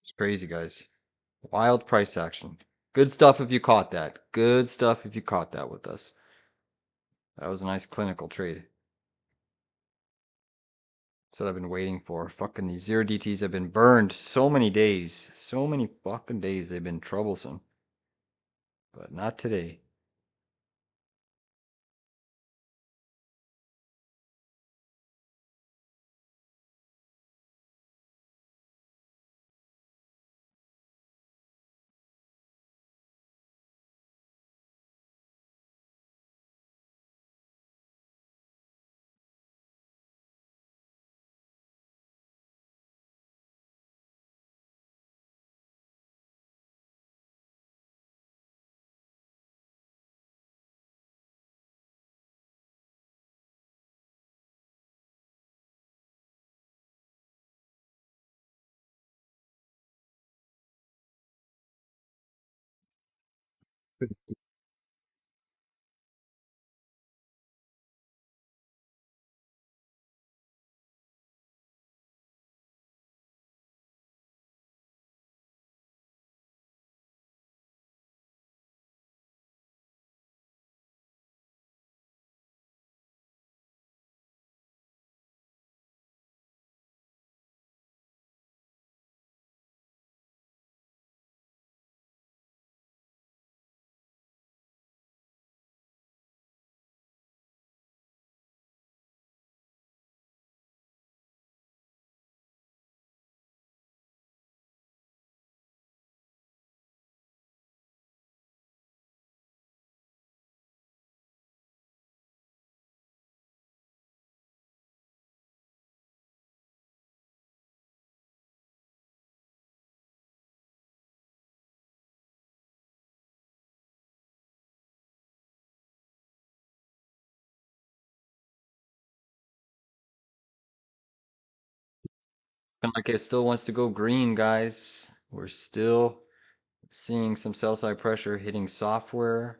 It's crazy, guys. Wild price action. Good stuff if you caught that. Good stuff if you caught that with us. That was a nice clinical trade. That's what I've been waiting for. Fucking these zero DTs have been burned so many days. So many fucking days they've been troublesome. But not today. Looking like it still wants to go green, guys. We're still seeing some sell side pressure hitting software.